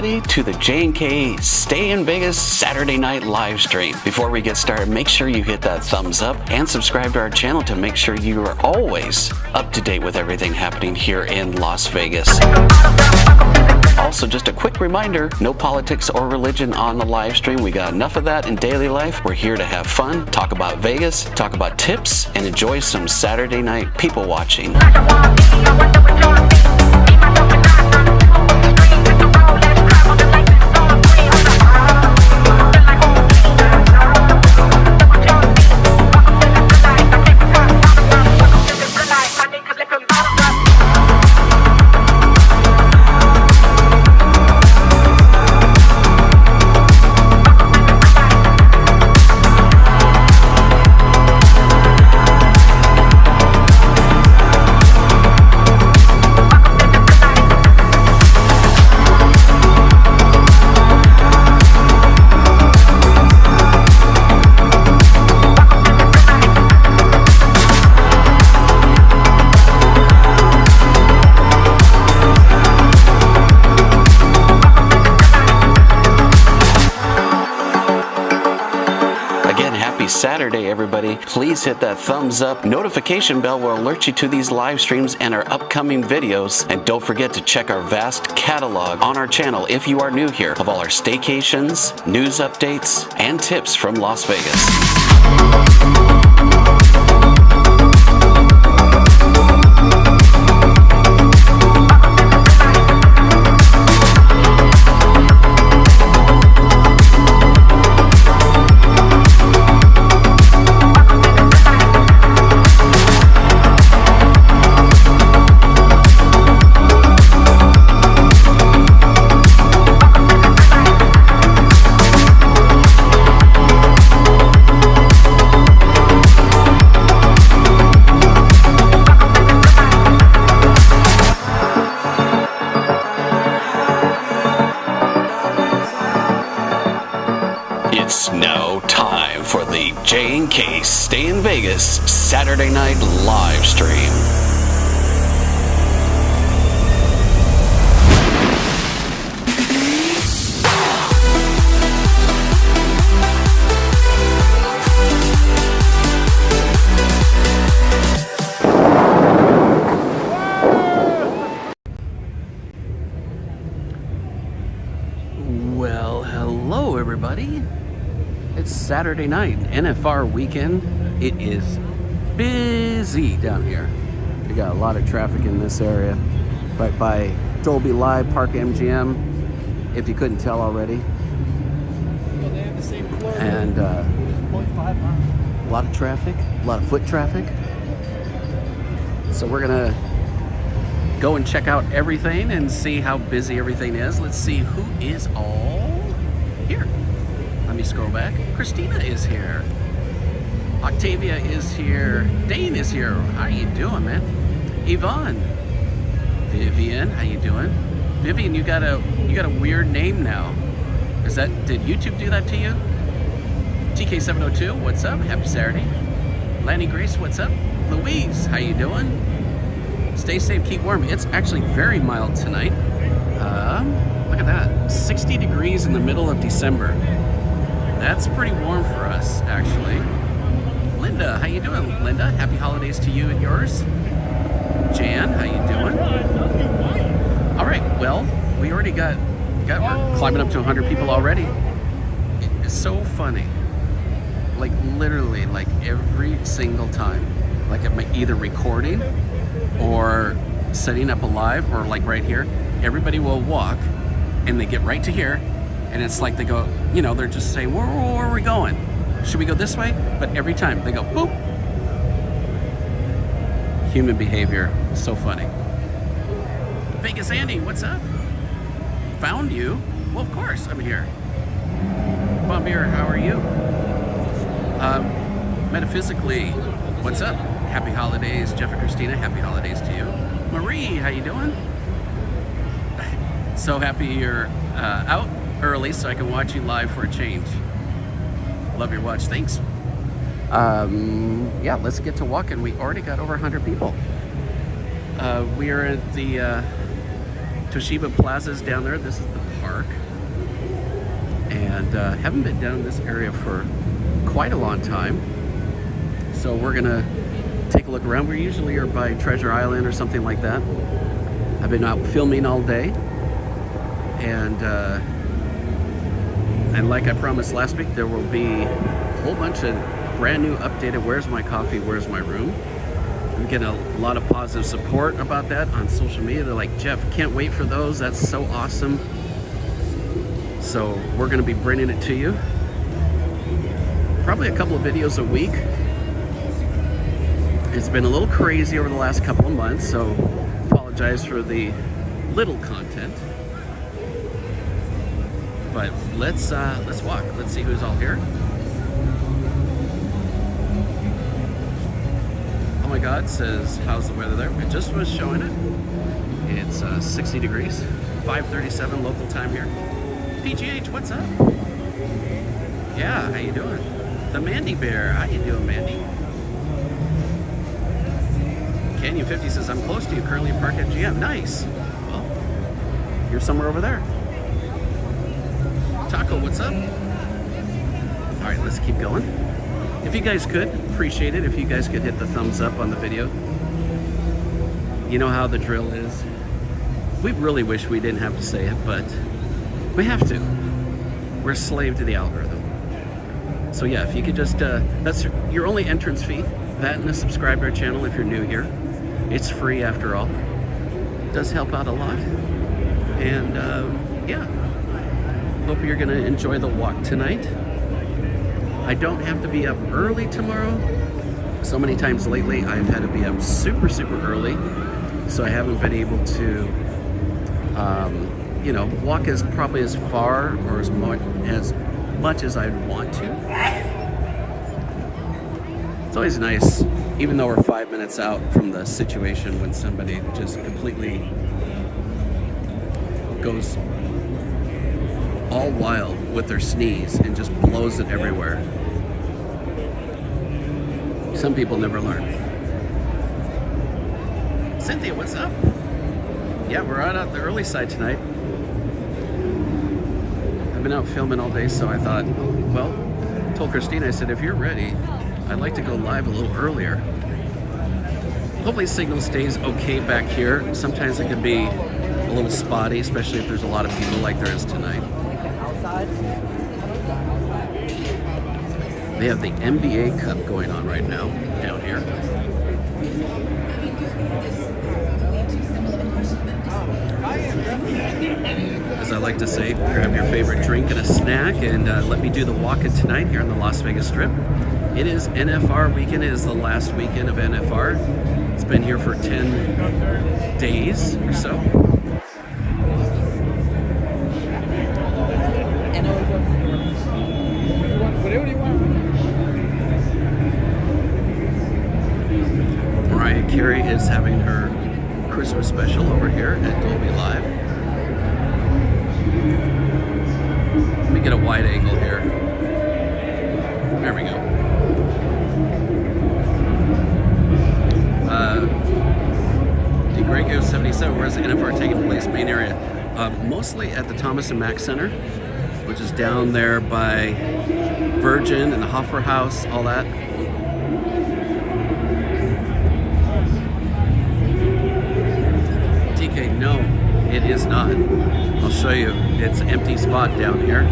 everybody to the J&K Stay in Vegas Saturday night live stream. Before we get started, make sure you hit that thumbs up and subscribe to our channel to make sure you are always up to date with everything happening here in Las Vegas. Also, just a quick reminder, no politics or religion on the live stream. We got enough of that in daily life. We're here to have fun, talk about Vegas, talk about tips, and enjoy some Saturday night people watching. Saturday, everybody. Please hit that thumbs up. Notification bell will alert you to these live streams and our upcoming videos. And don't forget to check our vast catalog on our channel if you are new here of all our staycations, news updates, and tips from Las Vegas. It's now time for the J&K Stay in Vegas Saturday night live stream. Well, hello everybody. It's Saturday night, NFR weekend. It is busy down here. We got a lot of traffic in this area, right by Dolby Live, Park MGM, if you couldn't tell already. Well, they have the same floor. And 0.5 miles. a lot of traffic, a lot of foot traffic. So we're gonna go and check out everything and see how busy everything is. Let's see who is all here. Let me scroll back. Christina is here. Octavia is here. Dane is here. How you doing, man? Yvonne. Vivian, how you doing? Vivian, you got a weird name now. Did YouTube do that to you? TK702, what's up? Happy Saturday. Lanny Grace, what's up? Louise, how you doing? Stay safe, keep warm. It's actually very mild tonight. Look at that. 60 degrees in the middle of December. That's pretty warm for us, actually. Linda, how you doing, Linda? Happy holidays to you and yours. Jan, how you doing? All right, well, we already we're climbing up to 100 people already. It's so funny. Like literally, like every single time. Like I'm either recording or setting up a live or like right here, everybody will walk and they get right to here. And it's like they go, they're just saying, where are we going? Should we go this way? But every time they go, boop. Human behavior, so funny. Vegas Andy, what's up? Found you? Well, of course, I'm here. Bombir, how are you? Metaphysically, what's up? Happy holidays, Jeff and Christina, happy holidays to you. Marie, how you doing? So happy you're out early so I can watch you live for a change. Love your watch, thanks. Yeah, let's get to walking. We already got over 100 people. We are at the Toshiba Plazas down there. This is the park. And haven't been down in this area for quite a long time. So we're gonna take a look around. We usually are by Treasure Island or something like that. I've been out filming all day. And like I promised last week, there will be a whole bunch of brand new updated Where's My Coffee, Where's My Room. I'm getting a lot of positive support about that on social media. They're like, Jeff, can't wait for those. That's so awesome. So we're going to be bringing it to you. Probably a couple of videos a week. It's been a little crazy over the last couple of months, so apologize for the little content. But let's walk. Let's see who's all here. Oh my God, says, how's the weather there? It just was showing it. It's 60 degrees, 5:37 local time here. PGH, what's up? Yeah, how you doing? The Mandy Bear, how you doing, Mandy? Canyon 50 says, I'm close to you, currently in park at GM. Nice. Well, you're somewhere over there. Taco, what's up? All right, let's keep going. If you guys could, appreciate it if you guys could hit the thumbs up on the video. You know how the drill is. We really wish we didn't have to say it, but we have to. We're a slave to the algorithm. So yeah, if you could just, that's your only entrance fee. That and to subscribe to our channel if you're new here. It's free after all. It does help out a lot. And yeah, hope you're gonna enjoy the walk tonight. I don't have to be up early tomorrow. So many times lately I've had to be up super early. So I haven't been able to, you know, walk probably as far or as much as I'd want to. It's always nice, even though we're 5 minutes out from the situation, when somebody just completely goes all wild with their sneeze and just blows it everywhere. Some people never learn. Cynthia, what's up? Yeah, we're out on the early side tonight. I've been out filming all day, so I thought, well, I told Christine, I said, if you're ready, I'd like to go live a little earlier. Hopefully signal stays okay back here. Sometimes it can be a little spotty, especially if there's a lot of people like there is tonight. They have the NBA Cup going on right now down here. As I like to say, grab your favorite drink and a snack and let me do the walking tonight here on the Las Vegas Strip. It is NFR weekend. It is the last weekend of NFR. It's been here for 10 days or so. Whatever you want. Mariah Carey is having her Christmas special over here at Dolby Live. Let me get a wide angle here. There we go. DeGrego 77, where's the NFR taking place? Main area. Mostly at the Thomas and Mack Center, which is down there by Virgin and the Hoffer House, all that. TK, no, it is not. I'll show you. It's an empty spot down here.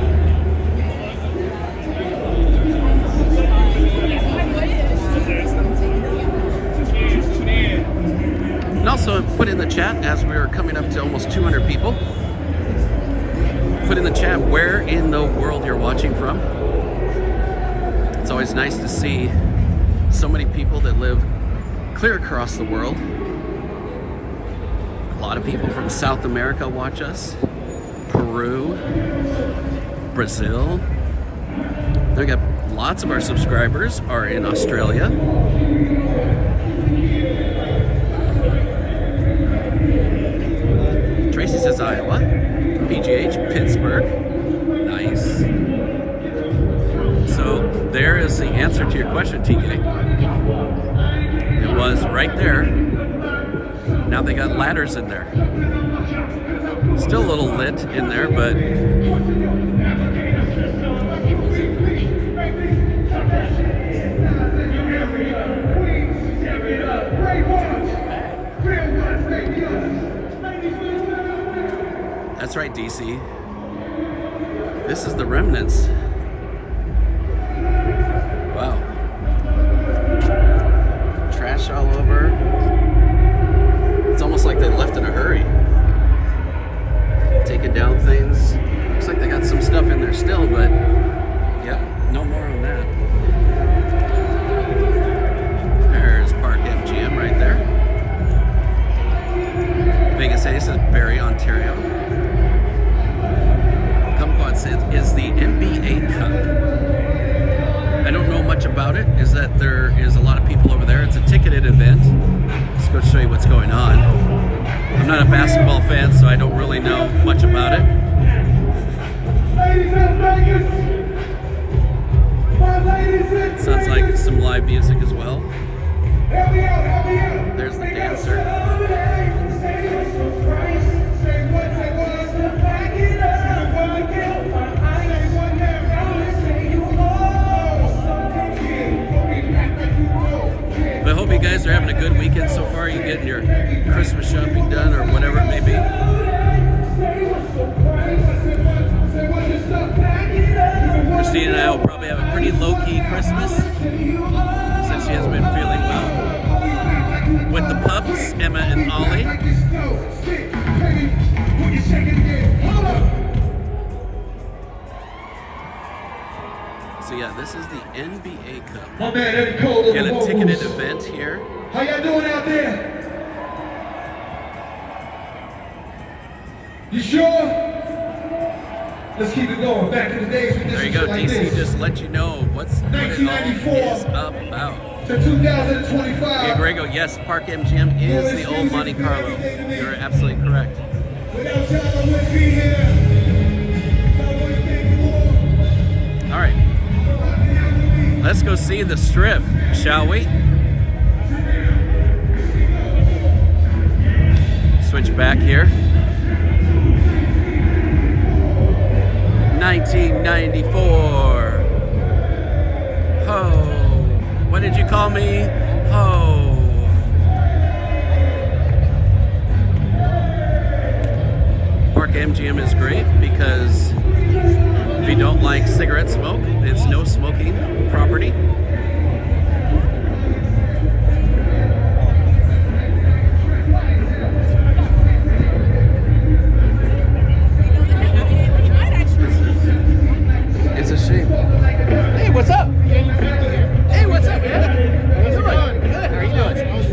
And also put in the chat, as we are coming up to almost 200 people, put in the chat where in the world you're watching from. It's always nice to see so many people that live clear across the world. A lot of people from South America watch us, Peru, Brazil. We got lots of our subscribers are in Australia. Tracy says Iowa. PGH, Pittsburgh. Nice. So there is the answer to your question, TK. It was right there. Now they got ladders in there. Still a little lit in there, but that's right, DC. This is the remnants. Wow. Trash all over. It's almost like they left in a hurry. Taking down things. Looks like they got some stuff in there still, but yeah, no more on that. There's Park MGM right there. Vegas Ace is Barrie, Ontario. Kumquat is the NBA Cup. I don't know much about it. Is that there is a lot of people over there. It's a ticketed event. Let's go show you what's going on. I'm not a basketball fan, so I don't really know much about it. Sounds like some live music as well. There's the dancer. But I hope you guys are having a good weekend so far. You getting your Christmas shopping done or whatever it may be. Christine and I will probably have a pretty low-key Christmas since she hasn't been feeling well. With the pups, Emma and Ollie. So yeah, this is the NBA Cup. My man, Eddie Cole. Again, a ticketed event here. How y'all doing out there? You sure? Let's keep it going. Back in the days, we did There you some go, shit like DC this. just let you know what it all 1994 is about. to 2025. Yeah, Grego, yes, Park MGM is the old Monte Carlo. You're absolutely correct. Without y'all, I wouldn't be here. All right, let's go see the strip, shall we? Switch back here. 1994. Ho. What did you call me? Ho. Park MGM is great because if you don't like cigarette smoke, it's no smoking property. It's a shame. Hey, what's up? Hey, what's up, man? How's it going? Good. How are you doing? I was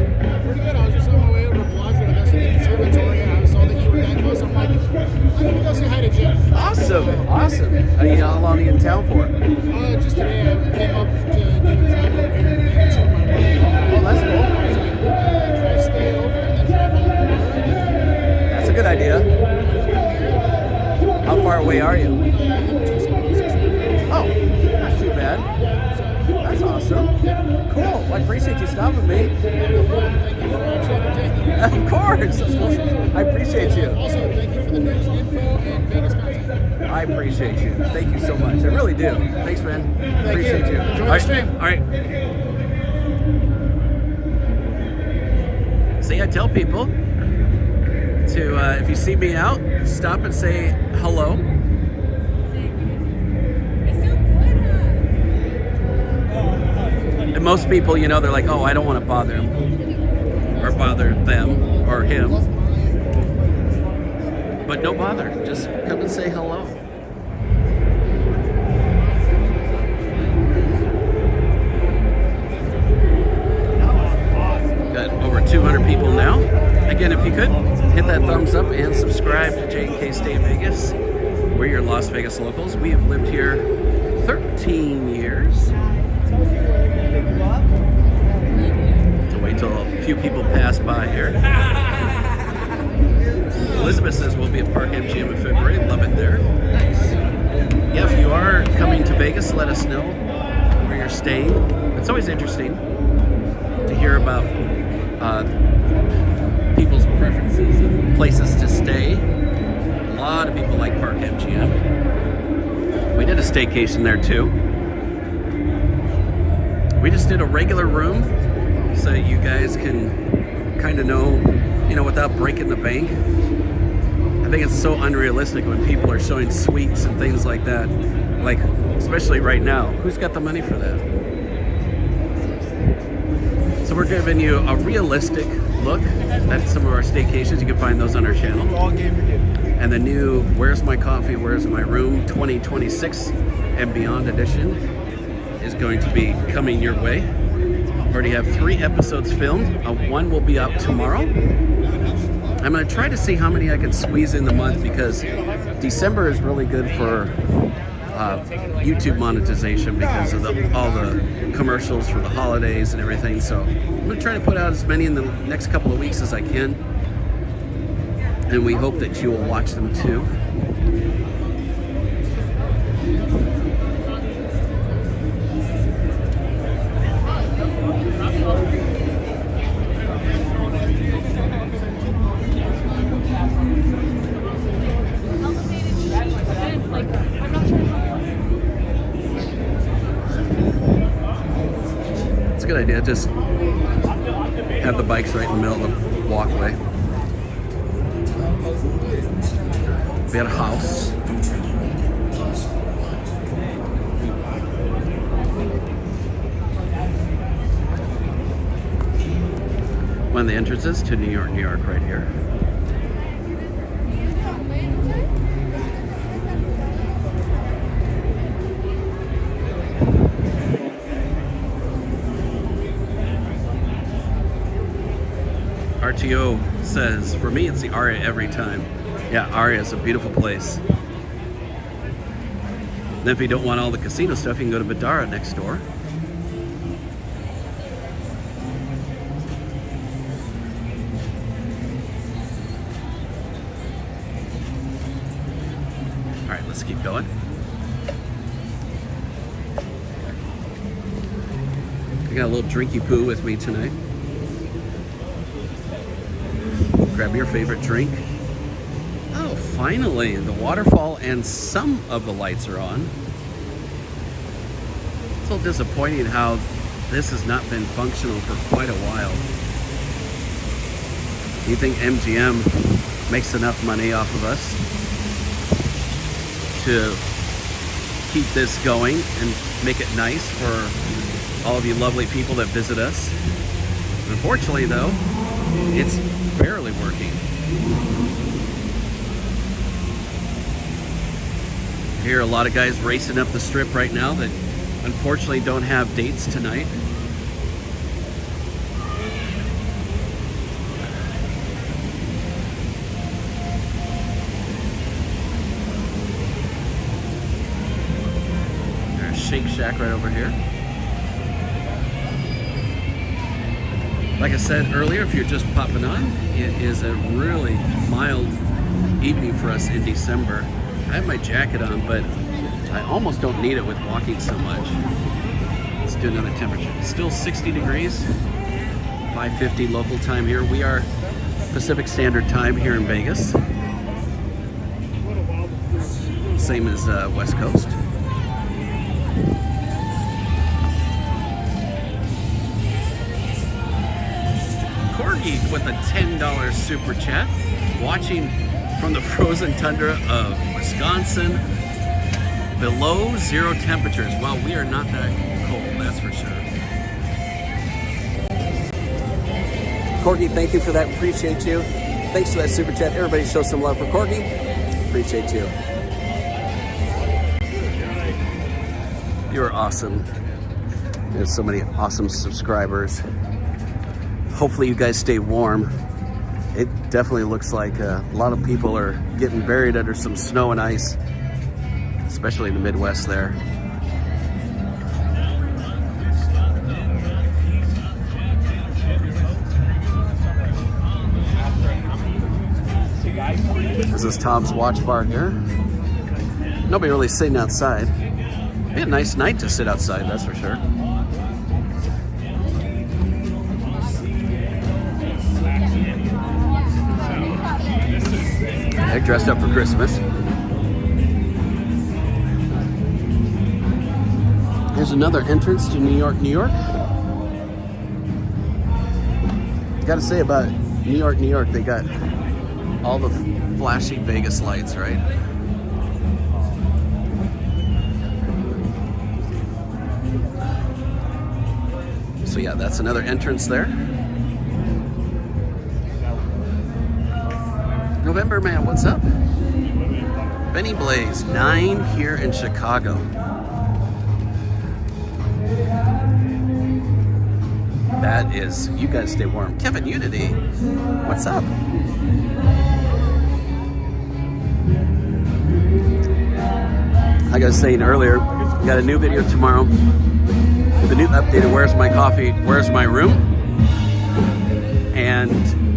pretty good. I was just on my way over to Bellagio to visit the conservatory, and I saw that you were that close. I'm like, I'm gonna go say hi to Jim. Awesome. Awesome. How long are you in town for? Just today, I came up to do a job over here in Vegas for my work. Oh, that's cool. I was like, can I stay over and then drive home tomorrow? That's a good idea. How far away are you? Oh, not too bad. That's awesome. Cool. Well, I appreciate you stopping me. Thank you for actually entertaining me. Of course. I appreciate you. Also, thank you for the news, info, and Vegas content. I appreciate you. Thank you so much. I really do. Thanks, man. Appreciate you. Enjoy All the right. stream. All right. So yeah, tell people to if you see me out, stop and say hello. And most people, you know, they're like, oh, I don't want to bother him or bother them or him. But no bother. Just come and say hello. Got over 200 people now. Again, if you could, hit that thumbs up and subscribe to jkstayinvegas. We're your Las Vegas locals. We have lived here 13 years. To wait till a few people pass by here. Elizabeth says we'll be at Park MGM in February. Love it there. Nice. Yeah, if you are coming to Vegas, let us know where you're staying. It's always interesting to hear about people's preferences of places to stay. lot of people like Park MGM. We did a staycation there too. We just did a regular room so you guys can kind of know, you know, without breaking the bank. I think it's so unrealistic when people are showing suites and things like that. Like, especially right now, who's got the money for that? So we're giving you a realistic look at some of our staycations. You can find those on our channel. And the new Where's My Coffee, Where's My Room 2026 and Beyond edition is going to be coming your way. Already have 3 episodes filmed. One will be up tomorrow. I'm going to try to see how many I can squeeze in the month, because December is really good for YouTube monetization because of all the commercials for the holidays and everything. So I'm going to try to put out as many in the next couple of weeks as I can. And we hope that you will watch them too. It's a good idea. Just have the bikes right in the middle of the walkway. We had a house. One of the entrances to New York, right here. RTO says, for me, it's the Arya every time. Yeah, Arya is a beautiful place. Then if you don't want all the casino stuff, you can go to Badara next door. All right, let's keep going. I got a little drinky poo with me tonight. Grab your favorite drink. Oh, finally, the waterfall and some of the lights are on. It's a little disappointing how this has not been functional for quite a while. Do you think MGM makes enough money off of us to keep this going and make it nice for all of you lovely people that visit us? Unfortunately, though, it's barely working. I hear a lot of guys racing up the strip right now that unfortunately don't have dates tonight. There's a Shake Shack right over here. Like I said earlier, if you're just popping on, it is a really mild evening for us in December. I have my jacket on, but I almost don't need it with walking so much. Let's do another temperature. It's still 60 degrees, 5:50 local time here. We are Pacific Standard Time here in Vegas. Same as West Coast. Corgi with a $10 super chat, watching from the frozen tundra of Wisconsin, below 0 temperatures. Well, we are not that cold, that's for sure. Corgi, thank you for that. Appreciate you. Thanks for that super chat. Everybody show some love for Corgi. Appreciate you. You're awesome. There's so many awesome subscribers. Hopefully you guys stay warm. It definitely looks like a lot of people are getting buried under some snow and ice, especially in the Midwest there. This is Tom's Watch Bar here. Nobody really sitting outside. It'd be a nice night to sit outside, that's for sure. I dressed up for Christmas. Here's another entrance to New York, New York. Gotta say about New York, New York, they got all the flashy Vegas lights, right? So yeah, that's another entrance there. November Man, what's up? Benny Blaze, 9 here in Chicago. That is, you guys stay warm. Kevin Unity, what's up? Like I was saying earlier, we got a new video tomorrow. The new updated Where's My Coffee, Where's My Room? And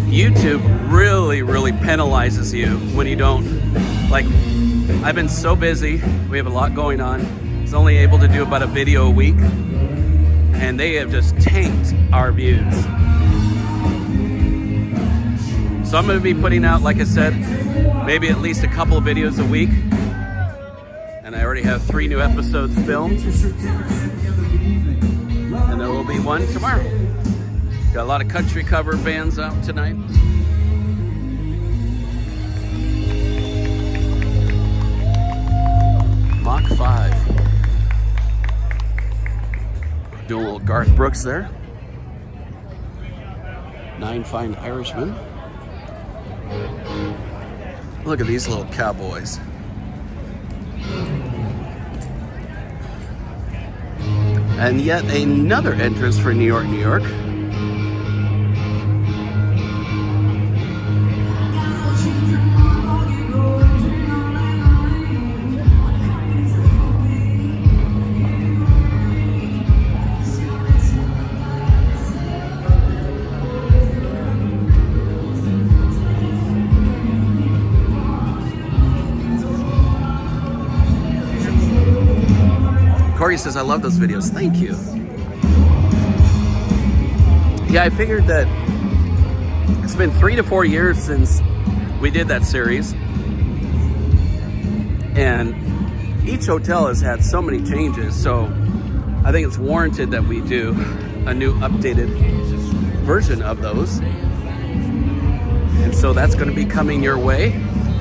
YouTube really, really penalizes you when you don't. Like, I've been so busy. We have a lot going on. I was only able to do about a video a week. And they have just tanked our views. So I'm going to be putting out, like I said, maybe at least a couple of videos a week. And I already have 3 new episodes filmed. And there will be one tomorrow. Got a lot of country cover bands out tonight. Mach 5. Doing a little Garth Brooks there. 9 Fine Irishmen. Look at these little cowboys. And yet another entrance for New York, New York. Corey says, I love those videos. Thank you. Yeah, I figured that it's been 3 to 4 years since we did that series. And each hotel has had so many changes. So I think it's warranted that we do a new updated version of those. And so that's going to be coming your way.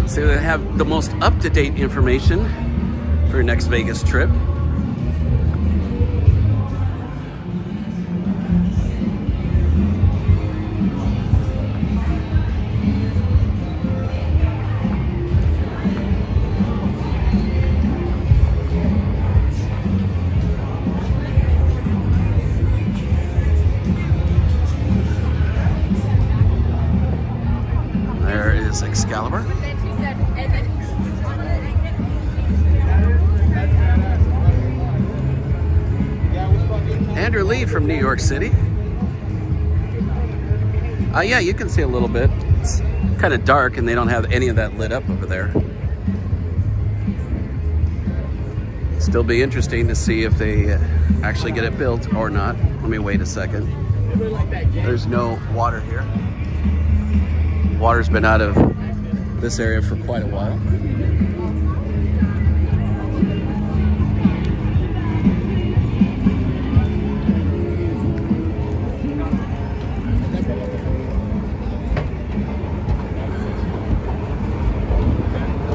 So you're going to have the most up-to-date information for your next Vegas trip. Excalibur. Andrew Lee from New York City. Yeah, you can see a little bit. It's kind of dark and they don't have any of that lit up over there. Still be interesting to see if they actually get it built or not. Let me wait a second. There's no water here. Water's been out of this area for quite a while.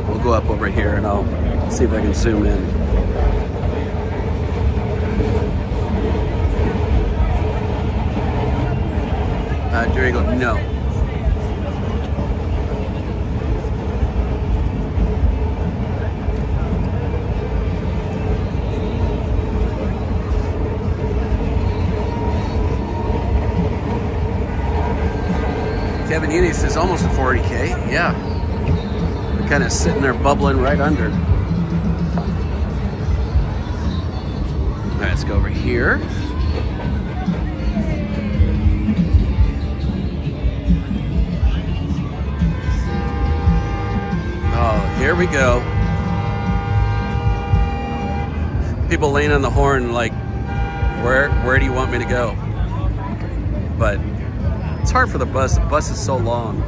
We'll go up over here and I'll see if I can zoom in. Durigo, no. Kevin Uni says almost a 40K. Yeah. We're kind of sitting there bubbling right under. All right, let's go over here. Oh, here we go. People laying on the horn like, where do you want me to go? But it's hard for the bus. The bus is so long.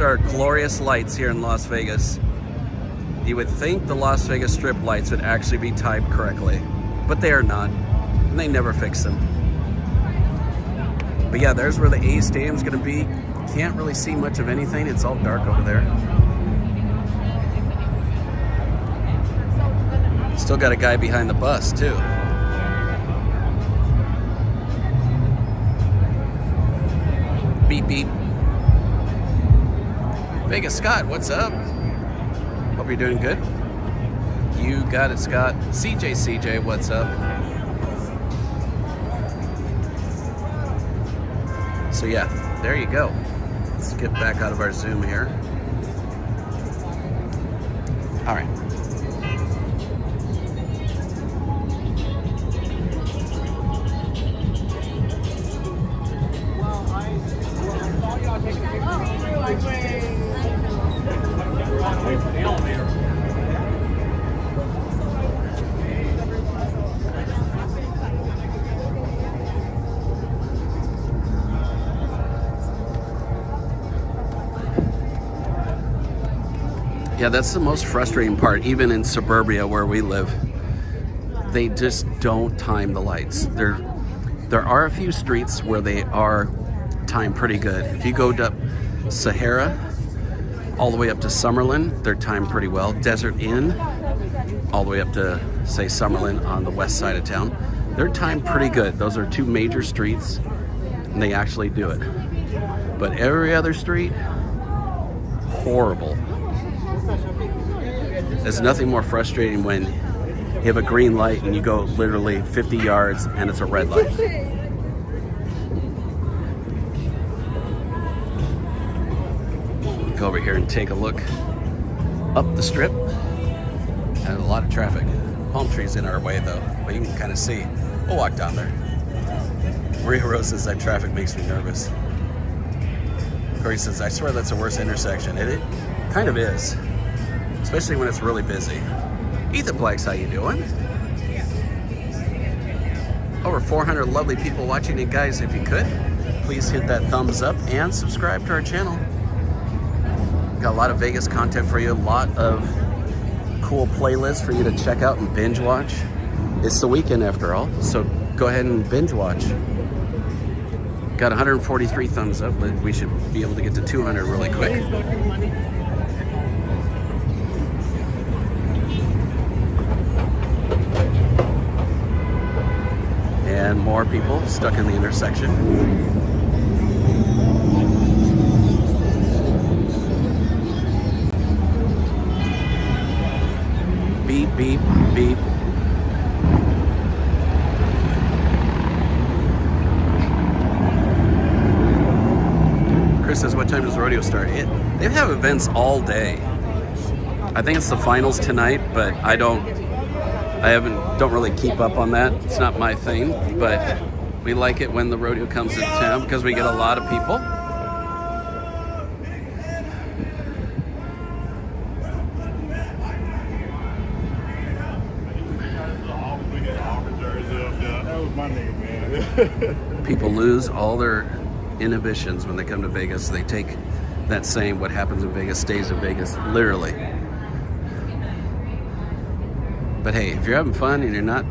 These are glorious lights here in Las Vegas. You would think the Las Vegas Strip lights would actually be timed correctly, but they are not, and they never fix them. But yeah, there's where the A Stadium's gonna be. Can't really see much of anything. It's all dark over there. Still got a guy behind the bus too. Beep beep. Vegas Scott, what's up? Hope you're doing good. You got it, Scott. CJ, what's up? So yeah, there you go. Let's get back out of our Zoom here. All right. Yeah, that's the most frustrating part, even in suburbia where we live. They just don't time the lights. There are a few streets where they are timed pretty good. If you go up Sahara, all the way up to Summerlin, they're timed pretty well. Desert Inn, all the way up to, say, Summerlin on the west side of town, they're timed pretty good. Those are two major streets, and they actually do it. But every other street, horrible. There's nothing more frustrating when you have a green light and you go literally 50 yards and it's a red light. Go over here and take a look up the strip. And a lot of traffic. Palm trees in our way though, but you can kind of see. We'll walk down there. Maria Rose says that traffic makes me nervous. Corey says, I swear that's the worst intersection. It kind of is. Especially when it's really busy. Ethan Blacks, how you doing? Over 400 lovely people watching. And guys, if you could, please hit that thumbs up and subscribe to our channel. Got a lot of Vegas content for you. A lot of cool playlists for you to check out and binge watch. It's the weekend after all, so go ahead and binge watch. Got 143 thumbs up, but we should be able to get to 200 really quick. And more people stuck in the intersection. Beep, beep, beep. Chris says, what time does Rodeo start? They have events all day. I think it's the finals tonight, but I don't really keep up on that. It's not my thing, but we like it when the rodeo comes into town because we get a lot of people. That was my name, man. People lose all their inhibitions when they come to Vegas. They take that saying, what happens in Vegas stays in Vegas, literally. But hey, if you're having fun and you're not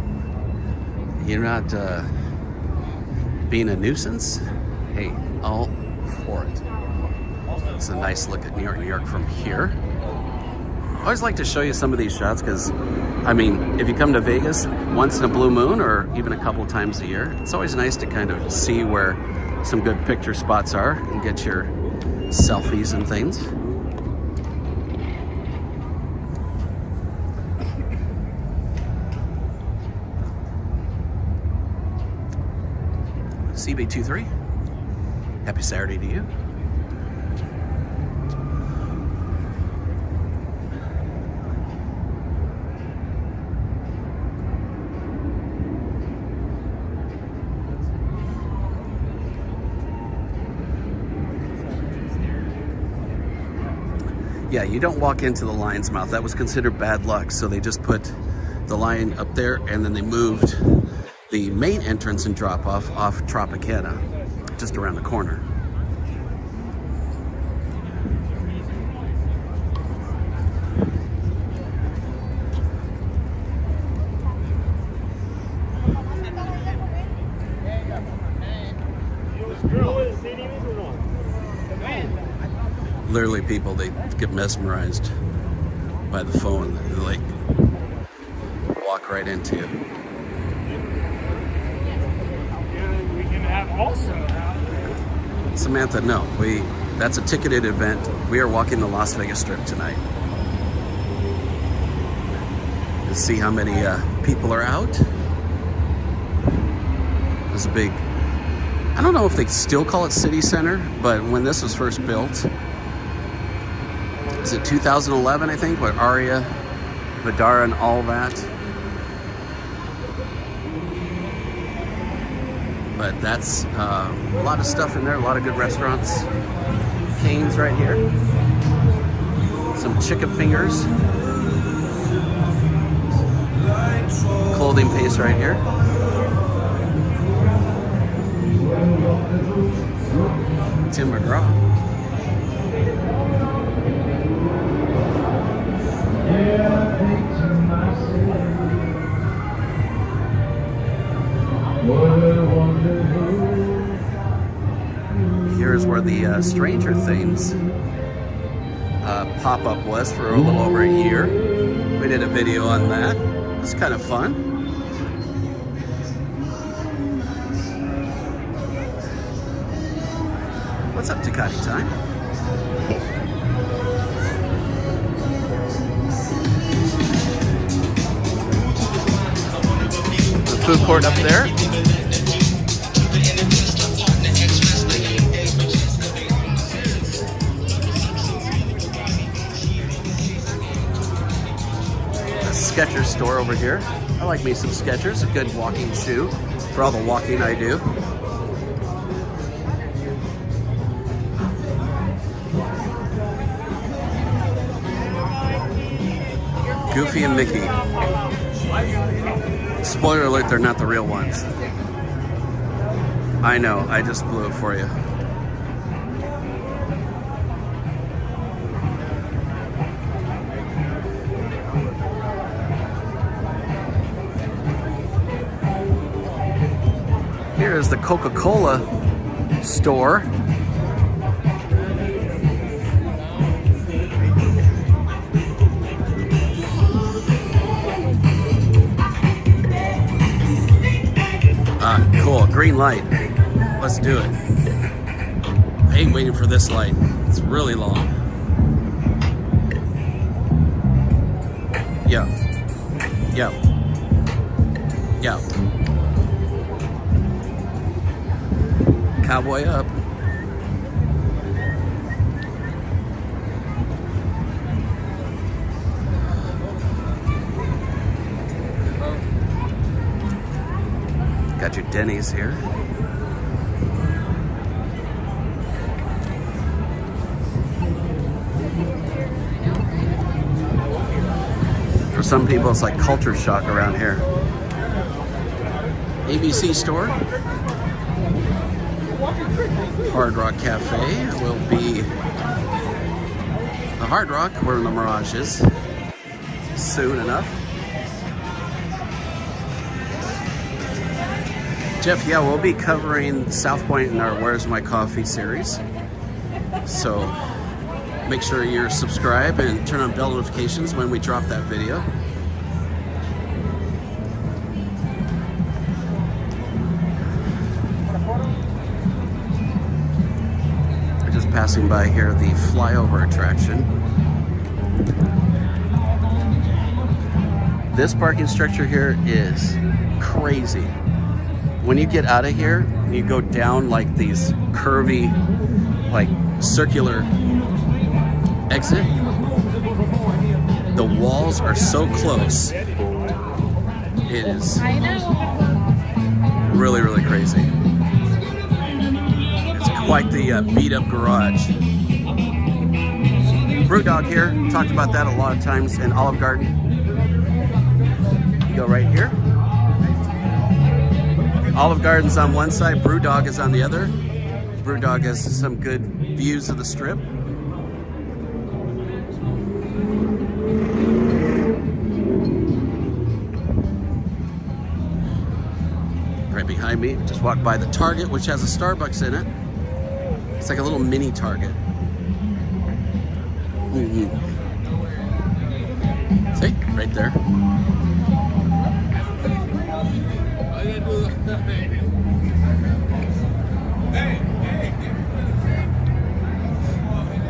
being a nuisance, hey, all for it. It's a nice look at New York from here. I always like to show you some of these shots because, I mean, if you come to Vegas once in a blue moon or even a couple times a year, it's always nice to kind of see where some good picture spots are and get your selfies and things. CB23, happy Saturday to you. Yeah, you don't walk into the lion's mouth. That was considered bad luck, so they just put the lion up there and then they moved the main entrance and drop off Tropicana, just around the corner. literally people, they get mesmerized by the phone. They like walk right into you. We can have also. Samantha, no, that's a ticketed event. We are walking the Las Vegas Strip tonight. To see how many people are out. There's a big, I don't know if they still call it City Center, but when this was first built, is it 2011, I think, with Arya, Vidara, and all that. But that's a lot of stuff in there, a lot of good restaurants. Cane's right here. Some chicken fingers. Clothing paste right here. Tim McGraw. Here's where the Stranger Things pop-up was for a little over a year. We did a video on that. It was kind of fun. What's up, Ducati time? The food court up there. Skechers store over here. I like me some Skechers, a good walking shoe for all the walking I do. Goofy and Mickey. Spoiler alert, they're not the real ones. I know, I just blew it for you. Here's the Coca-Cola store. Cool, green light. Let's do it. I hate waiting for this light. It's really long. Yeah. Yeah. Yeah. Cowboy up. Got your Denny's here. For some people, it's like culture shock around here. ABC store. Hard Rock Cafe will be the Hard Rock where the Mirage is soon enough. Jeff, yeah, we'll be covering South Point in our Where's My Coffee series. So make sure you're subscribed and turn on bell notifications when we drop that video. We're just passing by here, the flyover attraction. This parking structure here is crazy. When you get out of here, you go down like these curvy, like circular exit. The walls are so close. It is really, really crazy. It's quite the beat up garage. Brewdog here, talked about that a lot of times in Olive Garden. You go right here. Olive Garden's on one side, Brewdog is on the other. Brewdog has some good views of the strip. Right behind me, just walked by the Target, which has a Starbucks in it. It's like a little mini Target. See, right there.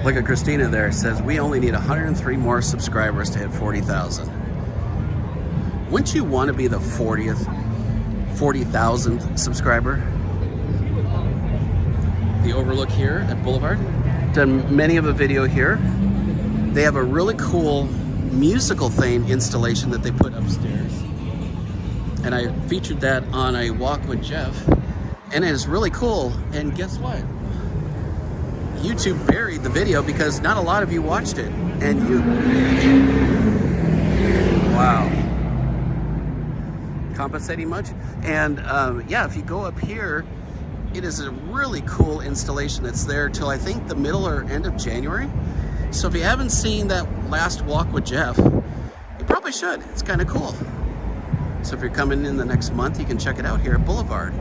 Look at Christina there. Says we only need 103 more subscribers to hit 40,000. Wouldn't you want to be the 40,000th subscriber? The overlook here at Boulevard. Done many of a video here. They have a really cool musical theme installation that they put upstairs. And I featured that on a walk with Jeff. And it is really cool. And guess what? YouTube buried the video because not a lot of you watched it. And you... Wow. Compensating much? And yeah, if you go up here, it is a really cool installation that's there till I think the middle or end of January. So if you haven't seen that last walk with Jeff, you probably should. It's kind of cool. So if you're coming in the next month, you can check it out here at Boulevard.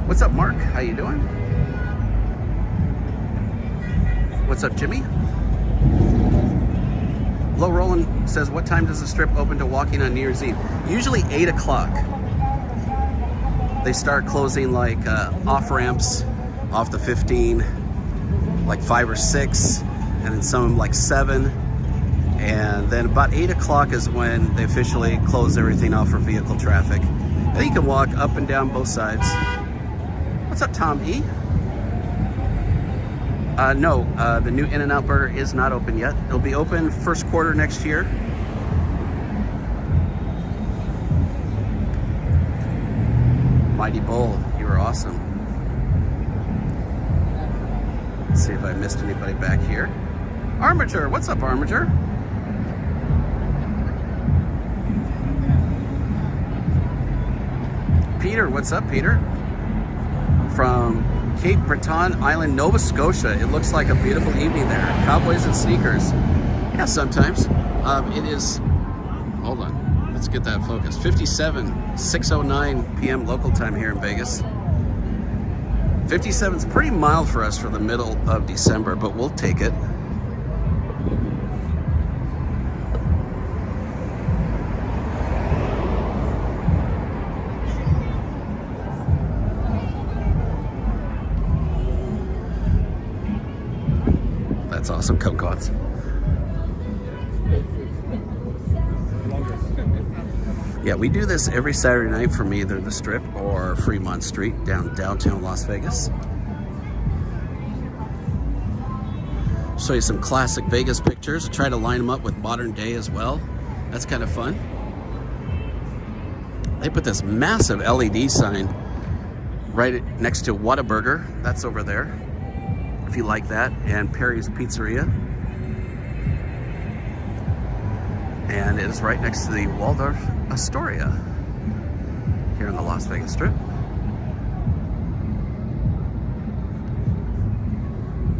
What's up, Mark? How you doing? What's up, Jimmy? Low Roland says, what time does the strip open to walking on New Year's Eve? Usually 8 o'clock. They start closing like off-ramps off the 15, like 5 or 6, and then some like 7. And then about 8 o'clock is when they officially close everything off for vehicle traffic. And you can walk up and down both sides. What's up, Tom E? No, the new In-N-Out Burger is not open yet. It'll be open first quarter next year. Mighty Bull, you were awesome. Let's see if I missed anybody back here. Armature, what's up, Armature? Peter, what's up, Peter? From Cape Breton Island, Nova Scotia. It looks like a beautiful evening there. Cowboys and sneakers. Yeah, sometimes. It is, hold on, let's get that focused. 6:09 p.m. local time here in Vegas. 57 is pretty mild for us for the middle of December, but we'll take it. That's awesome, kumquats. Yeah, we do this every Saturday night from either the Strip or Fremont Street downtown Las Vegas. Show you some classic Vegas pictures. Try to line them up with modern day as well. That's kind of fun. They put this massive LED sign right next to Whataburger. That's over there, if you like that, and Perry's Pizzeria. And it is right next to the Waldorf Astoria here in the Las Vegas Strip.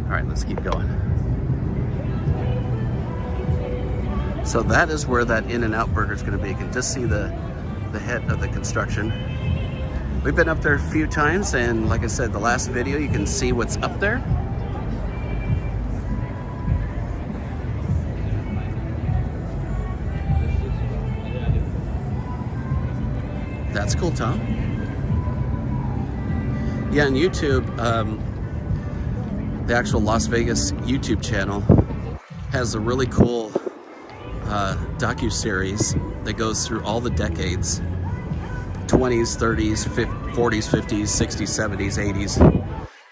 All right, let's keep going. So that is where that In-N-Out Burger is going to be. You can just see the head of the construction. We've been up there a few times, and like I said, the last video, you can see what's up there. That's cool, Tom. Yeah, on YouTube, the actual Las Vegas YouTube channel has a really cool docu-series that goes through all the decades, 20s, 30s, 40s, 50s, 60s, 70s, 80s,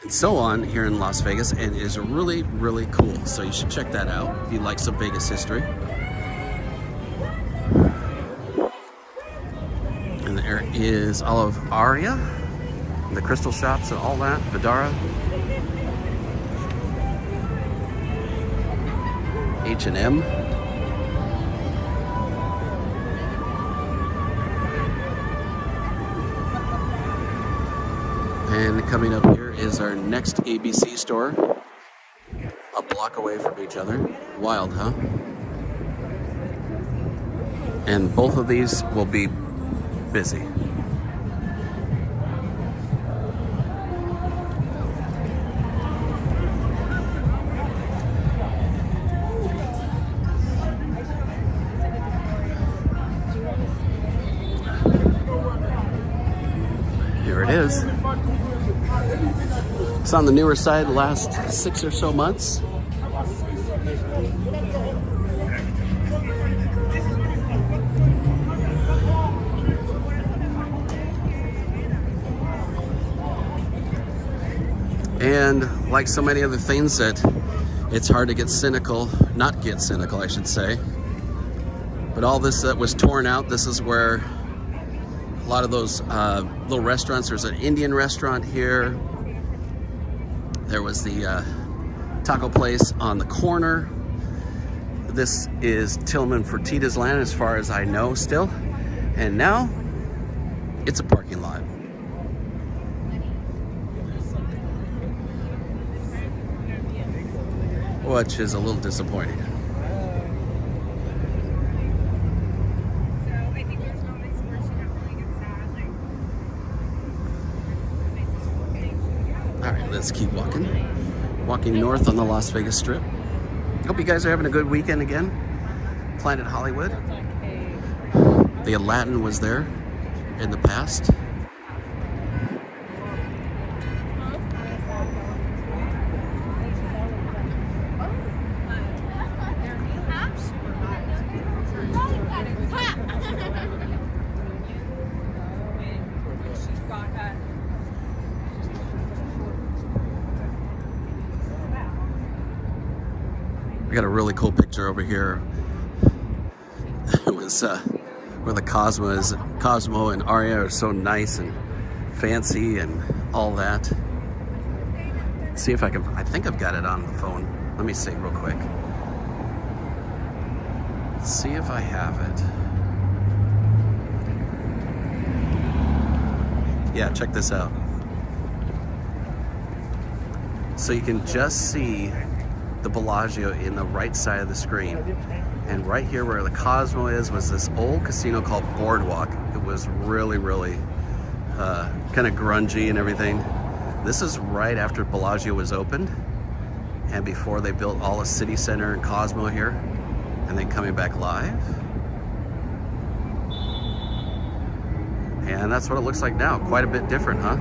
and so on here in Las Vegas, and it is really, really cool. So you should check that out if you like some Vegas history. And there is all of Arya, the crystal shops and all that, Vidara, H&M. And coming up here is our next ABC store, a block away from each other. Wild, huh? And both of these will be busy. It's on the newer side the last 6 or so months. And like so many other things that it's hard to get cynical, not get cynical, I should say. But all this that was torn out, this is where a lot of those little restaurants, there's an Indian restaurant here. There was the taco place on the corner. This is Tillman Fertitta's land as far as I know still. And now it's a parking lot. Which is a little disappointing. All right, let's keep walking. Walking north on the Las Vegas Strip. Hope you guys are having a good weekend again. Planet Hollywood. The Aladdin was there in the past. We got a really cool picture over here. It was where the Cosmo and Arya are so nice and fancy and all that. Let's see if I can, I think I've got it on the phone. Let me see real quick. Let's see if I have it. Yeah, check this out. So you can just see the Bellagio in the right side of the screen. And right here where the Cosmo is was this old casino called Boardwalk. It was really, really kind of grungy and everything. This is right after Bellagio was opened and before they built all the City Center and Cosmo here, and then coming back live. And that's what it looks like now. Quite a bit different, huh?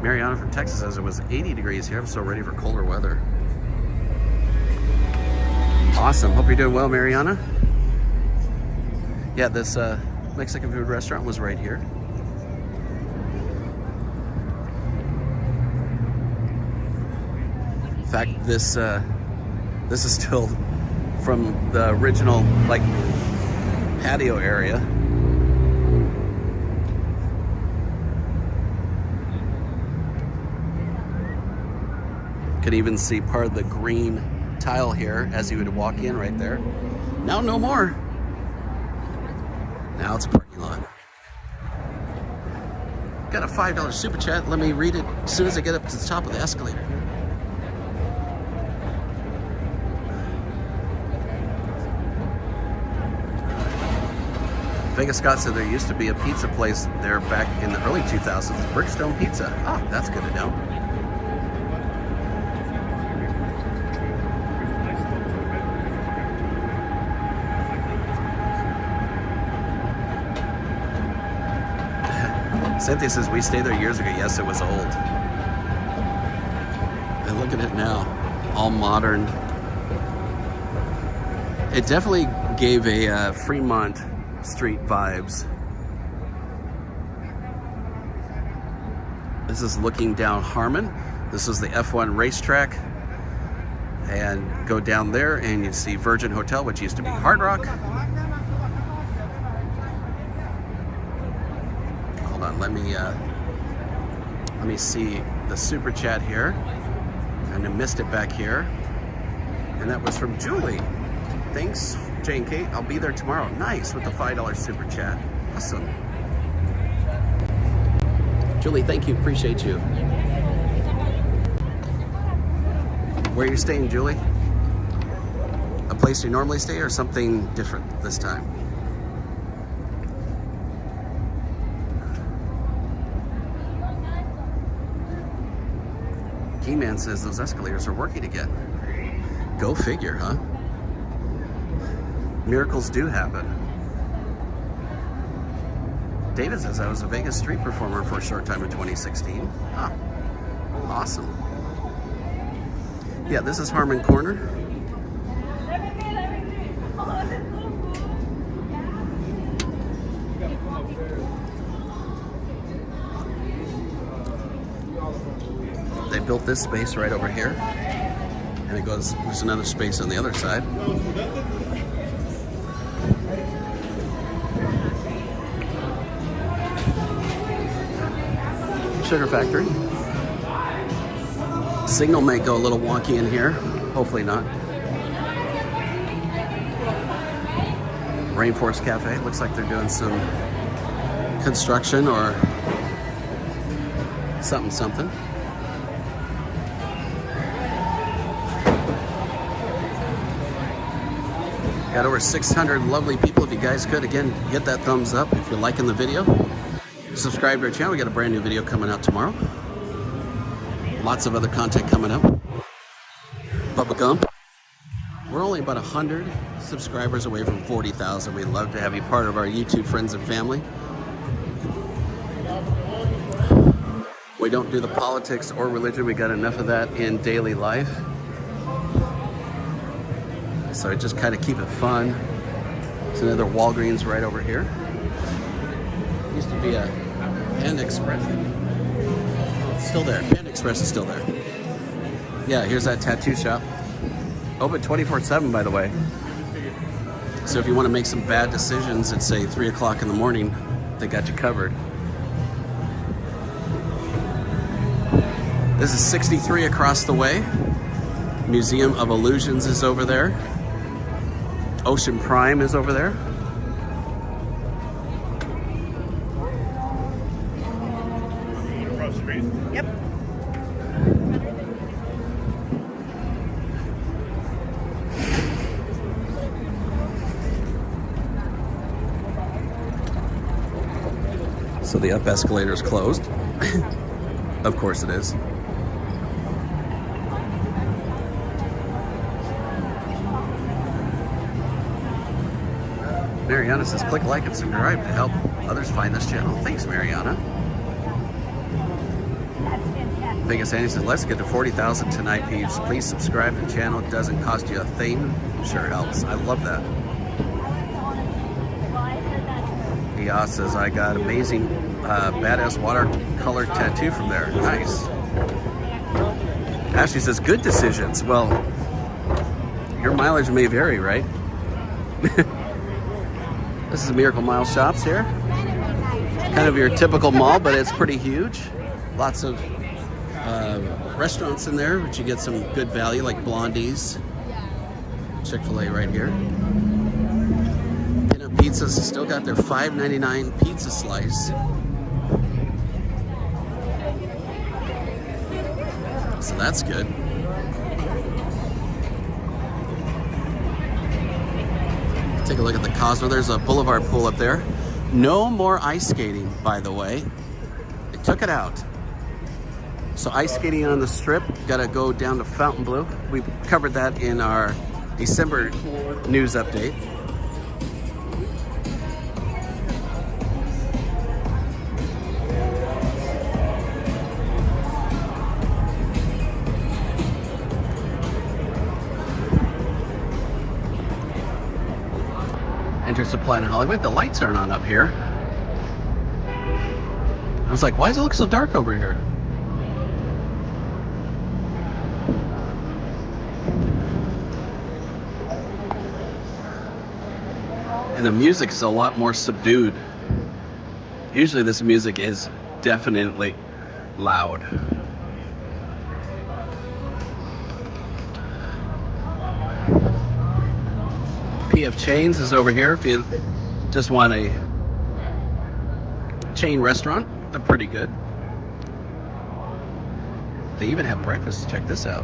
Mariana from Texas says it was 80 degrees here. I'm so ready for colder weather. Awesome. Hope you're doing well, Mariana. Yeah, this Mexican food restaurant was right here. In fact, this is still from the original like patio area. Could even see part of the green tile here as you would walk in right there. Now no more. Now it's a parking lot. Got a $5 super chat. Let me read it as soon as I get up to the top of the escalator. Vegas Scott said there used to be a pizza place there back in the early 2000s, Brickstone Pizza. Oh, that's good to know. Cynthia says, we stayed there years ago. Yes, it was old. And look at it now, all modern. It definitely gave a Fremont Street vibes. This is looking down Harmon. This is the F1 racetrack. And go down there and you see Virgin Hotel, which used to be Hard Rock. Let me see the super chat here. And I missed it back here. And that was from Julie. Thanks, Jane Kate. I'll be there tomorrow. Nice, with the $5 super chat. Awesome. Julie, thank you. Appreciate you. Where are you staying, Julie? A place you normally stay or something different this time? Keyman says those escalators are working again. Go figure, huh? Miracles do happen. David says I was a Vegas street performer for a short time in 2016. Ah, awesome. Yeah, this is Harmon Corner. They built this space right over here. And it goes, there's another space on the other side. Sugar factory. Signal may go a little wonky in here. Hopefully not. Rainforest Cafe. Looks like they're doing some construction or something. Got over 600 lovely people. If you guys could, again, hit that thumbs up if you're liking the video. Subscribe to our channel. We got a brand new video coming out tomorrow. Lots of other content coming up. Bubba Gump. We're only about 100 subscribers away from 40,000. We'd love to have you part of our YouTube friends and family. We don't do the politics or religion. We got enough of that in daily life. So I just kind of keep it fun. There's another Walgreens right over here. Used to be a Panda Express. It's still there. Panda Express is still there. Yeah, here's that tattoo shop. Open 24/7, by the way. So if you want to make some bad decisions at, say, 3 o'clock in the morning, they got you covered. This is 63 across the way. Museum of Illusions is over there. Ocean Prime is over there. Across the street. Yep. So the up escalator is closed. Of course it is. Mariana says, click like and subscribe to help others find this channel. Thanks, Mariana. Vegas Annie says, let's get to 40,000 tonight, peeps. Please subscribe to the channel. It doesn't cost you a thing. Sure helps. I love that. Ia says, I got amazing badass watercolor tattoo from there. Nice. Ashley says, good decisions. Well, your mileage may vary, right? This is Miracle Mile Shops here. Kind of your typical mall, but it's pretty huge. Lots of restaurants in there, but you get some good value, like Blondie's. Chick-fil-A right here. Pin Up Pizzas still got their $5.99 pizza slice. So that's good. Take a look at the Cosmo. There's a boulevard pool up there. No more ice skating, by the way. They took it out. So ice skating on the Strip, gotta go down to Fontainebleau. We covered that in our December news update. Enter Supply in Hollywood. The lights aren't on up here. I was like, why does it look so dark over here? And the music is a lot more subdued. Usually this music is definitely loud. PF Chains is over here if you just want a chain restaurant. They're pretty good. They even have breakfast. Check this out.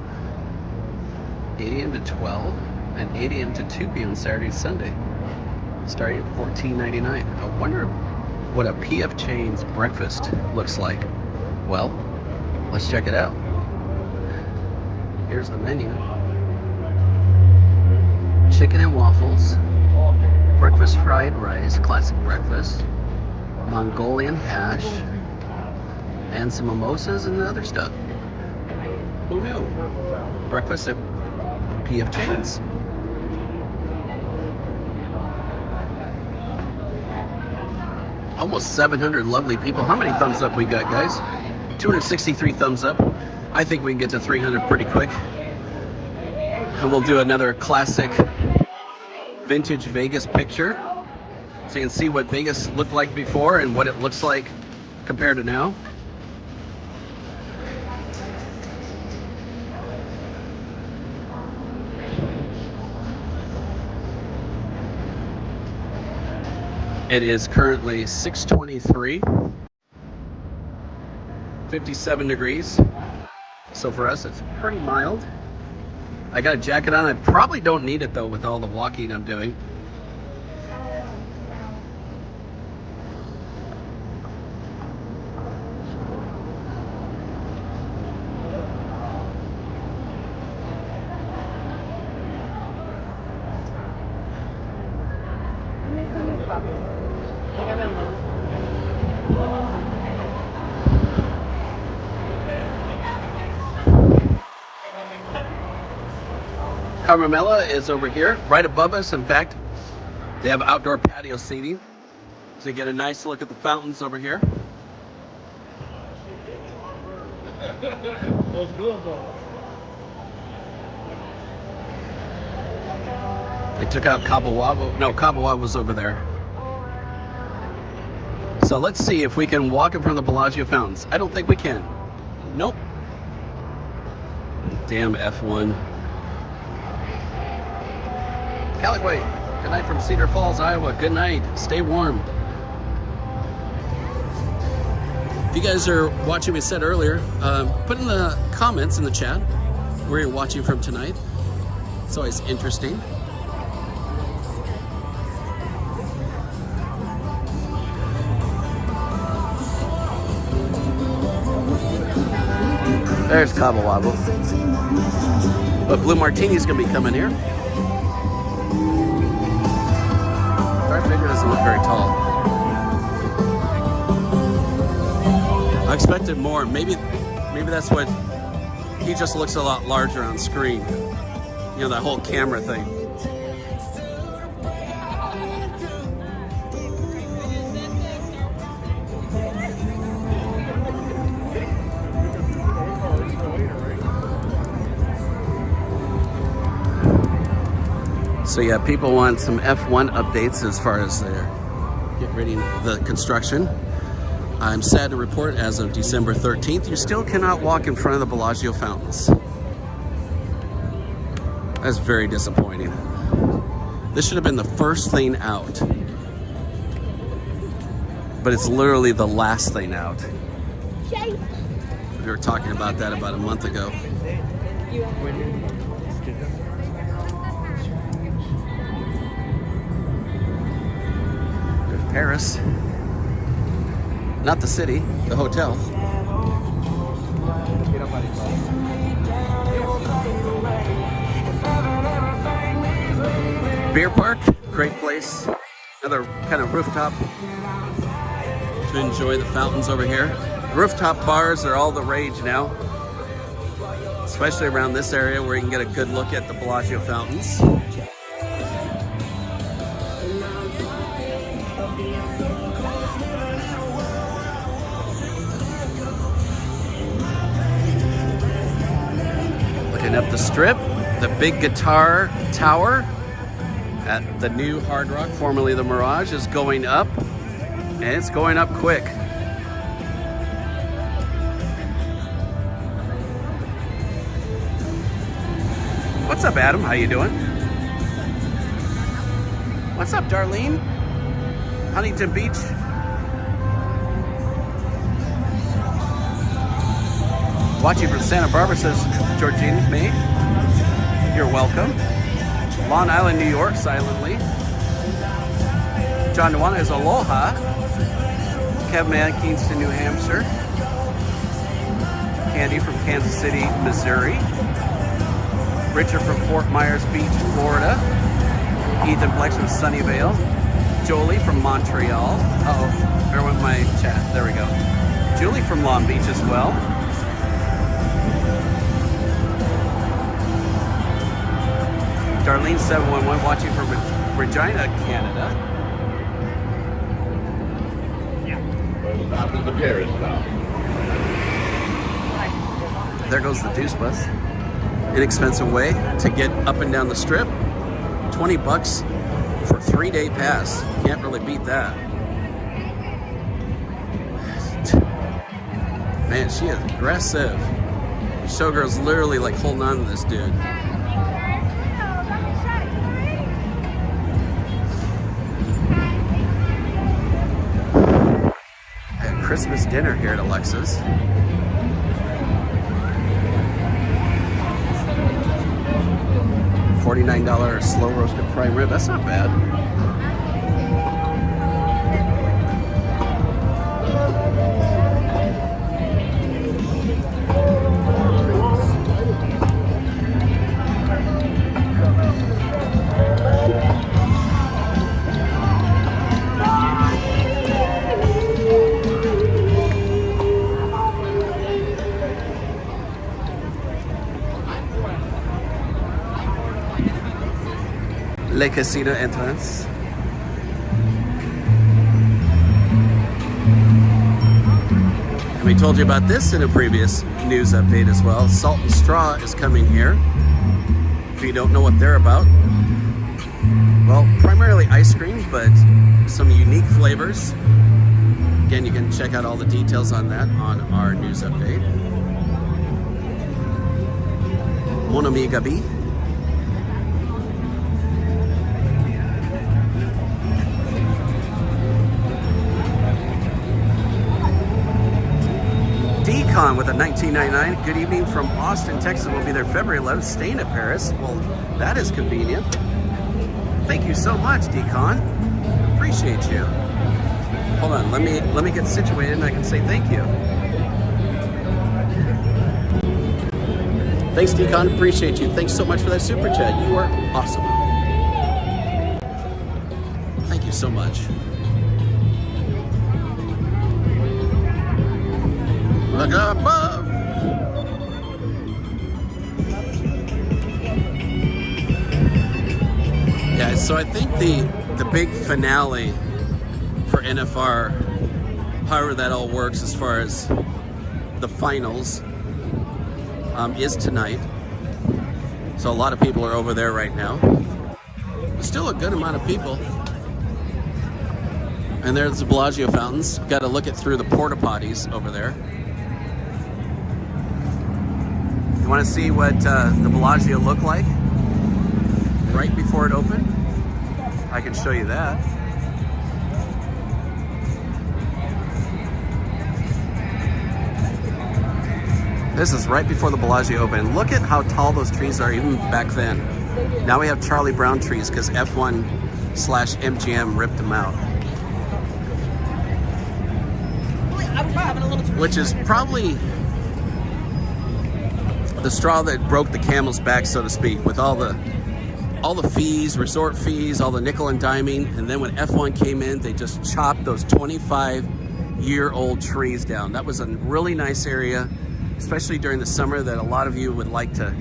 8 a.m. to 12 and 8 a.m. to 2 p.m. Saturday and Sunday. Starting at $14.99. I wonder what a PF Chains breakfast looks like. Well, let's check it out. Here's the menu. Chicken and waffles, breakfast fried rice, classic breakfast, Mongolian hash, and some mimosas and other stuff. Who knew? Breakfast at PF Chang's. Almost 700 lovely people. How many thumbs up we got, guys? 263 thumbs up. I think we can get to 300 pretty quick. And we'll do another classic vintage Vegas picture, so you can see what Vegas looked like before and what it looks like compared to now. It is currently 6:23, 57 degrees. So for us, it's pretty mild. I got a jacket on. I probably don't need it though with all the walking I'm doing. Carmela is over here, right above us. In fact, they have outdoor patio seating, so you get a nice look at the fountains over here. That's good though. They took out Cabo Wabo. No, Cabo Wabo's over there. So let's see if we can walk in front of the Bellagio fountains. I don't think we can. Nope. Damn F1. Callaway, good night from Cedar Falls, Iowa. Good night. Stay warm. If you guys are watching, we said earlier, put in the comments in the chat where you're watching from tonight. It's always interesting. There's Cabo Wabo. But Blue Martini's gonna be coming here. Darth Vader doesn't look very tall. I expected more. Maybe that's what he just looks a lot larger on screen. You know, that whole camera thing. So yeah, people want some F1 updates as far as they're getting ready the construction. I'm sad to report, as of December 13th, you still cannot walk in front of the Bellagio fountains. That's very disappointing. This should have been the first thing out. But it's literally the last thing out. We were talking about that about a month ago. Paris. Not the city, the hotel. Beer park, great place. Another kind of rooftop to enjoy the fountains over here. Rooftop bars are all the rage now, especially around this area where you can get a good look at the Bellagio fountains. Up the strip, the big guitar tower at the new Hard Rock, formerly the Mirage, is going up, and it's going up quick. What's up, Adam? How you doing? What's up, Darlene? Huntington Beach. Watching from Santa Barbara, says Georgine May. You're welcome. Long Island, New York, silently. John Dewana is aloha. Kev Man, Kingston, New Hampshire. Candy from Kansas City, Missouri. Richard from Fort Myers Beach, Florida. Ethan Flex from Sunnyvale. Jolie from Montreal. Uh-oh, there went my chat. There we go. Julie from Long Beach as well. Darlene711 watching from Regina, Canada. There goes the Deuce Bus. Inexpensive way to get up and down the strip. $20 for a 3-day pass. Can't really beat that. Man, she is aggressive. Showgirl's literally like holding on to this dude. At Christmas dinner here at Alexa's. $49 slow roasted prime rib. That's not bad. Le Casino entrance. And we told you about this in a previous news update as well. Salt and Straw is coming here. If you don't know what they're about, well, primarily ice cream, but some unique flavors. Again, you can check out all the details on that on our news update. Mon ami Gabi. Decon with a $19.99. Good evening from Austin, Texas. We'll be there February 11th, staying at Paris. Well, that is convenient. Thank you so much, Decon. Appreciate you. Hold on, let me get situated and I can say thank you. Thanks, Decon. Appreciate you. Thanks so much for that super chat. You are awesome. Thank you so much. Look above. Yeah, so I think the big finale for NFR, however that all works as far as the finals, is tonight. So a lot of people are over there right now. Still a good amount of people. And there's the Bellagio fountains. Got to look it through the porta potties over there. You want to see what the Bellagio looked like right before it opened? I can show you that. This is right before the Bellagio opened. Look at how tall those trees are even back then. Now we have Charlie Brown trees because F1/MGM ripped them out. Which is probably the straw that broke the camel's back, so to speak, with all the fees, resort fees, all the nickel and diming, and then when F1 came in, they just chopped those 25-year-old trees down. That was a really nice area, especially during the summer, that a lot of you would like to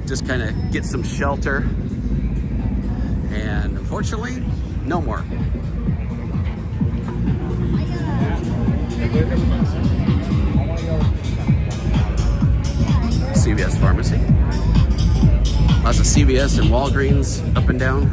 just kind of get some shelter. And unfortunately, no more. CVS Pharmacy. Lots of CVS and Walgreens up and down.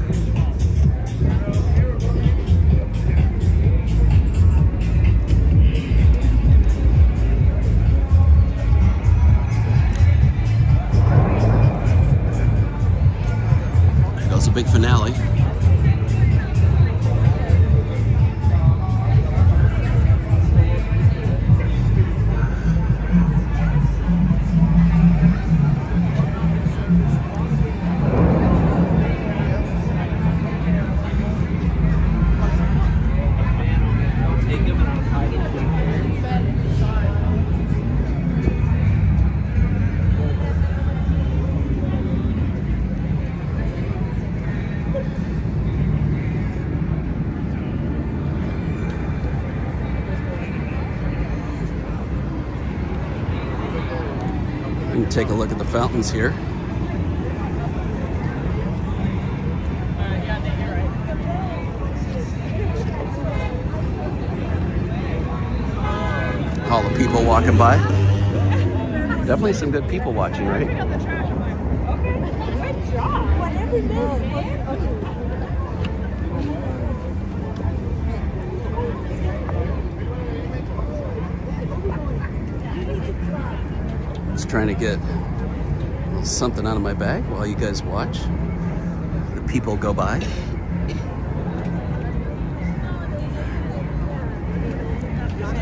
There goes a big finale. take a look at the fountains here. All the people walking by. Definitely some good people watching, right? Good job. Whatever it is. Just trying to get something out of my bag while you guys watch the people go by.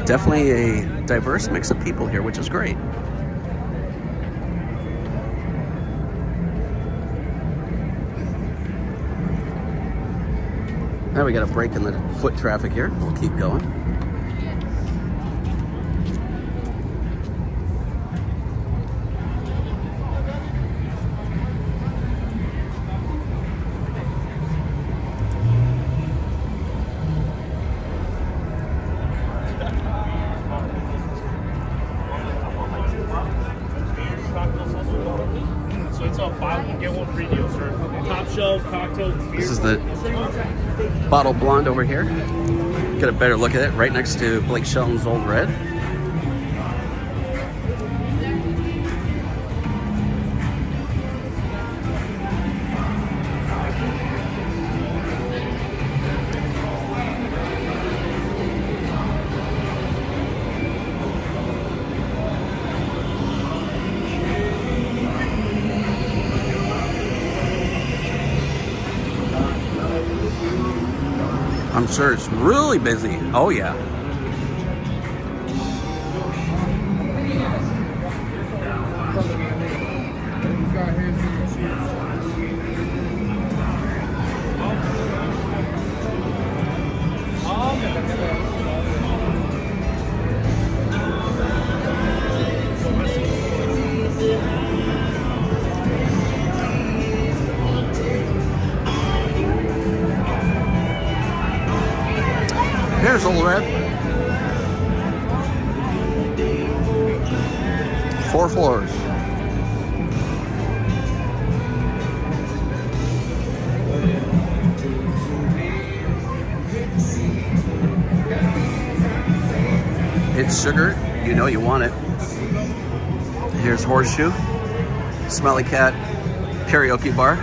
Definitely a diverse mix of people here, which is great. Now we got a break in the foot traffic here. We'll keep going. So it's all buy one, get one free deal, sir. Top shelf, cocktails, beer. This is the bottle blonde over here. Get a better look at it right next to Blake Shelton's Old Red. I'm sure it's really busy. Oh yeah. Here's Old Red. 4 floors. It's sugar. You know you want it. Here's Horseshoe. Smelly Cat karaoke bar.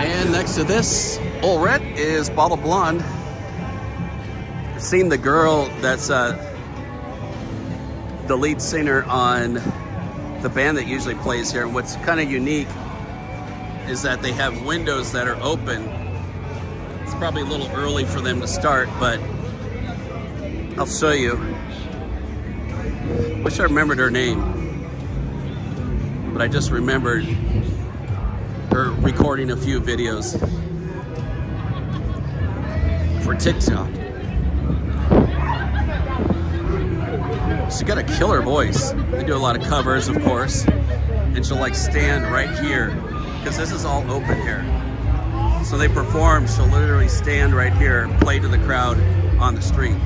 And next to this, Old Red, is Bottle Blonde. I've seen the girl that's the lead singer on the band that usually plays here. And what's kind of unique is that they have windows that are open. It's probably a little early for them to start, but I'll show you. Wish I remembered her name, but I just remembered her recording a few videos for TikTok. She's got a killer voice. They do a lot of covers, of course, and she'll like stand right here because this is all open here. So they perform, she'll literally stand right here, play to the crowd on the street.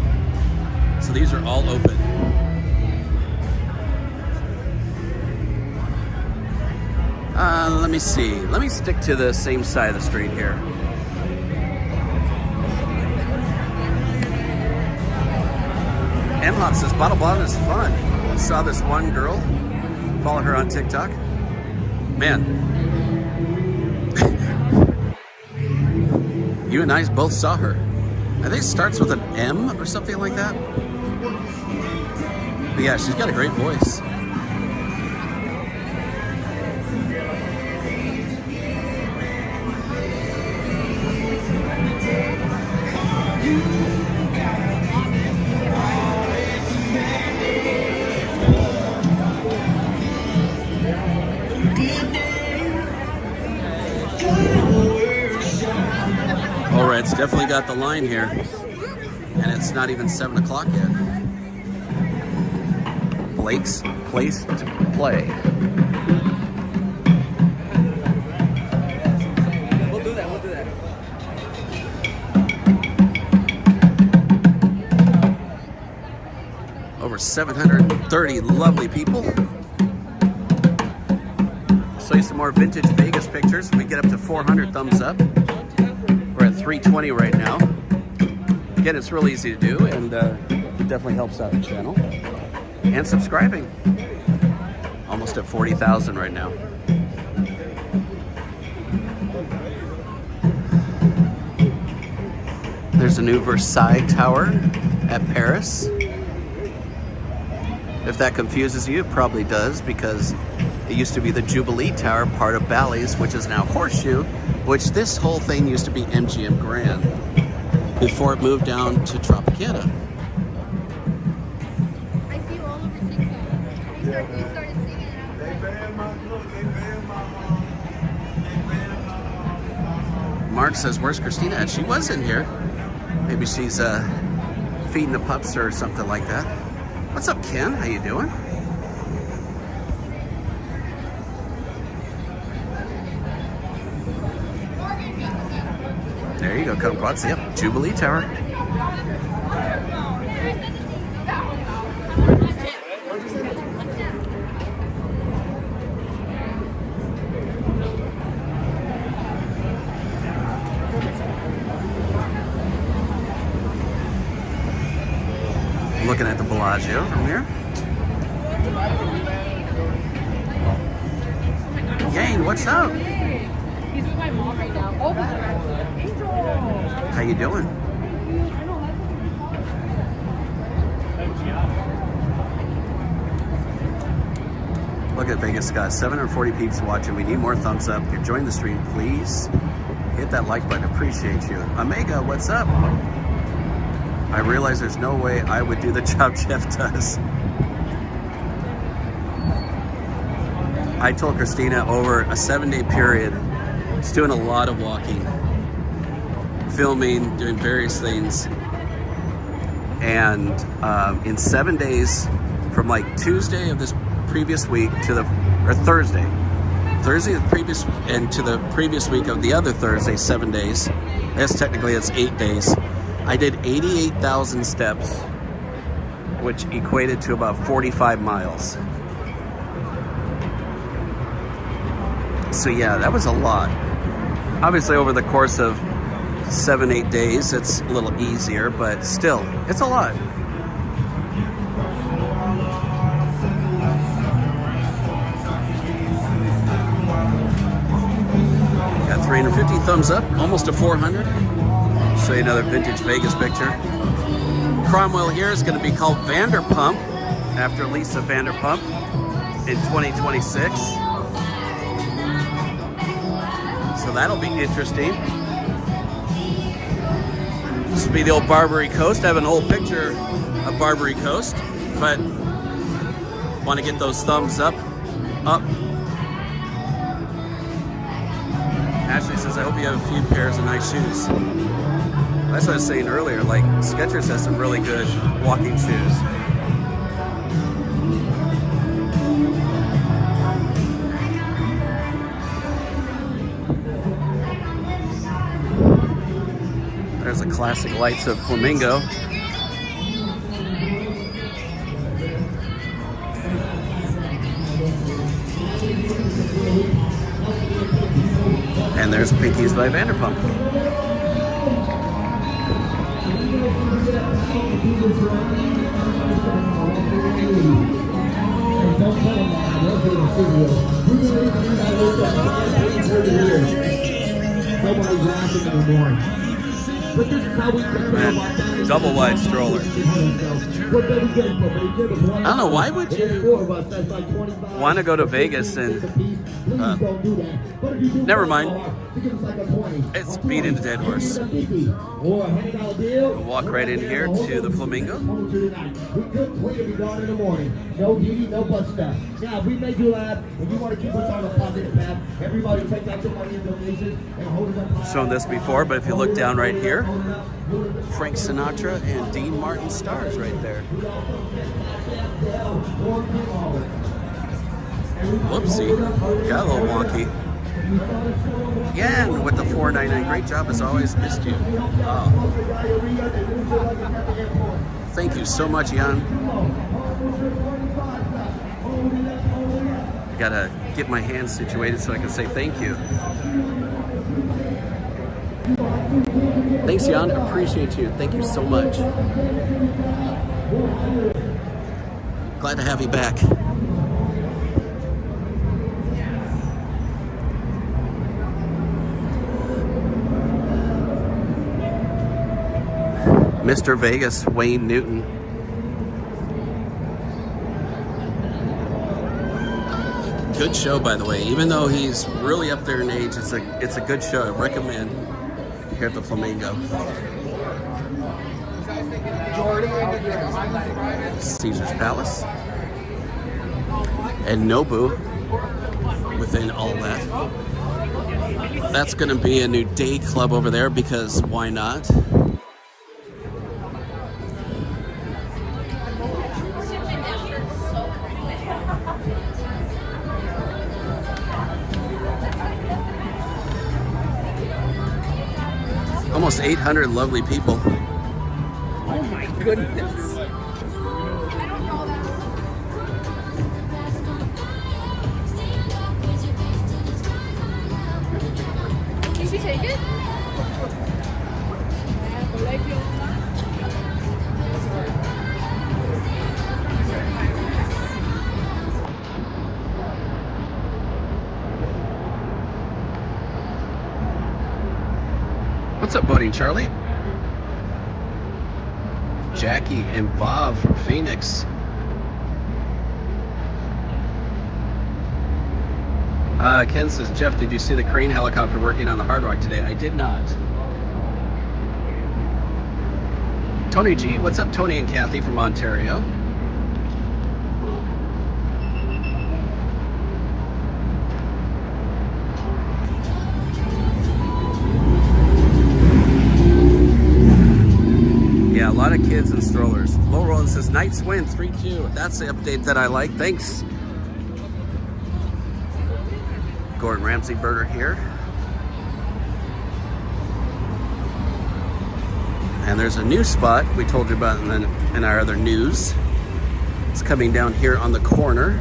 So these are all open. Let me see. Let me stick to the same side of the street here. M-Hop says, Bottle Blonde is fun. I saw this one girl, follow her on TikTok. Man. You and I both saw her. I think it starts with an M or something like that. But yeah, she's got a great voice. All right, it's definitely got the line here, and it's not even 7 o'clock yet. Blake's Place to Play. We'll do that. over 730 lovely people. Show you some more vintage Vegas pictures. We get up to 400 thumbs up. We're at 320 right now. Again, it's real easy to do, and it definitely helps out the channel. And subscribing. Almost at 40,000 right now. There's a new Versailles Tower at Paris. If that confuses you, it probably does, because it used to be the Jubilee Tower, part of Bally's, which is now Horseshoe, which this whole thing used to be MGM Grand before it moved down to Tropicana. I see you all over TikTok. You started singing it out. Mark says, where's Christina at? She was in here. Maybe she's feeding the pups or something like that. What's up, Ken? How you doing? There you go, kumquats. Yep, Jubilee Tower. Looking at the Bellagio from here. Yang, what's up? He's with my mom right now. Oh, Angel. How you doing? Look at Vegas, Scott. 740 peeps watching. We need more thumbs up. If you're enjoying the stream, please hit that like button. Appreciate you. Omega, what's up? I realize there's no way I would do the job Jeff does. I told Christina over a 7-day period, she's doing a lot of walking, filming, doing various things. And in 7 days, from like Tuesday of this previous week to Thursday of the previous, and to the previous week of the other Thursday, 7 days. I guess technically it's 8 days. I did 88,000 steps, which equated to about 45 miles. So yeah, that was a lot. Obviously over the course of 7-8 days, it's a little easier, but still, it's a lot. Got 350 thumbs up, almost to 400. Show you another vintage Vegas picture. Cromwell here is going to be called Vanderpump, after Lisa Vanderpump, in 2026. So that'll be interesting. This will be the old Barbary Coast. I have an old picture of Barbary Coast, but want to get those thumbs up. Ashley says, I hope you have a few pairs of nice shoes. That's what I was saying earlier, like Skechers has some really good walking shoes. There's the classic lights of Flamingo. And there's Pinkies by Vanderpump. Man, double wide stroller. I don't know, why would you want to go to Vegas and never mind. It's beating the dead horse. We'll walk right in here to the Flamingo. No DD, no butt stuff. Now, we made you laugh, and you want to keep us on a positive path. Everybody take out your money and donations and hold us up high. Shown this before, but if you look down right here, Frank Sinatra and Dean Martin stars right there. Whoopsie, got a little wonky. Yeah, and with the $4.99, great job as always. Missed you. Oh. Thank you so much, Jan. I gotta get my hands situated so I can say thank you. Thanks, Jan. Appreciate you. Thank you so much. Glad to have you back. Mr. Vegas, Wayne Newton. Good show, by the way. Even though he's really up there in age, it's a good show. I recommend here at the Flamingo. Caesar's Palace. And Nobu within all that. That's going to be a new day club over there because why not? Almost 800 lovely people. Oh my goodness. Can she take it? What's up, buddy, Charlie? Jackie and Bob from Phoenix. Ken says, Jeff, did you see the crane helicopter working on the Hard Rock today? I did not. Tony G, what's up, Tony and Kathy from Ontario? Yeah, a lot of kids and strollers. Low Roland says, Knights win 3-2. That's the update that I like. Thanks. Gordon Ramsay burger here. And there's a new spot we told you about in our other news. It's coming down here on the corner.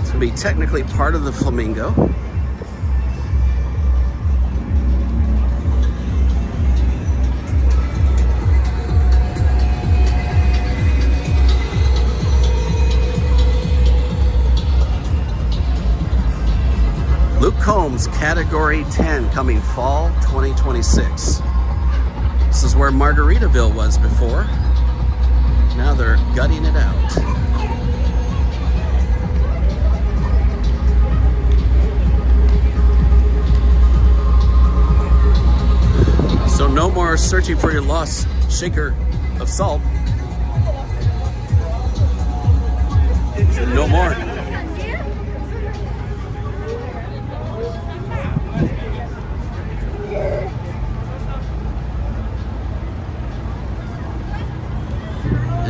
It's going to be technically part of the Flamingo. Luke Combs, Category 10, coming fall 2026. This is where Margaritaville was before. Now they're gutting it out. So no more searching for your lost shaker of salt. No more.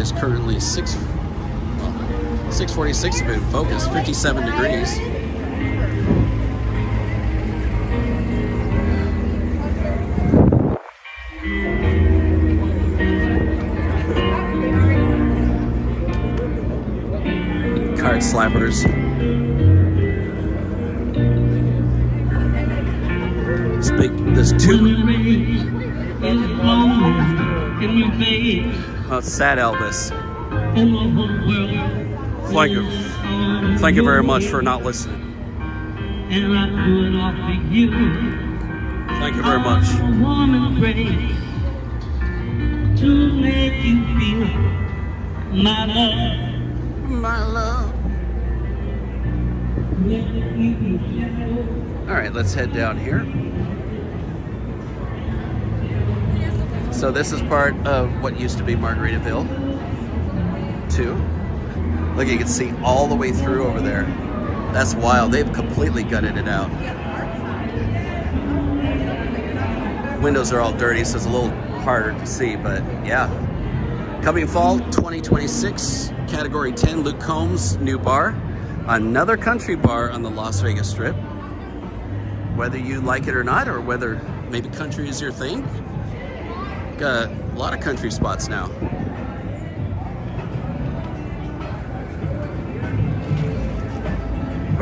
It's currently 6:46 in focus, 57 degrees. Card slappers. There's two. Oh, sad Elvis. Thank you very much for not listening. Thank you very much. My love. All right, let's head down here. So this is part of what used to be Margaritaville, too. Look, you can see all the way through over there. That's wild. They've completely gutted it out. Windows are all dirty, so it's a little harder to see, but yeah. Coming fall 2026, Category 10, Luke Combs, new bar. Another country bar on the Las Vegas Strip. Whether you like it or not, or whether maybe country is your thing. Got a lot of country spots now.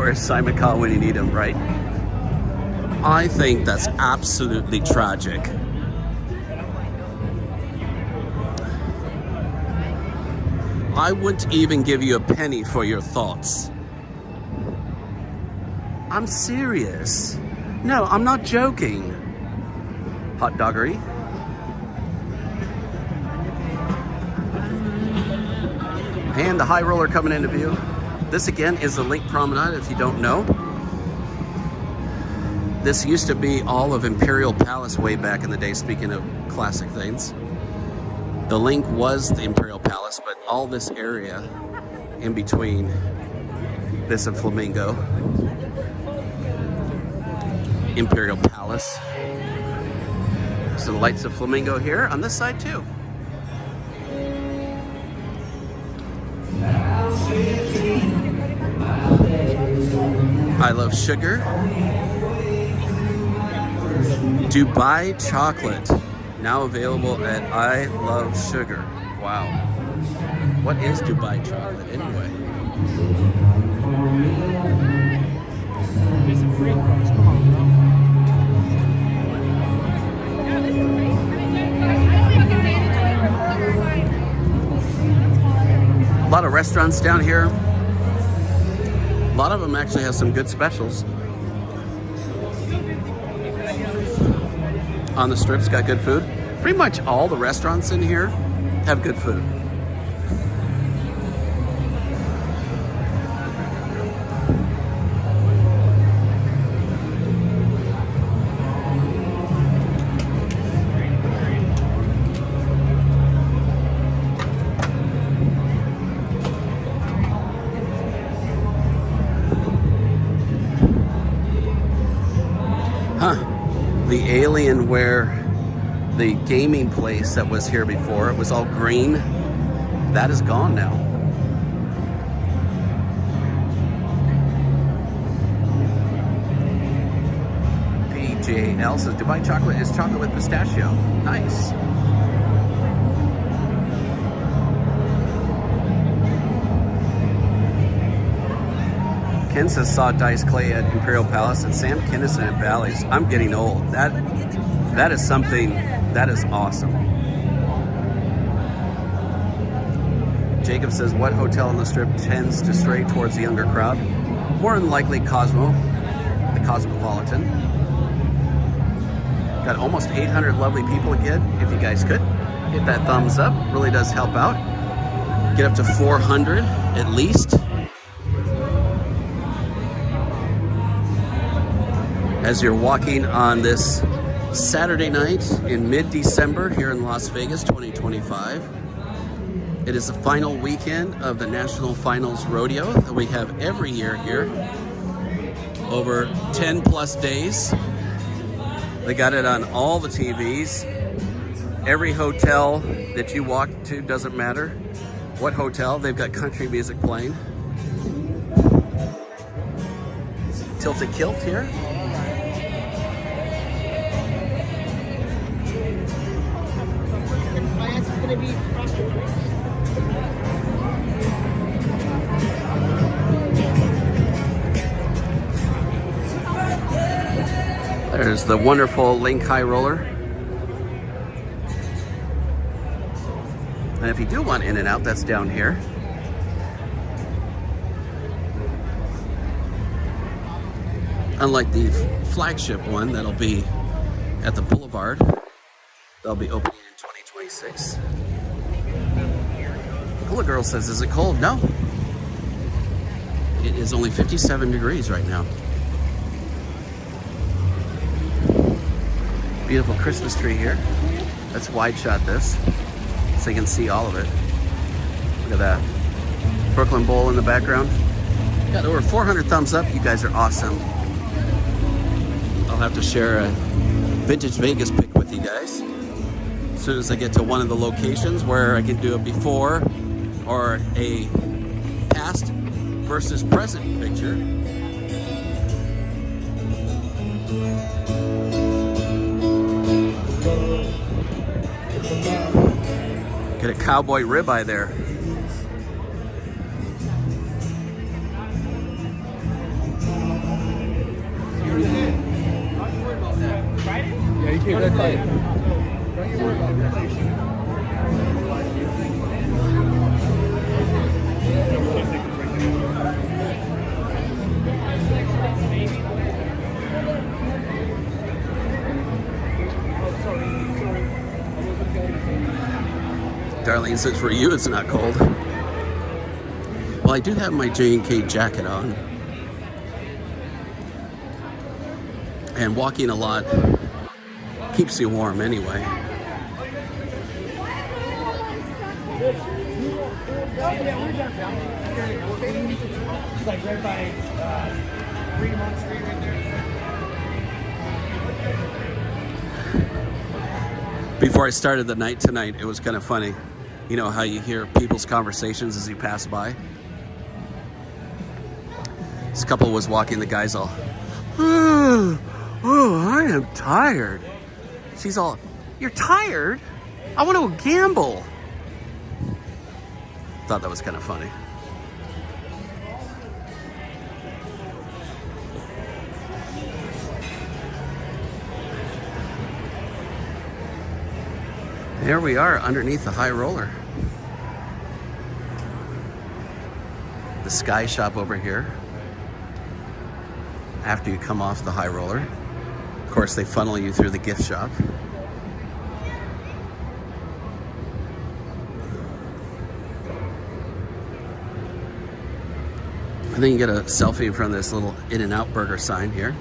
Where's Simon Cowell when you need him, right? I think that's absolutely tragic. I wouldn't even give you a penny for your thoughts. I'm serious. No, I'm not joking. Hot doggery. And the high roller coming into view. This again is the Link Promenade, if you don't know. This used to be all of Imperial Palace way back in the day, speaking of classic things. The Link was the Imperial Palace, but all this area in between this and Flamingo, Imperial Palace. So the lights of Flamingo here on this side too. I love sugar. Dubai chocolate, now available at I Love Sugar. Wow. What is Dubai chocolate anyway? A lot of restaurants down here. A lot of them actually have some good specials. On the strip's got good food. Pretty much all the restaurants in here have good food. The Alienware, the gaming place that was here before, it was all green. That is gone now. PJL says Dubai chocolate is chocolate with pistachio. Nice. Ken says saw Dice Clay at Imperial Palace and Sam Kinison at Bally's. I'm getting old. That is something, that is awesome. Jacob says, what hotel on the strip tends to stray towards the younger crowd? More than likely Cosmo, the Cosmopolitan. Got almost 800 lovely people again. If you guys could, hit that thumbs up. Really does help out. Get up to 400 at least. As you're walking on this Saturday night in mid-December here in Las Vegas 2025. It is the final weekend of the National Finals Rodeo that we have every year here. Over 10 plus days. They got it on all the TVs. Every hotel that you walk to, doesn't matter what hotel, they've got country music playing. Tilted Kilt here. There's the wonderful Link High Roller. And if you do want in and out, that's down here. Unlike the flagship one that'll be at the Boulevard, they'll be opening in 2026. Hula Girl says, is it cold? No. It is only 57 degrees right now. Beautiful Christmas tree here. Let's wide shot this so you can see all of it. Look at that. Brooklyn Bowl in the background. Got over 400 thumbs up. You guys are awesome. I'll have to share a vintage Vegas pic with you guys as soon as I get to one of the locations where I can do a before or a past versus present picture. Get a cowboy ribeye there. you. Good day. Don't you worry about relation. Darlene says for you it's not cold. Well, I do have my J&K jacket on. And walking a lot keeps you warm anyway. It's like right by Fremont Street right there. Before I started the night tonight, it was kind of funny. You know how you hear people's conversations as you pass by? This couple was walking, the guy's all, oh, I am tired. She's all, you're tired? I want to gamble. Thought that was kind of funny. There we are underneath the high roller. The Sky Shop over here. After you come off the high roller. Of course, they funnel you through the gift shop. And then you get a selfie in front of this little In-N-Out burger sign here.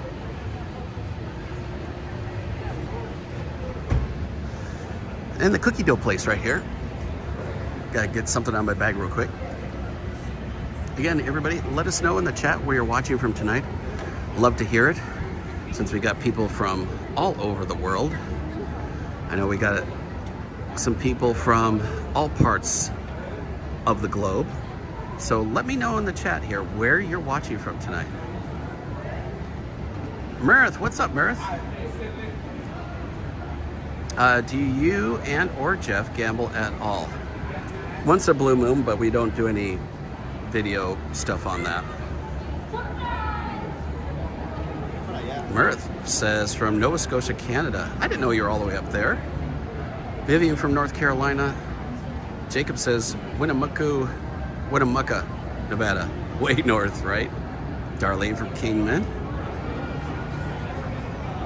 And the cookie dough place right here. Gotta get something out of my bag real quick. Again, everybody, let us know in the chat where you're watching from tonight. Love to hear it, since we got people from all over the world. I know we got some people from all parts of the globe. So let me know in the chat here where you're watching from tonight. Meredith, what's up, Meredith? Do you and or Jeff gamble at all? Once a blue moon, but we don't do any video stuff on that. Meredith says from Nova Scotia, Canada. I didn't know you were all the way up there. Vivian from North Carolina. Jacob says Winnemucca, Nevada. Way north, right? Darlene from Kingman.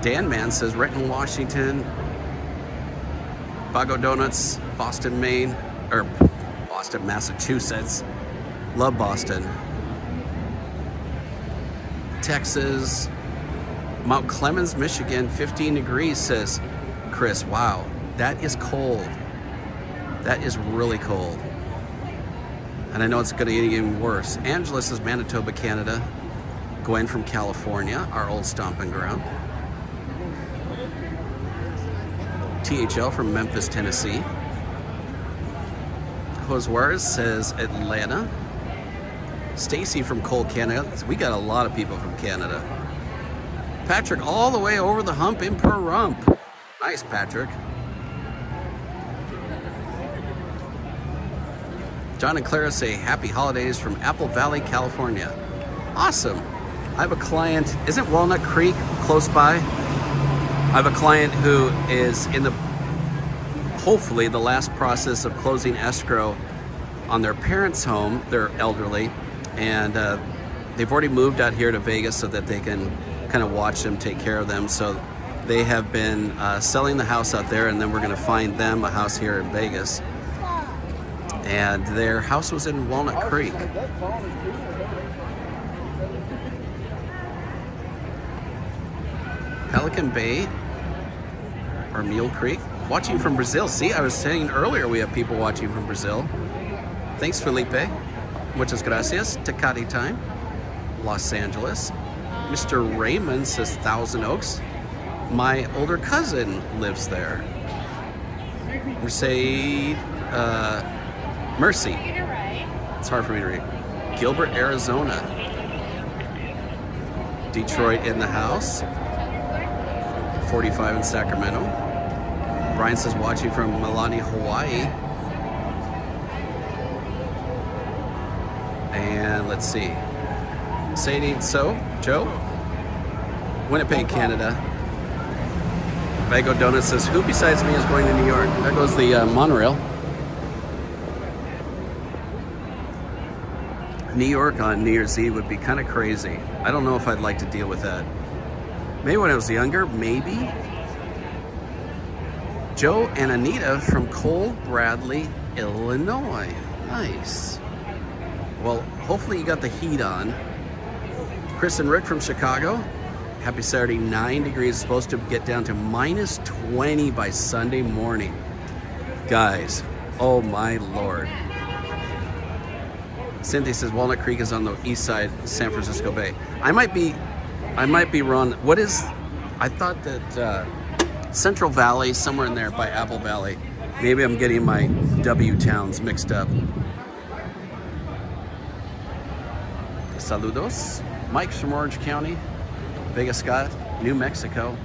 Dan Man says Renton, Washington. Bago Donuts, Boston, Maine, or Boston, Massachusetts. Love Boston. Texas. Mount Clemens, Michigan, 15 degrees, says Chris. Wow, that is cold. That is really cold. And I know it's gonna get even worse. Angela says Manitoba, Canada. Gwen from California, our old stomping ground. THL from Memphis, Tennessee. Josuarez says Atlanta. Stacy from Cole, Canada. We got a lot of people from Canada. Patrick all the way over the hump in Pahrump. Nice, Patrick. John and Clara say happy holidays from Apple Valley, California. Awesome. I have a client, isn't Walnut Creek close by? I have a client who is in the, hopefully, the last process of closing escrow on their parents' home. They're elderly, and they've already moved out here to Vegas so that they can kind of watch them, take care of them. So they have been selling the house out there, and then we're going to find them a house here in Vegas. And their house was in Walnut Creek. Pelican Bay or Mule Creek. Watching from Brazil. See, I was saying earlier we have people watching from Brazil. Thanks, Felipe. Muchas gracias. Tecate time. Los Angeles. Mr. Raymond says Thousand Oaks. My older cousin lives there. Mercedes, Mercy. It's hard for me to read. Gilbert, Arizona. Detroit in the house. 45 in Sacramento. Brian says watching from Milani, Hawaii. And let's see. Sadie, so, Joe? Winnipeg, Canada. Vago Donut says, who besides me is going to New York? There goes the monorail. New York on New Year's Eve would be kind of crazy. I don't know if I'd like to deal with that. Maybe when I was younger, maybe. Joe and Anita from Cole Bradley, Illinois. Nice. Well, hopefully you got the heat on. Chris and Rick from Chicago. Happy Saturday, 9 degrees. Supposed to get down to minus 20 by Sunday morning. Guys, oh my Lord. Cynthia says Walnut Creek is on the east side of San Francisco Bay. I might be wrong. What is, I thought that Central Valley, somewhere in there by Apple Valley. Maybe I'm getting my W towns mixed up. Saludos. Mike's from Orange County. Vegas Scott, New Mexico.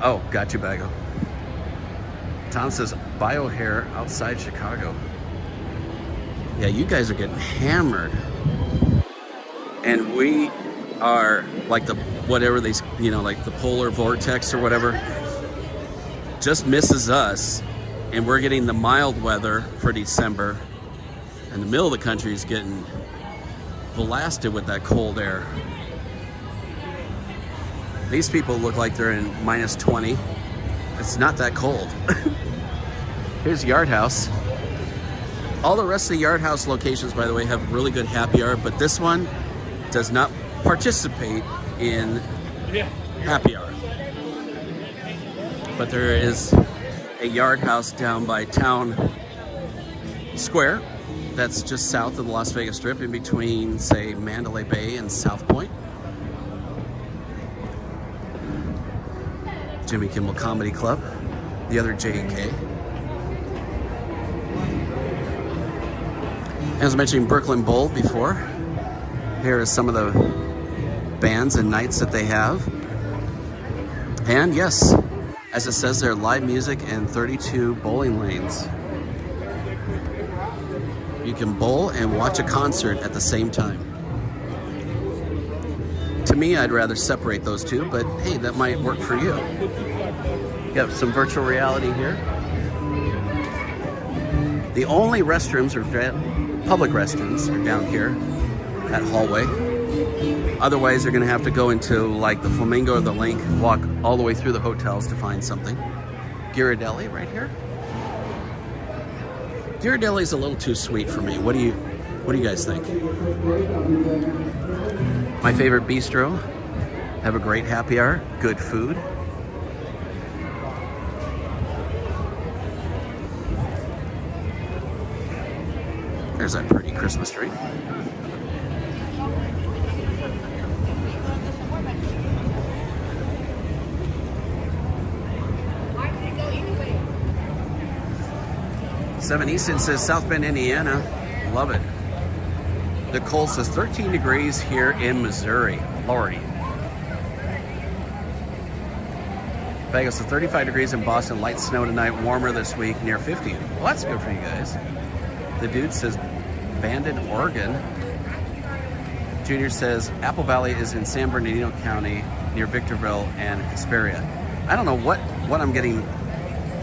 Oh, got you, Bago. Tom says bio hair outside Chicago. Yeah, you guys are getting hammered. And we are like the whatever they, like the polar vortex or whatever, just misses us, and we're getting the mild weather for December, and the middle of the country is getting blasted with that cold air. These people look like they're in minus 20. It's not that cold. Here's Yard House. All the rest of the Yard House locations, by the way, have really good happy hour, but this one does not participate in happy hour. But there is a Yard House down by Town Square that's just south of the Las Vegas Strip, in between, say, Mandalay Bay and South Point. Jimmy Kimmel Comedy Club, the other J&K. As I mentioned, Brooklyn Bowl before. Here is some of the bands and nights that they have. And yes, as it says there, live music and 32 bowling lanes. You can bowl and watch a concert at the same time. To me, I'd rather separate those two, but hey, that might work for you. You got some virtual reality here. The only restrooms, or public restrooms, are down here, that hallway. Otherwise, they're gonna have to go into like the Flamingo or the Link, walk all the way through the hotels to find something. Ghirardelli right here. Ghirardelli's a little too sweet for me. What do you guys think? My favorite bistro. Have a great happy hour. Good food. There's that pretty Christmas tree. Seven Easton says South Bend, Indiana. Love it. Nicole says 13 degrees here in Missouri. Lordy. Vegas says 35 degrees in Boston. Light snow tonight. Warmer this week. Near 50. Well, that's good for you guys. The dude says Bandon, Oregon. Junior says Apple Valley is in San Bernardino County near Victorville and Hesperia. I don't know what I'm getting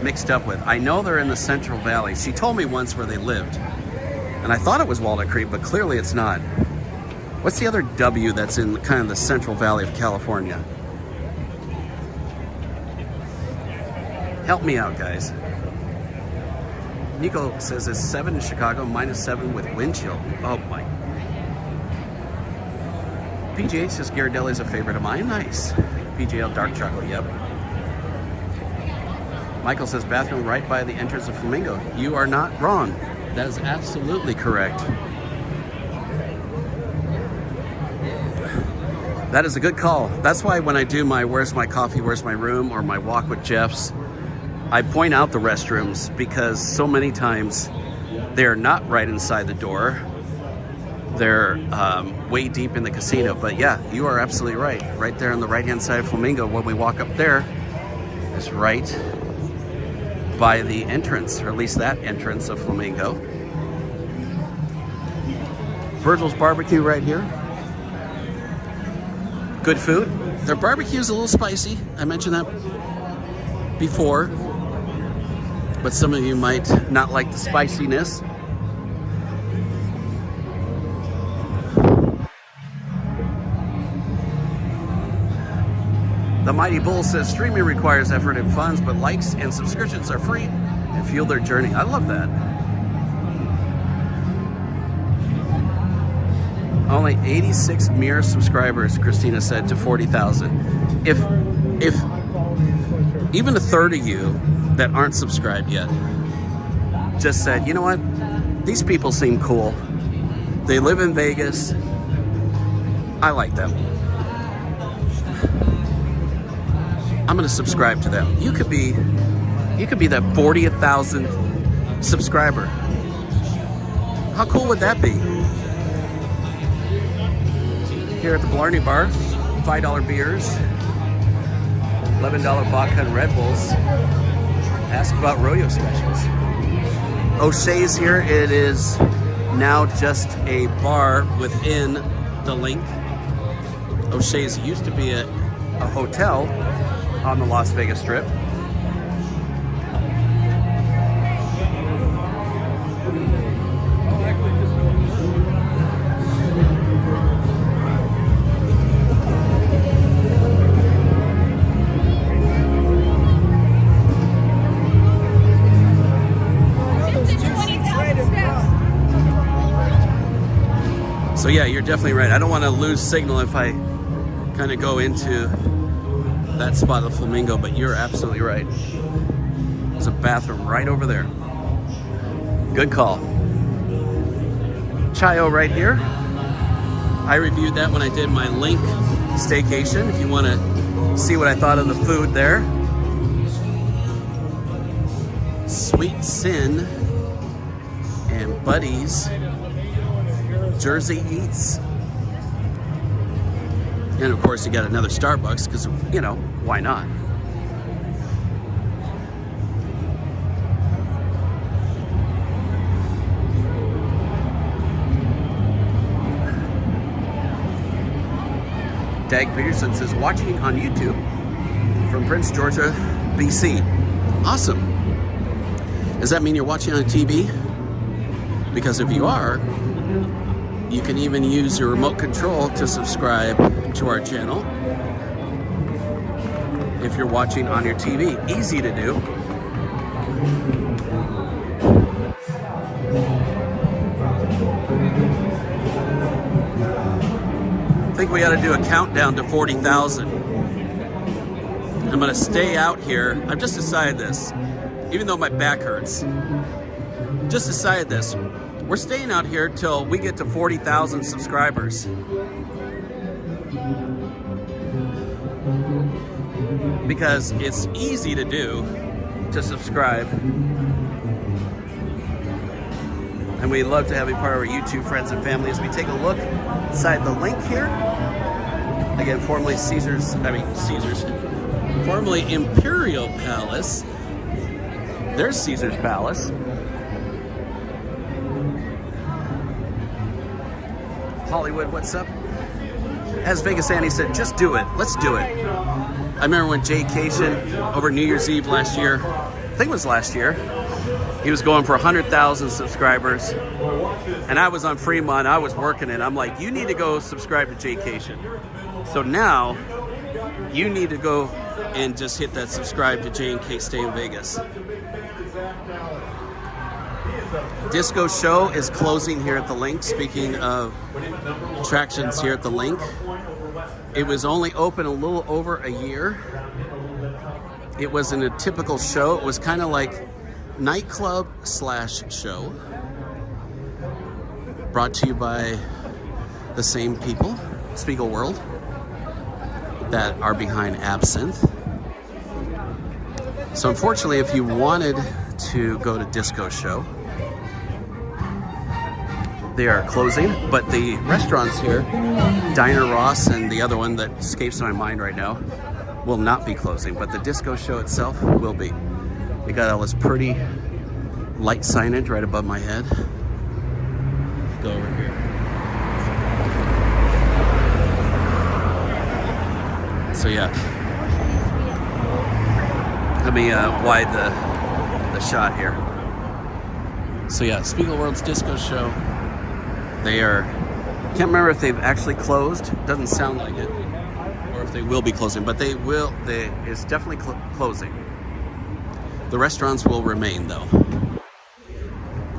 mixed up with. I know they're in the Central Valley. She told me once where they lived, and I thought it was Walnut Creek, but clearly it's not. What's the other W that's in kind of the Central Valley of California? Help me out, guys. Nico says it's 7 in Chicago, -7 with wind chill. Oh my. PGH says Ghirardelli is a favorite of mine. Nice. PGL dark chocolate, yep. Michael says bathroom right by the entrance of Flamingo. You are not wrong. That is absolutely correct. That is a good call. That's why when I do my Where's My Coffee, Where's My Room, or my Walk with Jeff's, I point out the restrooms, because so many times they're not right inside the door. They're way deep in the casino. But yeah, you are absolutely right. Right there on the right-hand side of Flamingo, when we walk up there, is right by the entrance, or at least that entrance of Flamingo. Virgil's Barbecue right here. Good food. Their barbecue is a little spicy. I mentioned that before, but some of you might not like the spiciness. The Mighty Bull says streaming requires effort and funds, but likes and subscriptions are free and fuel their journey. I love that. Only 86 mere subscribers, Christina said, to 40,000. If even a third of you that aren't subscribed yet just said, you know what, these people seem cool. They live in Vegas. I like them. I'm gonna subscribe to them. You could be that 40,000th subscriber. How cool would that be? Here at the Blarney Bar, $5 beers, $11 vodka and Red Bulls. Ask about Rodeo specials. O'Shea's here. It is now just a bar within the link. O'Shea's used to be a hotel on the Las Vegas Strip. So yeah, you're definitely right. I don't want to lose signal if I kind of go into that spot of the Flamingo, but you're absolutely right. There's a bathroom right over there. Good call. Chayo right here. I reviewed that when I did my Link staycation. If you want to see what I thought of the food there. Sweet Sin and Buddy's Jersey Eats. And of course you got another Starbucks because, you know, why not? Dag Peterson says, watching on YouTube from Prince Georgia, BC. Awesome. Does that mean you're watching on TV? Because if you are, you can even use your remote control to subscribe to our channel. If you're watching on your TV, easy to do. I think we ought to do a countdown to 40,000. I'm gonna stay out here. I've just decided this, even though my back hurts. Just decided this. We're staying out here till we get to 40,000 subscribers. Because it's easy to do, to subscribe. And we'd love to have you part of our YouTube friends and family as we take a look inside the link here. Again, formerly formerly Imperial Palace. There's Caesar's Palace. Hollywood, what's up? As Vegas Annie said, just do it. Let's do it. I remember when Jaycation over New Year's Eve last year, I think it was last year, he was going for 100,000 subscribers. And I was on Fremont, I was working it. I'm like, you need to go subscribe to Jaycation. So now, you need to go and just hit that subscribe to jkstayinvegas. Disco show is closing here at the link. Speaking of attractions here at the link, it was only open a little over a year. It wasn't a typical show. It was kind of like nightclub / show. Brought to you by the same people, Spiegel World, that are behind Absinthe. So unfortunately, if you wanted to go to Disco show, they are closing, but the restaurants here, Diner Ross and the other one that escapes my mind right now, will not be closing, but the Disco show itself will be. We got all this pretty light signage right above my head. Go over here. So yeah, let me wide the shot here. So yeah, Spiegelworld's Disco Show. They are, can't remember if they've actually closed. Doesn't sound like it. Or if they will be closing, but they will. It's definitely closing. The restaurants will remain though.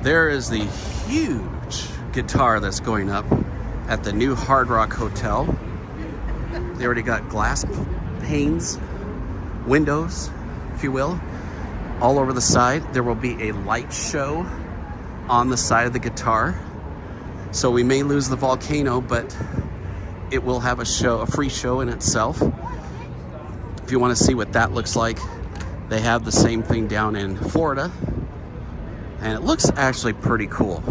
There is the huge guitar that's going up at the new Hard Rock Hotel. They already got glass panes, windows, if you will, all over the side. There will be a light show on the side of the guitar. So we may lose the volcano, but it will have a free show in itself. If you want to see what that looks like, they have the same thing down in Florida. And it looks actually pretty cool.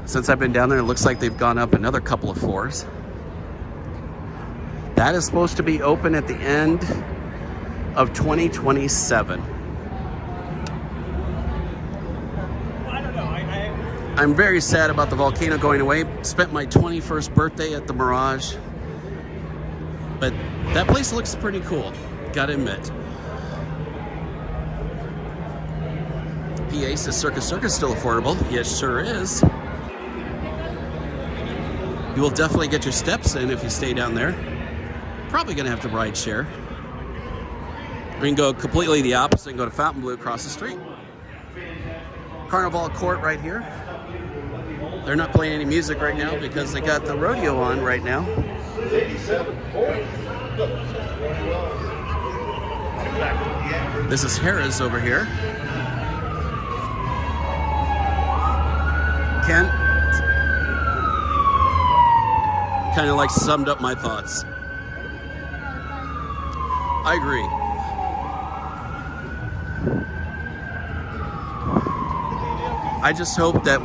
Since I've been down there, it looks like they've gone up another couple of floors. That is supposed to be open at the end of 2027. I'm very sad about the volcano going away. Spent my 21st birthday at the Mirage. But that place looks pretty cool, gotta admit. PA says Circus still affordable. Yes, sure is. You will definitely get your steps in if you stay down there. Probably gonna have to ride share. We can go completely the opposite and go to Fontainebleau across the street. Carnival Court right here. They're not playing any music right now because they got the rodeo on right now. This is Harrah's over here. Ken kind of like summed up my thoughts. I agree. I just hope that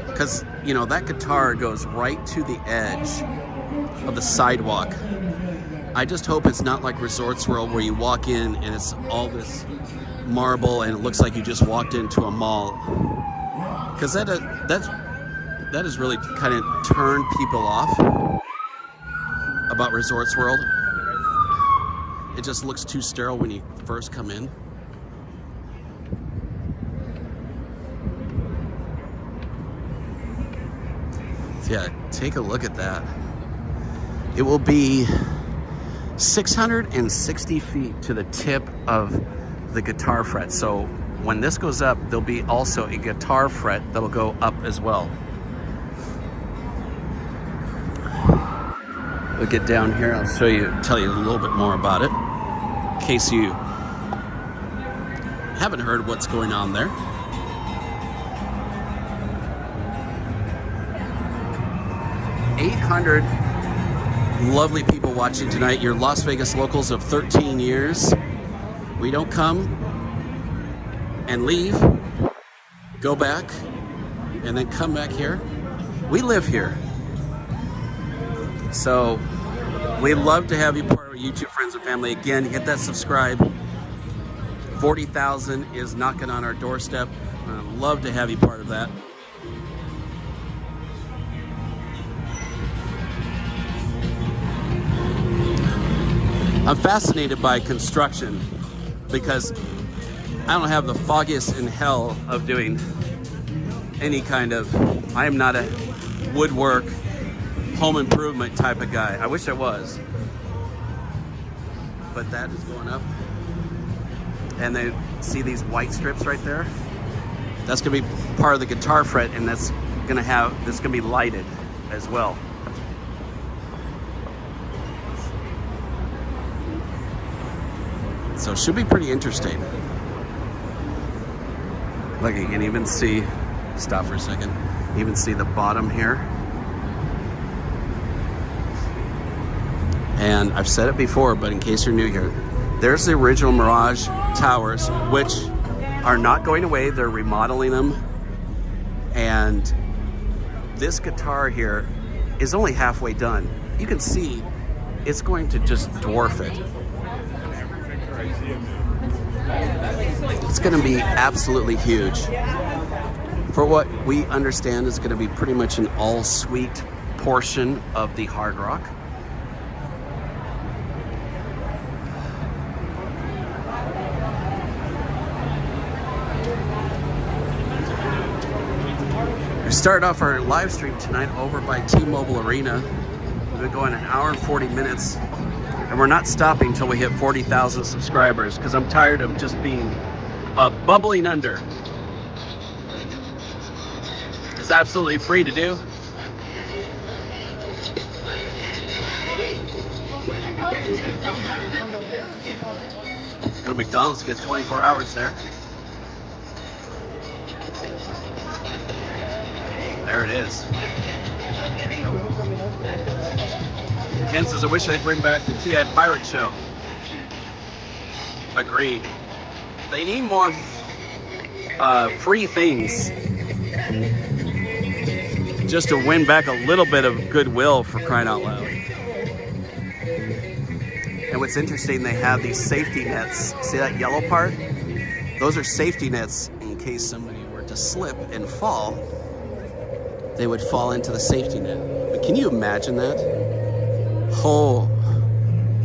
because you know that guitar goes right to the edge of the sidewalk. I just hope it's not like Resorts World where you walk in and it's all this marble and it looks like you just walked into a mall. Because that has really kind of turned people off about Resorts World. It just looks too sterile when you first come in. Yeah, take a look at that. It will be 660 feet to the tip of the guitar fret. So when this goes up, there'll be also a guitar fret that'll go up as well. We'll get down here. I'll tell you a little bit more about it, in case you haven't heard what's going on there. $800 lovely people watching tonight. Your Las Vegas locals of 13 years. We don't come and leave, go back, and then come back here. We live here. So we'd love to have you part of our YouTube friends and family. Again, hit that subscribe. 40,000 is knocking on our doorstep. I'd love to have you part of that. I'm fascinated by construction because I don't have the foggiest in hell of doing any kind of, I am not a woodwork, home improvement type of guy. I wish I was. But that is going up. And they see these white strips right there? That's gonna be part of the guitar fret, and that's gonna be lighted as well. So it should be pretty interesting. Look, you can even see, stop for a second, even see the bottom here. And I've said it before, but in case you're new here, there's the original Mirage towers, which are not going away. They're remodeling them. And this guitar here is only halfway done. You can see it's going to just dwarf it. It's going to be absolutely huge. For what we understand is going to be pretty much an all-suite portion of the Hard Rock. We started off our live stream tonight over by T-Mobile Arena. We've been going an hour and 40 minutes, and we're not stopping until we hit 40,000 subscribers because I'm tired of just being bubbling under. It's absolutely free to do. Go to McDonald's, get 24 hours there. There it is. Ken says, I wish they'd bring back the T-Head Pirate Show. Agreed. They need more free things just to win back a little bit of goodwill, for crying out loud. And what's interesting, they have these safety nets. See that yellow part? Those are safety nets in case somebody were to slip and fall. They would fall into the safety net. But can you imagine that? Oh,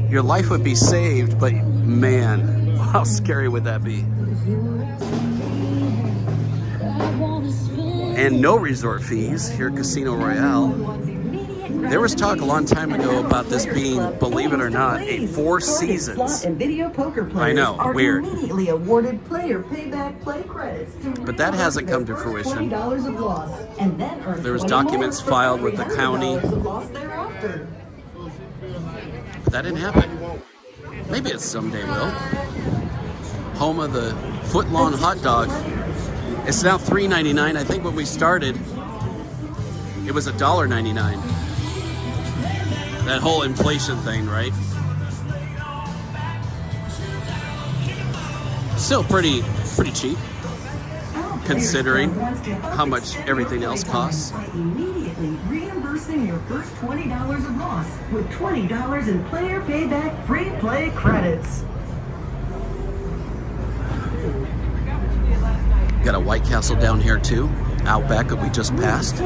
your life would be saved, but man, how scary would that be? And no resort fees here at Casino Royale. There was talk a long time ago about this being, believe it or not, a 4 seasons. And video poker players I know, are weird. immediately awarded player payback play credits. But that hasn't come to fruition. $20 of loss, and then earn There was 20 documents more for filed with the $300 county. of loss thereafter. But that didn't happen. Maybe it someday will. Home of the foot-long hot dog. It's now $3.99. I think when we started, it was $1.99. That whole inflation thing, right? Still pretty cheap, considering how much everything else costs. By immediately reimbursing your first $20 of loss with $20 in player payback free play credits. Got a White Castle down here too, Outback that we just passed.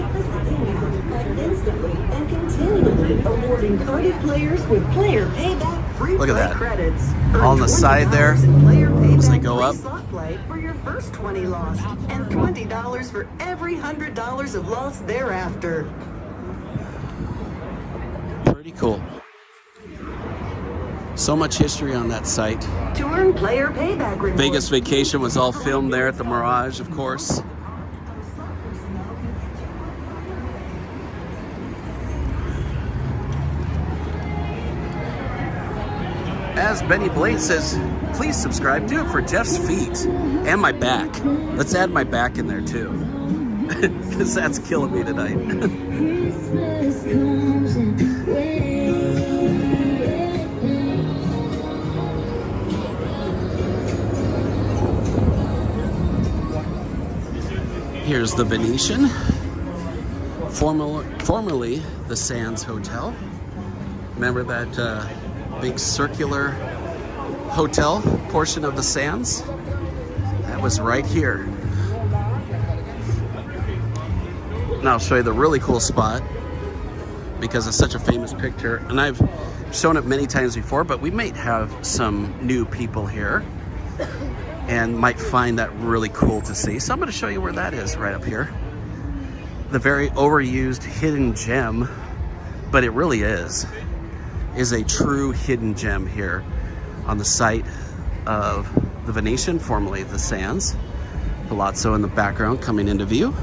Instantly and continually awarding carded players with player payback free Look at play that. credits. On the side there, as they go up. Slot play for your first 20 lost and $20 for every $100 of loss thereafter. Pretty cool. So much history on that site. To earn player payback rewards. Vegas Vacation was all filmed there at the Mirage, of course. As Benny Blade says, please subscribe. Do it for Jeff's feet and my back. Let's add my back in there too, because that's killing me tonight. Here's the Venetian, formerly the Sands Hotel. Remember that big circular hotel portion of the Sands? That was right here. Now I'll show you the really cool spot because it's such a famous picture, and I've shown it many times before, but we might have some new people here and might find that really cool to see. So I'm going to show you where that is right up here. The very overused hidden gem, but it really is a true hidden gem here on the site of the Venetian, formerly the Sands. Palazzo in the background coming into view.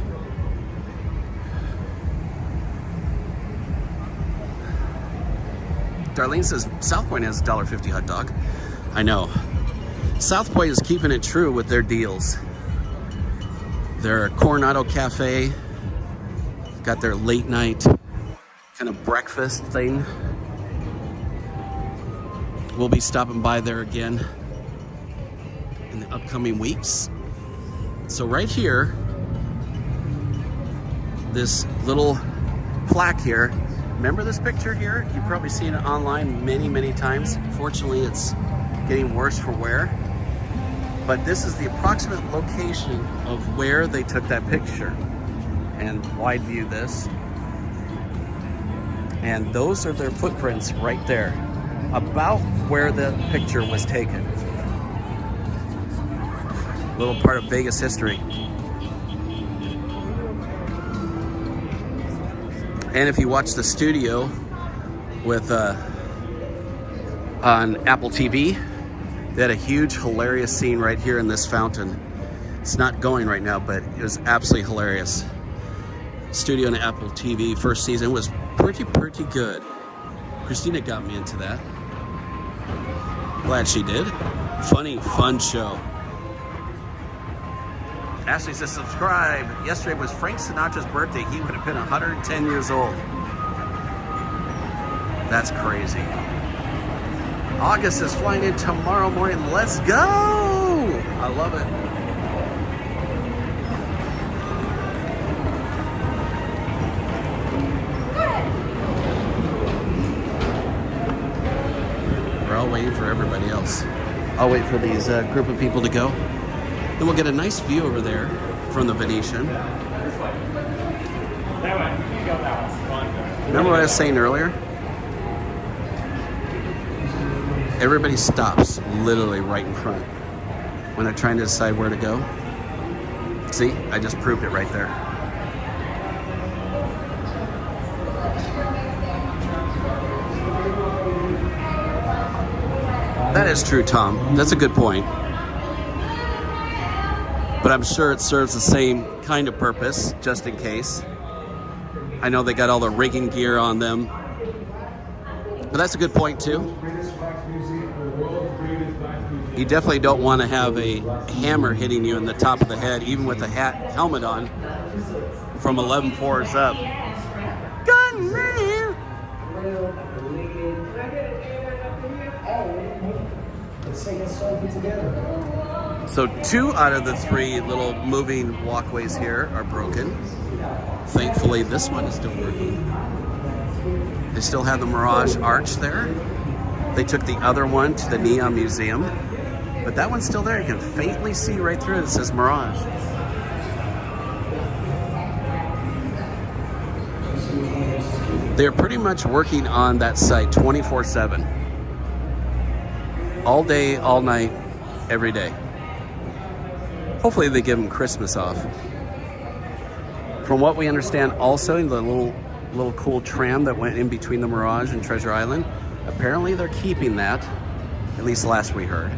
Darlene says South Point has a $1.50 hot dog. I know. South Point is keeping it true with their deals. Their Coronado Cafe got their late night kind of breakfast thing. We'll be stopping by there again in the upcoming weeks. So right here, this little plaque here, remember this picture here? You've probably seen it online many, many times. Fortunately, it's getting worse for wear. But this is the approximate location of where they took that picture. And wide view this. And those are their footprints right there, about where the picture was taken. Little part of Vegas history. And if you watch the studio with on Apple TV, they had a huge hilarious scene right here in this fountain. It's not going right now, but it was absolutely hilarious. Studio on Apple TV first season was pretty good. Christina got me into that. Glad she did. Funny, fun show. Ashley says subscribe. Yesterday was Frank Sinatra's birthday. He would have been 110 years old. That's crazy. August is flying in tomorrow morning. Let's go! I love it. We're all waiting for everybody else. I'll wait for these group of people to go. Then we'll get a nice view over there from the Venetian. Remember what I was saying earlier? Everybody stops literally right in front when they're trying to decide where to go. See, I just proved it right there. That is true, Tom. That's a good point. But I'm sure it serves the same kind of purpose, just in case. I know they got all the rigging gear on them. But that's a good point, too. You definitely don't want to have a hammer hitting you in the top of the head, even with a helmet on, from 11 floors up. Gunman! So 2 out of the 3 little moving walkways here are broken. Thankfully, this one is still working. They still have the Mirage Arch there. They took the other one to the Neon Museum, but that one's still there. You can faintly see right through it. It says Mirage. They're pretty much working on that site 24/7. All day, all night, every day. Hopefully they give them Christmas off. From what we understand also, the little cool tram that went in between the Mirage and Treasure Island, apparently they're keeping that, at least last we heard.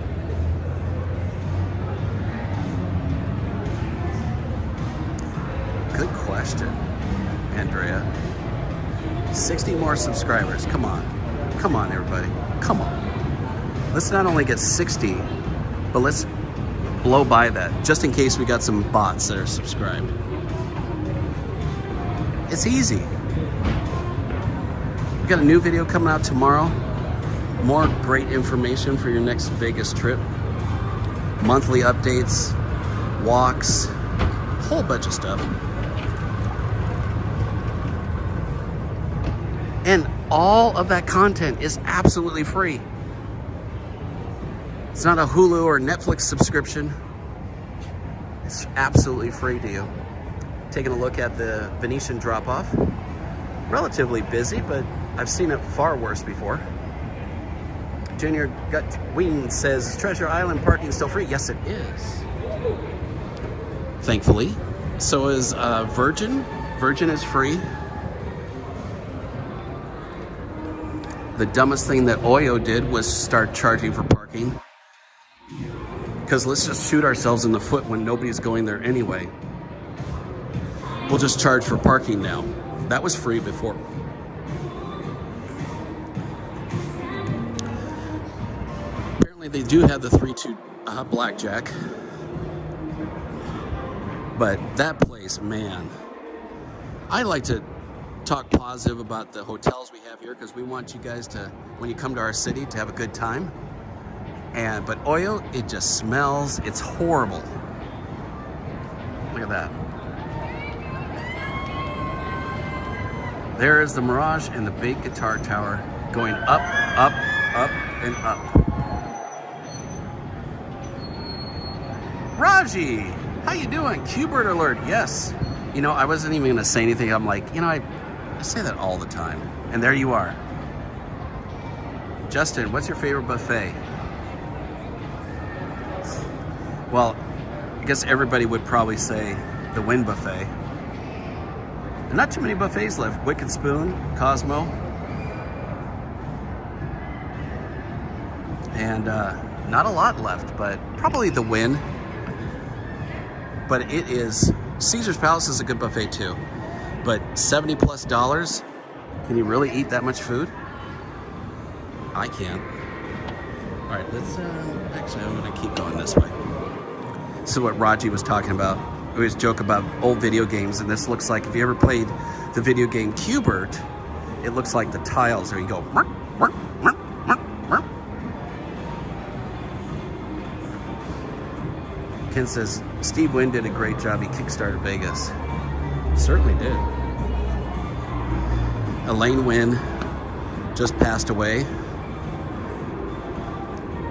Good question, Andrea. 60 more subscribers, come on. Come on, everybody, come on. Let's not only get 60, but let's blow by that, just in case we got some bots that are subscribed. It's easy. We got a new video coming out tomorrow. More great information for your next Vegas trip. Monthly updates, walks, a whole bunch of stuff. And all of that content is absolutely free. It's not a Hulu or Netflix subscription. It's absolutely free to you. Taking a look at the Venetian drop-off. Relatively busy, but I've seen it far worse before. Junior Gut Ween says, is Treasure Island parking still free? Yes, it is. Thankfully. So is Virgin. Virgin is free. The dumbest thing that Oyo did was start charging for parking. Because let's just shoot ourselves in the foot when nobody's going there anyway. We'll just charge for parking now. That was free before. Apparently they do have the 3-2 blackjack. But that place, man. I like to talk positive about the hotels we have here because we want you guys to, when you come to our city, to have a good time. But Oyo, it just smells. It's horrible. Look at that. There is the Mirage and the big guitar tower going up, up, up, and up. Raji, how you doing? Q-Bird alert, yes. You know, I wasn't even gonna say anything. I'm like, you know, I say that all the time. And there you are. Justin, what's your favorite buffet? Well, I guess everybody would probably say the Wynn buffet. And not too many buffets left. Wicked Spoon, Cosmo. And not a lot left, but probably the Win. But it is, Caesar's Palace is a good buffet too. But $70+, can you really eat that much food? I can. All right, let's, actually I'm gonna keep going this way. This is what Raji was talking about. We always joke about old video games, and this looks like, if you ever played the video game Q*bert, it looks like the tiles where you go, mark, mark, mark, mark, mark. Ken says, Steve Wynn did a great job. He kickstarted Vegas. Certainly did. Elaine Wynn just passed away.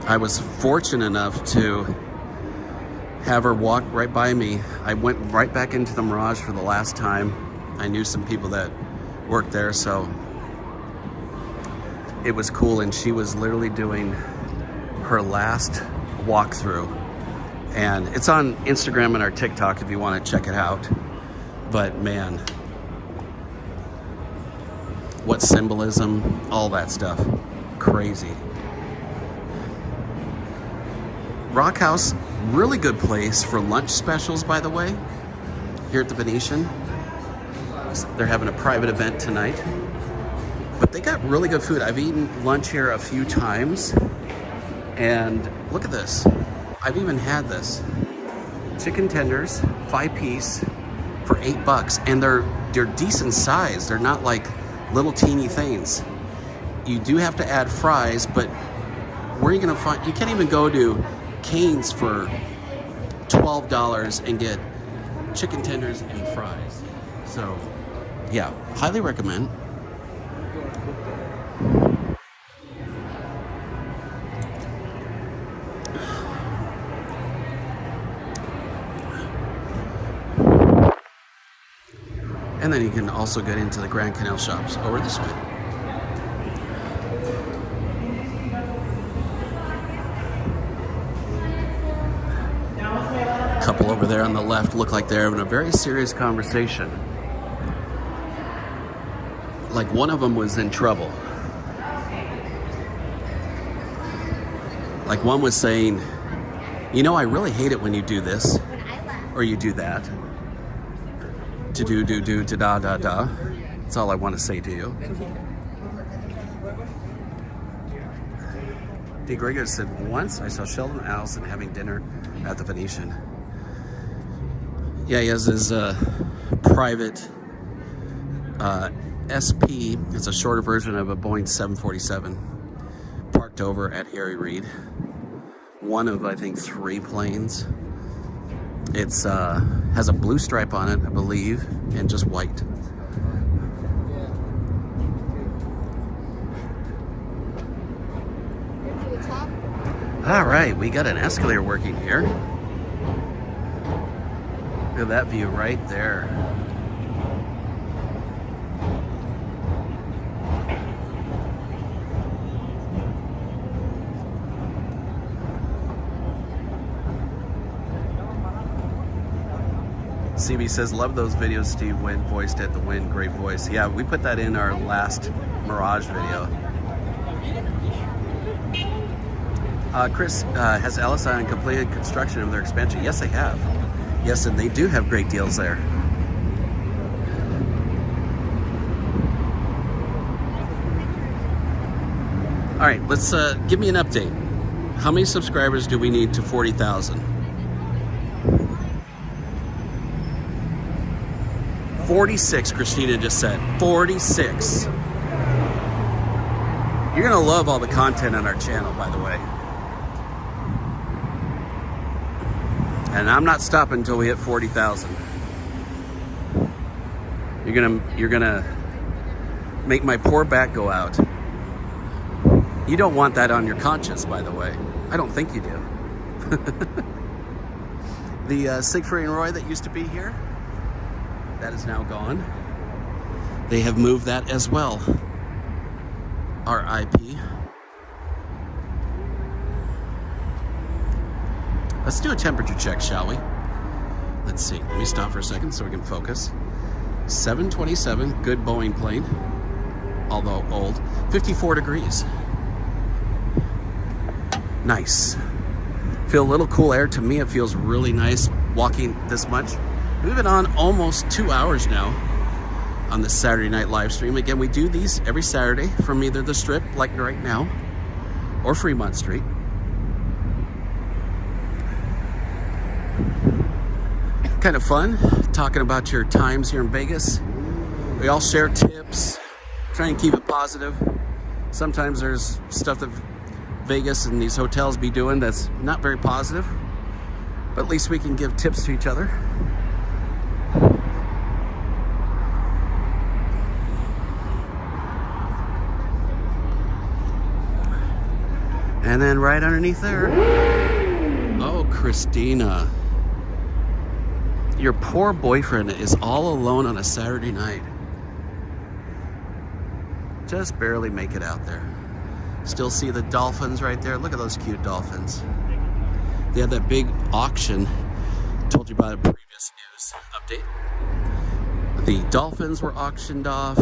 I was fortunate enough to have her walk right by me. I went right back into the Mirage for the last time. I knew some people that worked there, so it was cool. And she was literally doing her last walkthrough. And it's on Instagram and our TikTok if you want to check it out. But man, what symbolism, all that stuff. Crazy. Rock House, really good place for lunch specials, by the way, here at the Venetian. They're having a private event tonight. But they got really good food. I've eaten lunch here a few times. And look at this. I've even had this. Chicken tenders, 5-piece for $8. And they're decent size. They're not like little teeny things. You do have to add fries, but where are you gonna find, you can't even go to Cane's for $12 and get chicken tenders and fries. So yeah, highly recommend. And then you can also get into the Grand Canal shops over this way. Couple over there on the left look like they're having a very serious conversation. Like one of them was in trouble. Like one was saying, you know, I really hate it when you do this or you do that. To do, to da. That's all I want to say to you. D. Gregor said, once I saw Sheldon Adelson having dinner at the Venetian. Yeah, he has his private SP. It's a shorter version of a Boeing 747 parked over at Harry Reid. One of, I think, 3 planes. It's has a blue stripe on it, I believe, and just white. All right, we got an escalator working here. Look at that view right there. CB says, love those videos Steve Wynn voiced at the Wynn, great voice. Yeah, we put that in our last Mirage video. Chris, has LSI completed construction of their expansion? Yes, they have. Yes, and they do have great deals there. All right, let's give me an update. How many subscribers do we need to 40,000? 46, Christina just said. 46. You're gonna love all the content on our channel, by the way. And I'm not stopping until we hit 40,000. You're gonna make my poor back go out. You don't want that on your conscience, by the way. I don't think you do. The Siegfried and Roy that used to be here, that is now gone. They have moved that as well. RIP. Let's do a temperature check, shall we? Let's see. Let me stop for a second so we can focus. 727, good Boeing plane, although old. 54 degrees. Nice. Feel a little cool air. To me, it feels really nice walking this much. We've been on almost 2 hours now on this Saturday night live stream. Again, we do these every Saturday from either the Strip, like right now, or Fremont Street. Kind of fun talking about your times here in Vegas. We all share tips, try and keep it positive. Sometimes there's stuff that Vegas and these hotels be doing that's not very positive, but at least we can give tips to each other. And then right underneath there, oh, Christina. Your poor boyfriend is all alone on a Saturday night. Just barely make it out there. Still see the dolphins right there. Look at those cute dolphins. They had that big auction. Told you about a previous news update. The dolphins were auctioned off.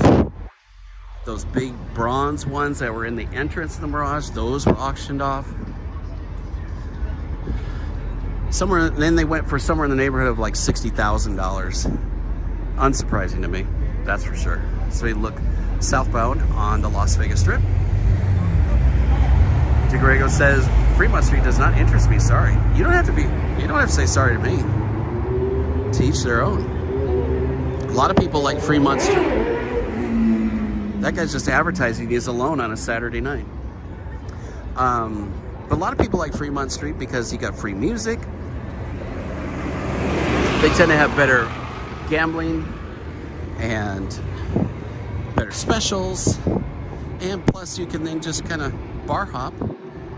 Those big bronze ones that were in the entrance of the Mirage, those were auctioned off. Somewhere, then they went for somewhere in the neighborhood of like $60,000. Unsurprising to me, that's for sure. So we look southbound on the Las Vegas Strip. DeGrego says, Fremont Street does not interest me, sorry. You don't have to say sorry to me. To each their own. A lot of people like Fremont Street. That guy's just advertising he's alone on a Saturday night. But a lot of people like Fremont Street because you got free music. They tend to have better gambling and better specials. And plus you can then just kind of bar hop,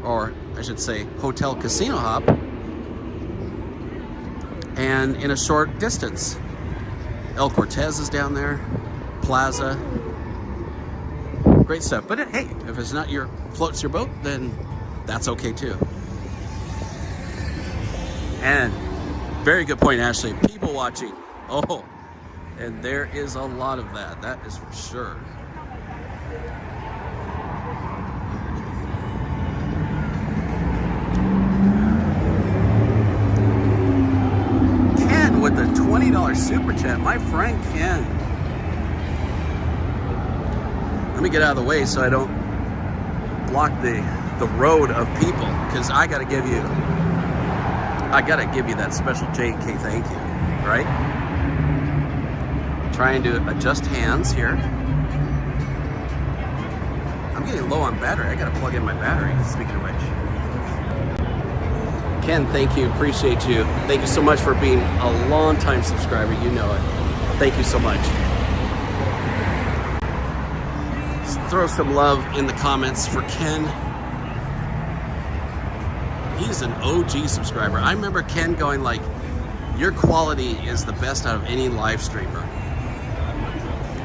or I should say hotel casino hop, and in a short distance. El Cortez is down there, Plaza. Great stuff. But hey, if it's not floats your boat, then that's okay too. And very good point, Ashley. People watching. Oh, and there is a lot of that. That is for sure. Ken with the $20 super chat. My friend Ken. Let me get out of the way so I don't block the road of people, because I gotta give you that special JK thank you, right? Trying to adjust hands here. I'm getting low on battery. I gotta plug in my battery, speaking of which. Ken, thank you, appreciate you. Thank you so much for being a long-time subscriber, you know it. Thank you so much. Throw some love in the comments for Ken. He's an OG subscriber. I remember Ken going like, your quality is the best out of any live streamer.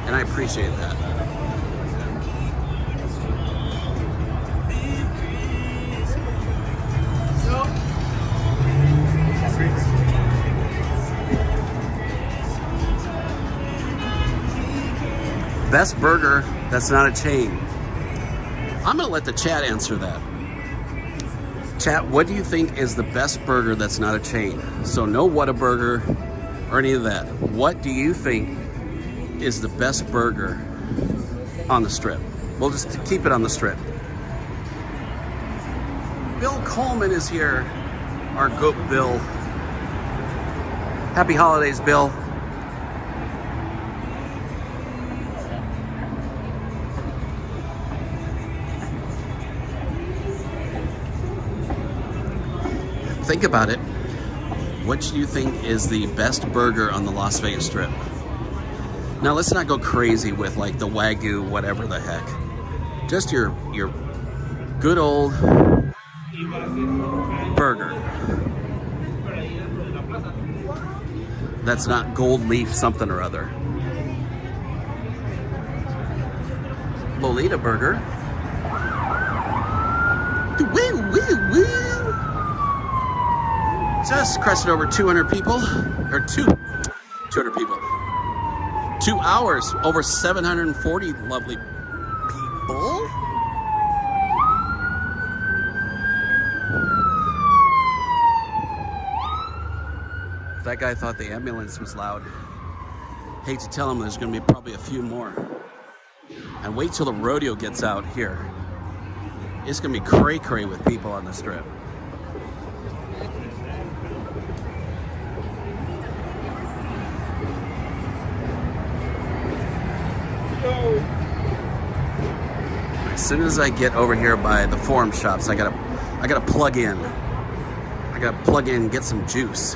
And I appreciate that. Best burger that's not a chain. I'm gonna let the chat answer that. Chat, what do you think is the best burger that's not a chain? So no Whataburger or any of that. What do you think is the best burger on the Strip? We'll just keep it on the Strip. Bill Coleman is here. Our goat Bill. Happy holidays, Bill. Think about it. What do you think is the best burger on the Las Vegas Strip? Now let's not go crazy with like the Wagyu, whatever the heck. Just your good old burger. That's not gold leaf something or other. Lolita burger. Woo, woo, woo. Just crested over 200 people, or 200 people. 2 hours, over 740 lovely people. That guy thought the ambulance was loud. Hate to tell him there's gonna be probably a few more. And wait till the rodeo gets out here. It's gonna be cray-cray with people on the strip. As soon as I get over here by the forum shops, I gotta plug in. I gotta plug in and get some juice.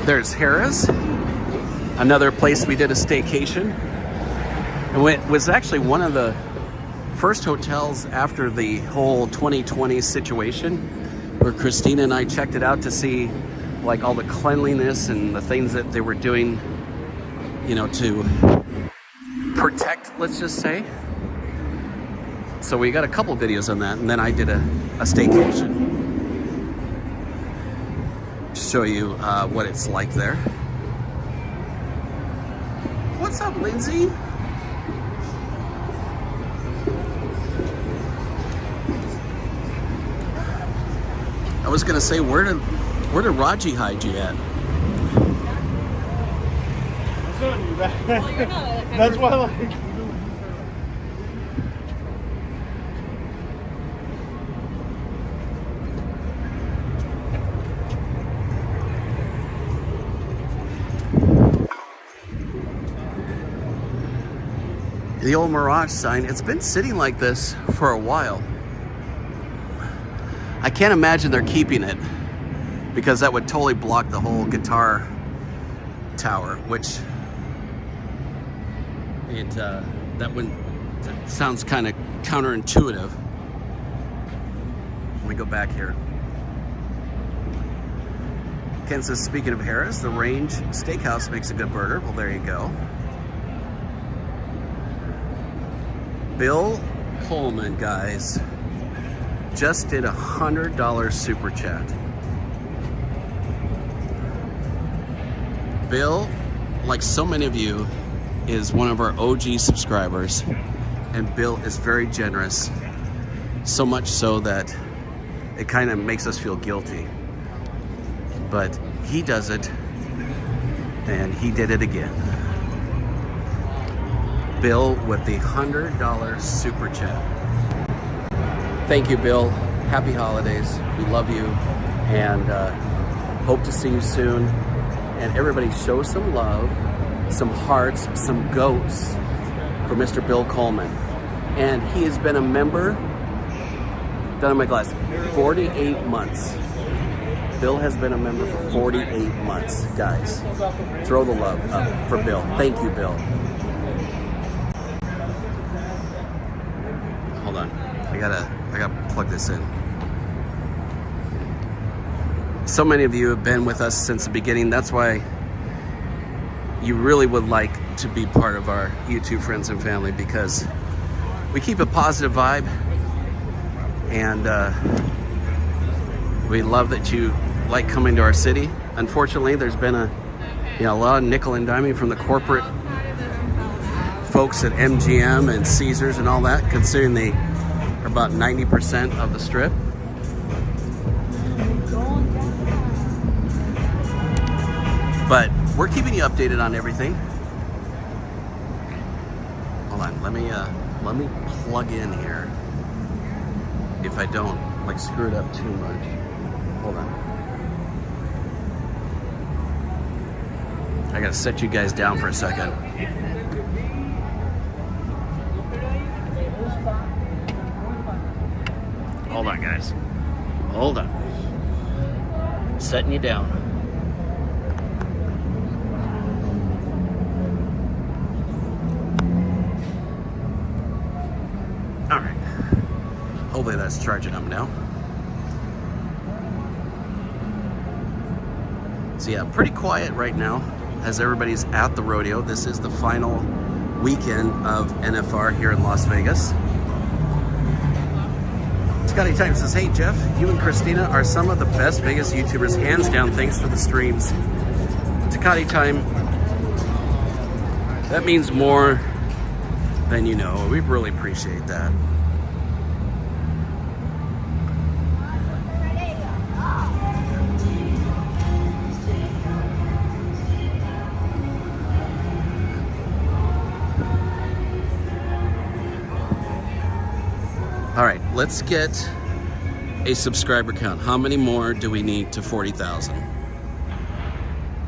There's Harrah's, another place we did a staycation. And it was actually one of the first hotels after the whole 2020 situation, where Christina and I checked it out to see like all the cleanliness and the things that they were doing, you know, to protect, let's just say. So we got a couple videos on that, and then I did a staycation to show you what it's like there. What's up, Lindsay? I was gonna say, where did Raji hide you at? Well, you're not. That's why, like. The old Mirage sign, it's been sitting like this for a while. I can't imagine they're keeping it, because that would totally block the whole guitar tower, which that sounds kind of counterintuitive. Let me go back here. Ken says, speaking of Harrah's, the Range Steakhouse makes a good burger. Well, there you go. Bill Coleman, guys, just did $100 super chat. Bill, like so many of you, is one of our OG subscribers, and Bill is very generous, so much so that it kind of makes us feel guilty. But he does it, and he did it again. Bill with the $100 super chat. Thank you, Bill. Happy holidays. We love you, and hope to see you soon. And everybody show some love, some hearts, some goats for Mr. Bill Coleman. And he has been a member, done in my glass, 48 months. Bill has been a member for 48 months. Guys, throw the love up for Bill. Thank you, Bill. Hold on, I gotta plug this in. So many of you have been with us since the beginning. That's why you really would like to be part of our YouTube friends and family, because we keep a positive vibe, and we love that you like coming to our city. Unfortunately, there's been a lot of nickel and diming from the corporate folks at MGM and Caesars and all that, considering they are about 90% of the strip. But we're keeping you updated on everything. Hold on, let me plug in here. If I don't like screw it up too much. Hold on. I gotta set you guys down for a second. Hold on, guys. Hold on. Setting you down. All right. Hopefully that's charging up now. So yeah, pretty quiet right now as everybody's at the rodeo. This is the final weekend of NFR here in Las Vegas. Scotty Time says, hey Jeff, you and Christina are some of the best Vegas YouTubers, hands down. Thanks for the streams. Takati Time, that means more than you know. We really appreciate that. All right, let's get a subscriber count. How many more do we need to 40,000?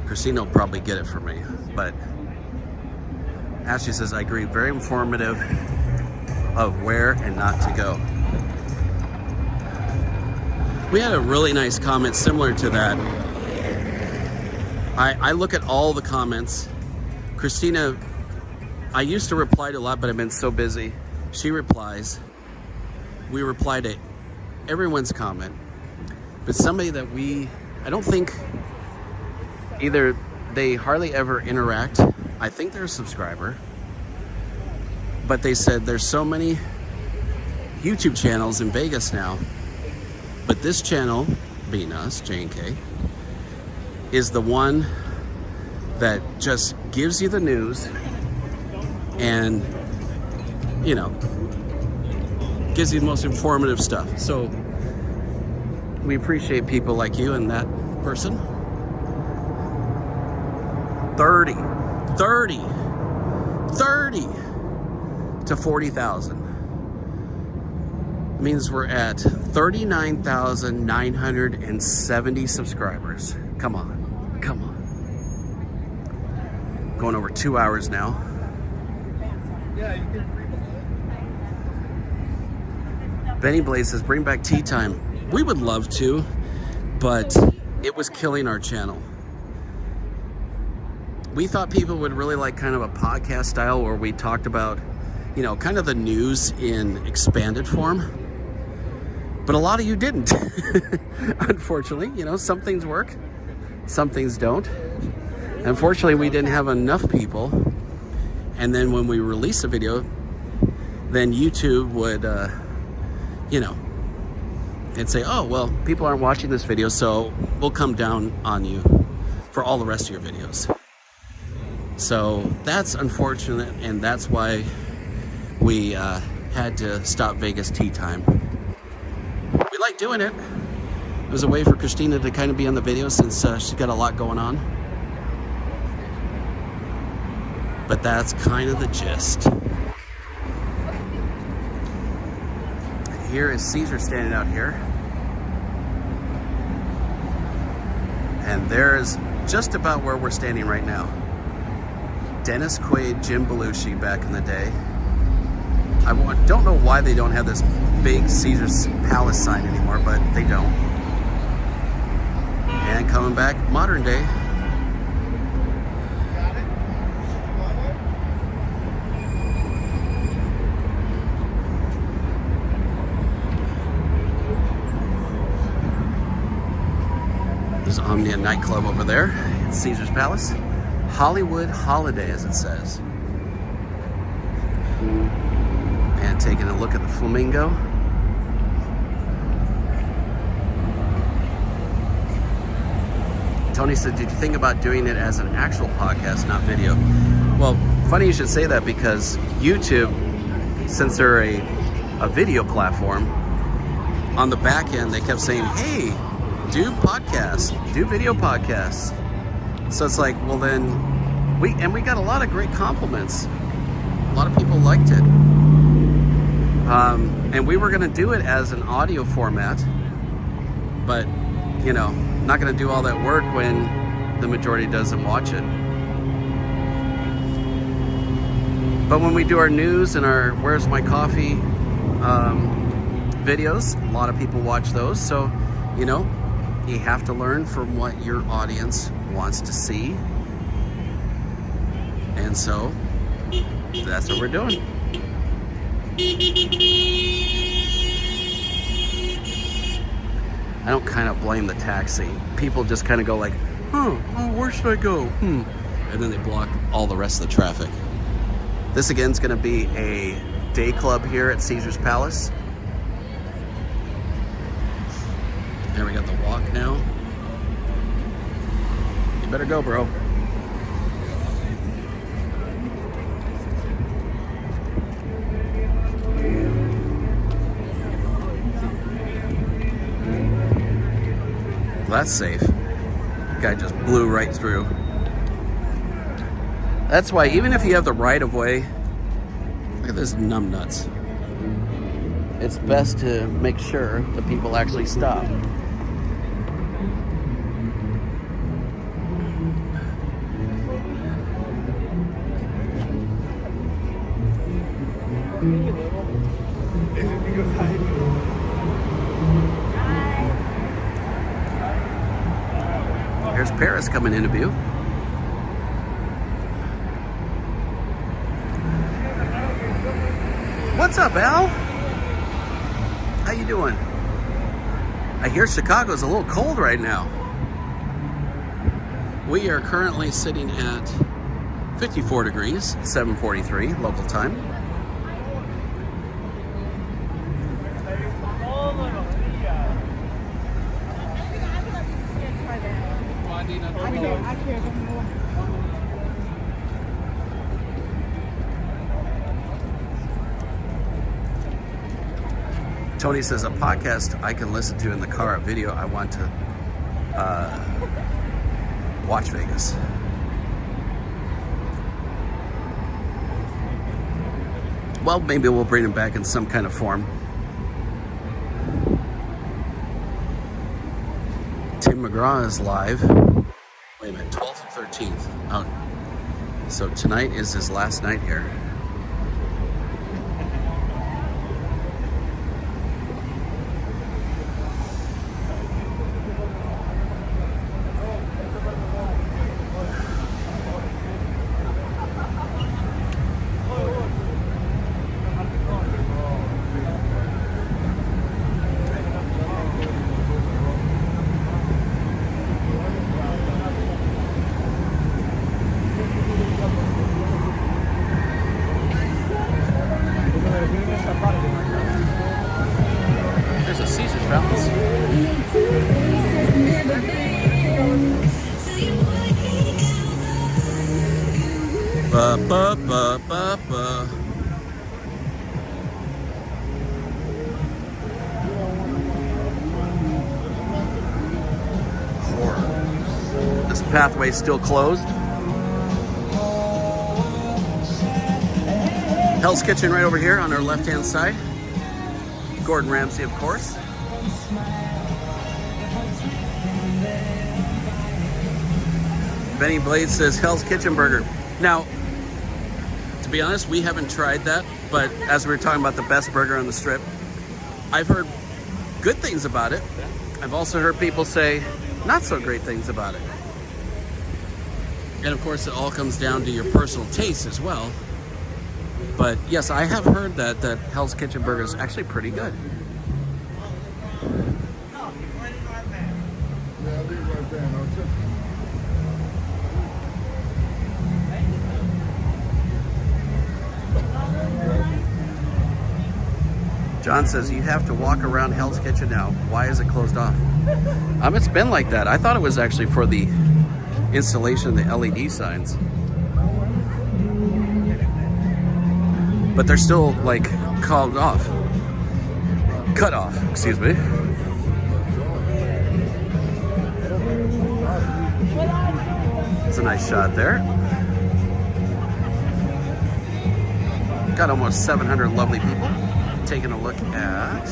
Christina will probably get it for me, but Ashley says, I agree, very informative of where and not to go. We had a really nice comment similar to that. I look at all the comments. Christina, I used to reply to a lot, but I've been so busy. She replies. We reply to everyone's comment, but somebody that I don't think, either they hardly ever interact. I think they're a subscriber, but they said there's so many YouTube channels in Vegas now, but this channel, being us, J&K, is the one that just gives you the news and, you know, gives you the most informative stuff. So we appreciate people like you and that person. 30 to 40,000 means we're at 39,970 subscribers. Come on. Going over 2 hours now. Benny Blaze says, bring back tea time. We would love to, but it was killing our channel. We thought people would really like kind of a podcast style where we talked about, you know, kind of the news in expanded form. But a lot of you didn't. Unfortunately, you know, some things work, some things don't. Unfortunately, we didn't have enough people. And then when we release a video, then YouTube would, you know, and say, oh, well, people aren't watching this video, so we'll come down on you for all the rest of your videos. So that's unfortunate, and that's why we had to stop Vegas tea time. We like doing it. It was a way for Christina to kind of be on the video since she's got a lot going on. But that's kind of the gist. Here is Caesar standing out here. And there's just about where we're standing right now. Dennis Quaid, Jim Belushi back in the day. I don't know why they don't have this big Caesar's Palace sign anymore, but they don't. And coming back modern day. There's Omnia nightclub over there at Caesar's Palace. Hollywood Holiday, as it says. And taking a look at the Flamingo. Tony said, did you think about doing it as an actual podcast, not video? Well, funny you should say that, because YouTube, since they're a video platform, on the back end, they kept saying, hey, do podcasts, do video podcasts. So it's like, well then, we got a lot of great compliments. A lot of people liked it. And we were gonna do it as an audio format, but, you know, not gonna do all that work when the majority doesn't watch it. But when we do our news and our Where's My Coffee videos, a lot of people watch those. So, you know, you have to learn from what your audience wants to see. And so that's what we're doing. I don't kind of blame the taxi. People just kind of go like, oh, where should I go? And then they block all the rest of the traffic. This again is going to be a day club here at Caesar's Palace. There we got the walk now. You better go, bro. Well, that's safe. Guy just blew right through. That's why even if you have the right of way, look at this numbnuts. It's best to make sure the people actually stop. Here's Paris coming into view. What's up, Al? How you doing? I hear Chicago's a little cold right now. We are currently sitting at 54 degrees, 7:43 local time. Tony says, a podcast I can listen to in the car, a video I want to watch Vegas. Well, maybe we'll bring him back in some kind of form. Tim McGraw is live. Wait a minute, 12th and 13th. Oh. So tonight is his last night here. There's a Caesar's Fountains. Ba ba ba ba ba. Horror. This pathway is still closed. Hell's Kitchen right over here on our left-hand side. Gordon Ramsay, of course. Benny Blade says Hell's Kitchen burger. Now, to be honest, we haven't tried that, but as we were talking about the best burger on the strip, I've heard good things about it. I've also heard people say not so great things about it. And of course, it all comes down to your personal taste as well. But yes, I have heard that Hell's Kitchen burger is actually pretty good. John says you have to walk around Hell's Kitchen now. Why is it closed off? It's been like that. I thought it was actually for the installation of the LED signs. But they're still like cut off, excuse me. It's a nice shot there. Got almost 700 lovely people taking a look at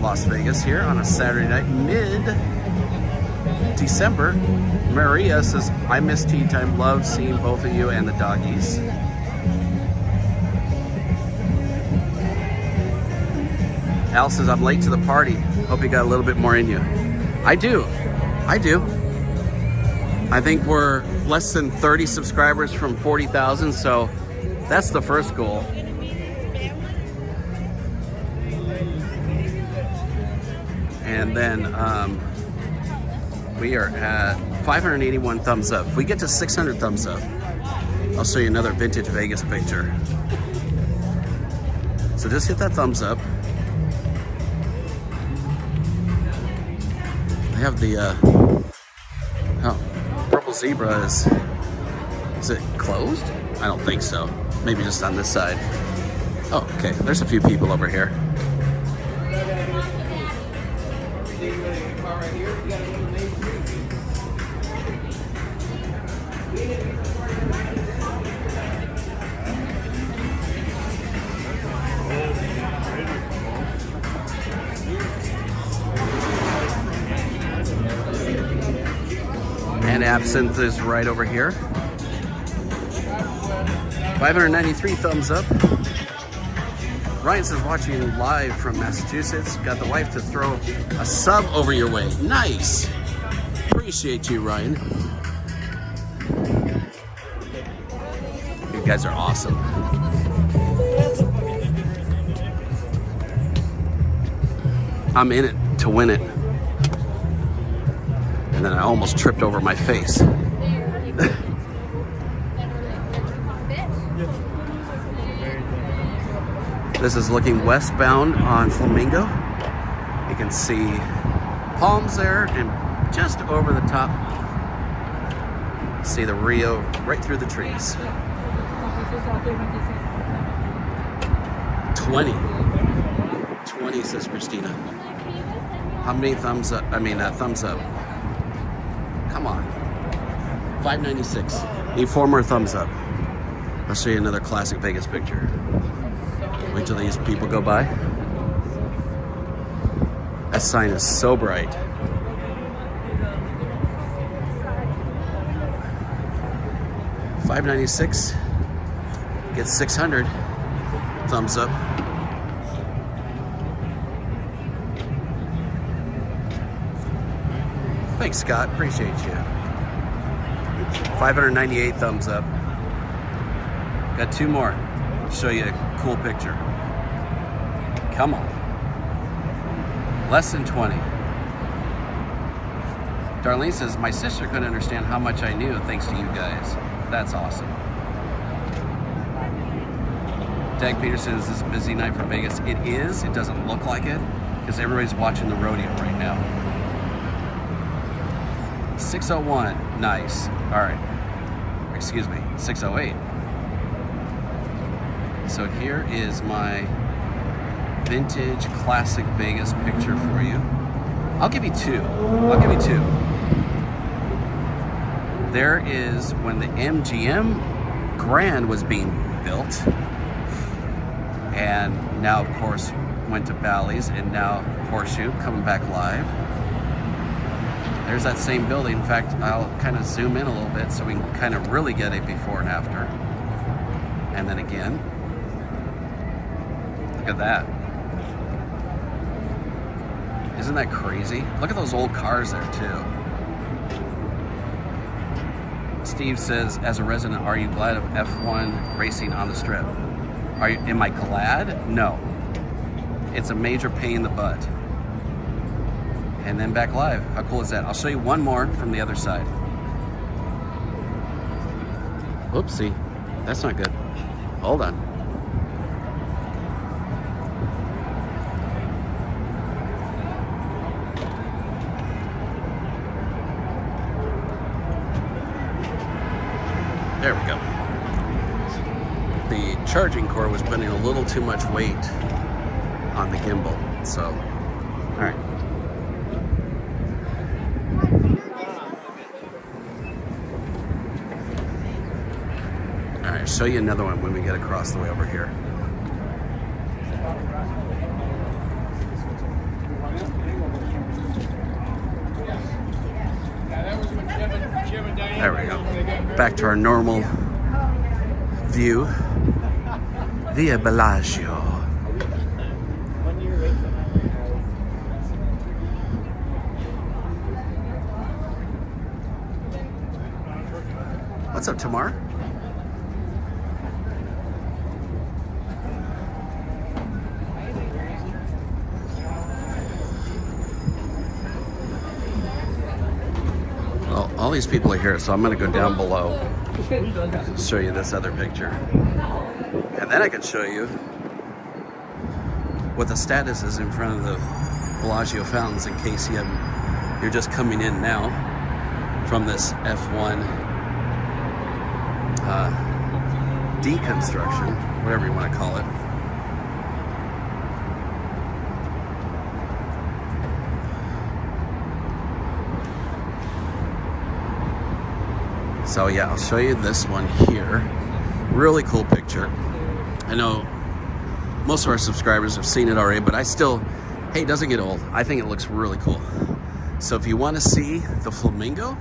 Las Vegas here on a Saturday night, mid-December. Maria says, I miss tea time, love seeing both of you and the doggies. Al says, I'm late to the party. Hope you got a little bit more in you. I do. I think we're less than 30 subscribers from 40,000, so that's the first goal. And then we are at 581 thumbs up. If we get to 600 thumbs up, I'll show you another vintage Vegas picture. So just hit that thumbs up. have the, oh, Purple Zebra is it closed? I don't think so. Maybe just on this side. Oh, okay, there's a few people over here. And Absinthe is right over here. 593 thumbs up. Ryan says watching live from Massachusetts. Got the wife to throw a sub over your way. Nice. Appreciate you, Ryan. You guys are awesome. I'm in it to win it. And then I almost tripped over my face. This is looking westbound on Flamingo. You can see palms there, and just over the top, see the Rio right through the trees. 20, says Christina. How many thumbs up? Thumbs up. Come on. 596. Need 4 more thumbs up. I'll show you another classic Vegas picture. Wait till these people go by. That sign is so bright. $596 gets 600 thumbs up. Thanks, Scott. Appreciate you. 598 thumbs up. Got 2 more. Show you a cool picture. Come on. Less than 20. Darlene says, my sister couldn't understand how much I knew thanks to you guys. That's awesome. Dag Peterson, is this a busy night for Vegas? It is. It doesn't look like it because everybody's watching the rodeo right now. 601. Nice. All right. Excuse me. 608. So here is my vintage classic Vegas picture for you. I'll give you 2. There is when the MGM Grand was being built, and now of course went to Bally's, and now Horseshoe coming back live. There's that same building. In fact, I'll kind of zoom in a little bit so we can kind of really get a before and after. And then again. Look at that. Isn't that crazy? Look at those old cars there too. Steve says, as a resident, are you glad of F1 racing on the strip? Am I glad? No. It's a major pain in the butt. And then back live. How cool is that? I'll show you one more from the other side. Whoopsie. That's not good. Hold on. There we go. The charging cord was putting a little too much weight on the gimbal. So, all right. All right, show you another one when we get across the way over here. There we go. Back to our normal view via Bellagio. What's up, Tamar? Well, all these people are here, so I'm going to go down below and show you this other picture. And then I can show you what the status is in front of the Bellagio fountains in case you haven't you're just coming in now from this F1 deconstruction, whatever you want to call it. So yeah, I'll show you this one here. Really cool picture. I know most of our subscribers have seen it already, but I still, hey, it doesn't get old. I think it looks really cool. So if you want to see the Flamingo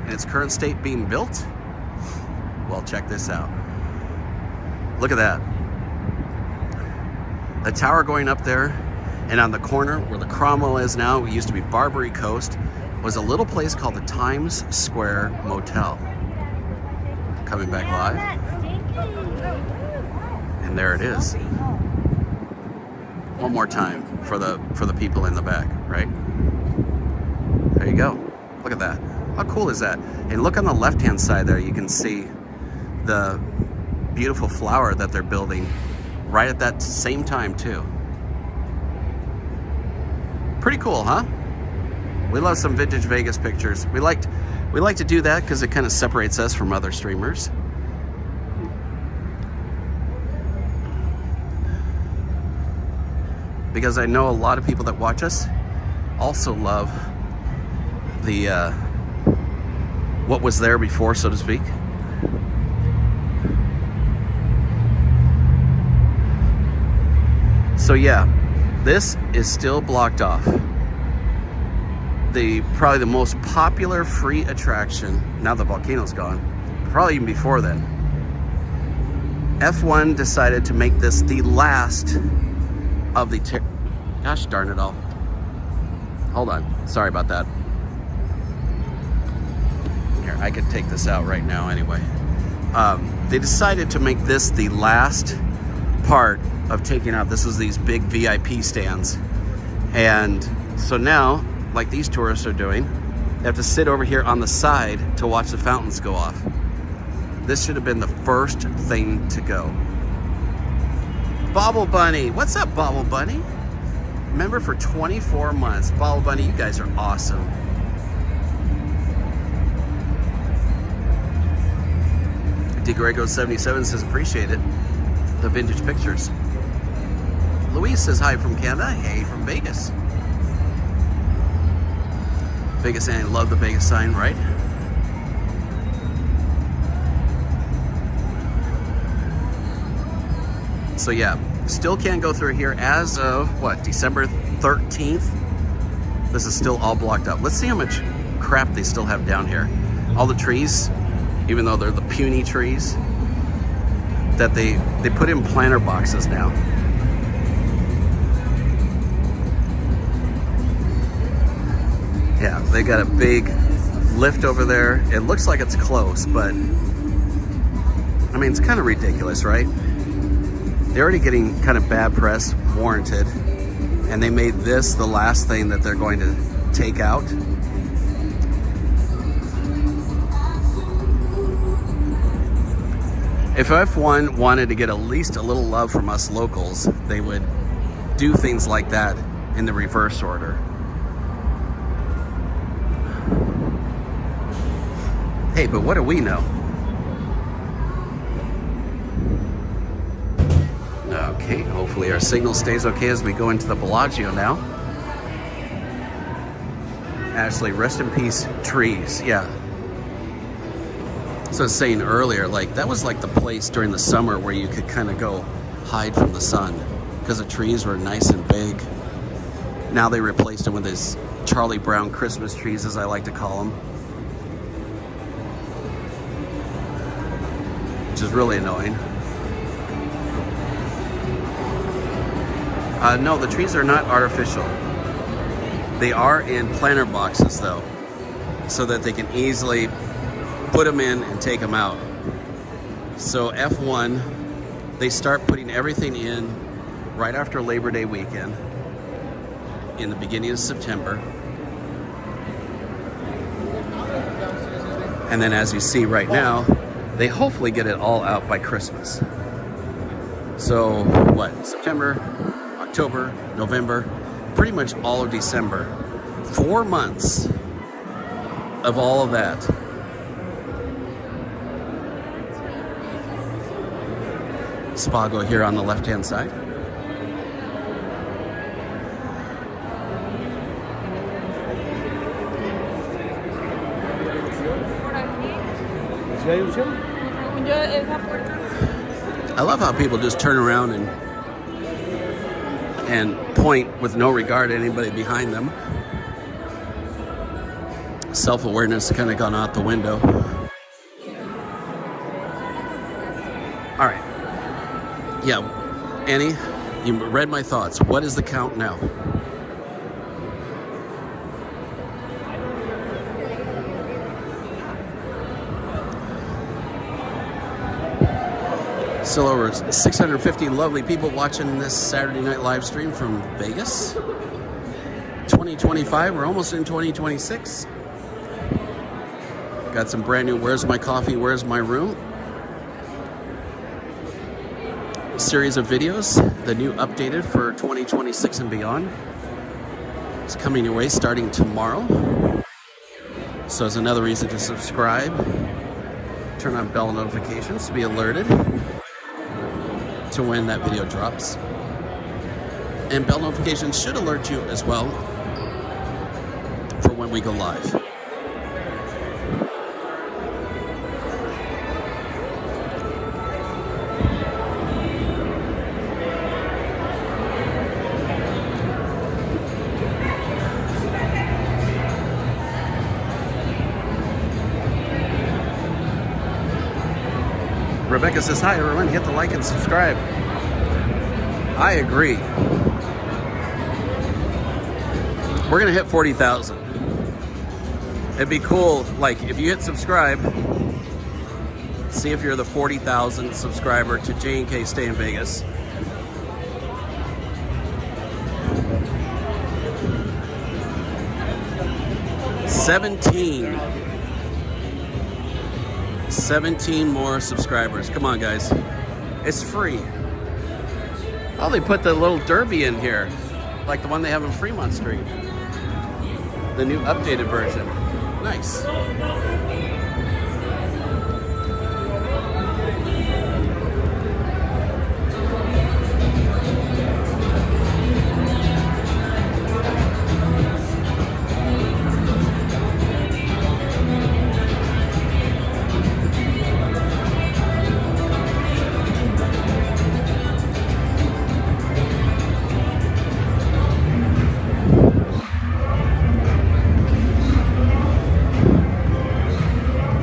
in its current state being built, well, check this out. Look at that. The tower going up there, and on the corner where the Cromwell is now, it used to be Barbary Coast, was a little place called the Times Square Motel. Coming back live. And there it is. One more time for the people in the back, right? There you go. Look at that. How cool is that? And look on the left-hand side there, you can see the beautiful flower that they're building right at that same time too. Pretty cool, huh? We love some vintage Vegas pictures. We like to do that because it kind of separates us from other streamers. Because I know a lot of people that watch us also love the what was there before, so to speak. So yeah, this is still blocked off. Probably the most popular free attraction, now the volcano's gone, probably even before then. F1 decided to make this the last of the, gosh darn it all. Hold on, sorry about that. Here, I could take this out right now anyway. They decided to make this the last part of taking out, this was these big VIP stands. And so now, like these tourists are doing, they have to sit over here on the side to watch the fountains go off. This should have been the first thing to go. Bobble Bunny, what's up, Bobble Bunny? Member for 24 months. Bobble Bunny, you guys are awesome. DeGrego77 says appreciate it. The vintage pictures. Louise says hi from Canada. Hey from Vegas. Vegas, and I love the Vegas sign, right? So yeah, still can't go through here as of what, December 13th? This is still all blocked up. Let's see how much crap they still have down here. All the trees, even though they're the puny trees, that they put in planter boxes now. Yeah, they got a big lift over there. It looks like it's close, but I mean, it's kind of ridiculous, right? They're already getting kind of bad press, warranted, and they made this the last thing that they're going to take out. If F1 wanted to get at least a little love from us locals, they would do things like that in the reverse order. Hey, but what do we know? Okay, hopefully our signal stays okay as we go into the Bellagio now. Ashley, rest in peace, trees. Yeah. So I was saying earlier, like that was like the place during the summer where you could kind of go hide from the sun because the trees were nice and big. Now they replaced them with these Charlie Brown Christmas trees, as I like to call them. Which is really annoying. No, the trees are not artificial. They are in planter boxes though, so that they can easily put them in and take them out. So F1, they start putting everything in right after Labor Day weekend in the beginning of September. And then as you see right now, they hopefully get it all out by Christmas. So what, September, October, November, pretty much all of December, 4 months of all of that. Spago here on the left-hand side. I love how people just turn around and point with no regard to anybody behind them. Self-awareness kind of gone out the window. All right. Yeah, Annie, you read my thoughts. What is the count now? Still over 650 lovely people watching this Saturday night live stream from Vegas. 2025, we're almost in 2026. Got some brand new Where's My Coffee, Where's My Room series of videos, the new updated for 2026 and beyond. It's coming your way starting tomorrow. So it's another reason to subscribe. Turn on bell notifications to be alerted to when that video drops. And bell notifications should alert you as well for when we go live. Rebecca says, hi everyone, hit the like and subscribe. I agree. We're gonna hit 40,000. It'd be cool, like if you hit subscribe, see if you're the 40,000th subscriber to J&K Stay in Vegas. Seventeen more subscribers. Come on, guys. It's free. Oh, they put the little derby in here, like the one they have in Fremont Street. The new updated version. Nice.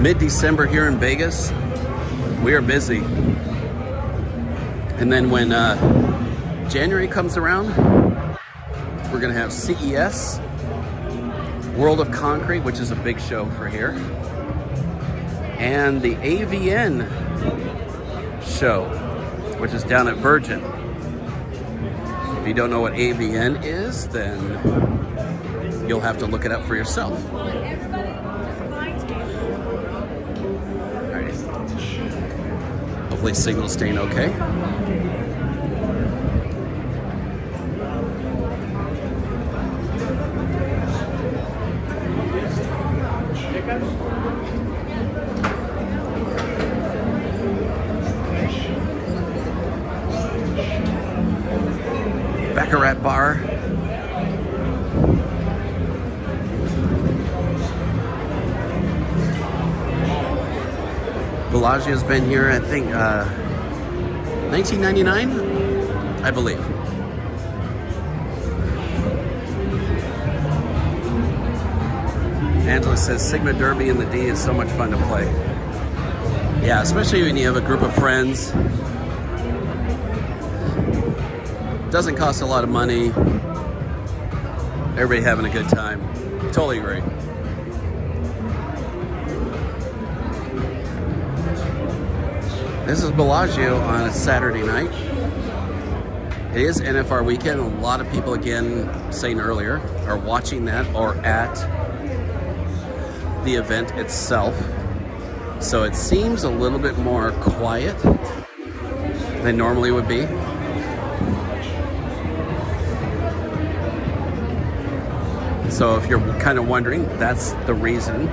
Mid-December here in Vegas, we are busy. And then when January comes around, we're gonna have CES, World of Concrete, which is a big show for here, and the AVN show, which is down at Virgin. If you don't know what AVN is, then you'll have to look it up for yourself. Hopefully signal's staying okay. Baccarat bar. Bellagio's been here, I think, 1999, I believe. Angela says Sigma Derby and the D is so much fun to play. Yeah, especially when you have a group of friends. Doesn't cost a lot of money. Everybody having a good time. Totally agree. This is Bellagio on a Saturday night. It is NFR weekend. A lot of people, again, saying earlier, are watching that or at the event itself. So it seems a little bit more quiet than normally would be. So if you're kind of wondering, that's the reason.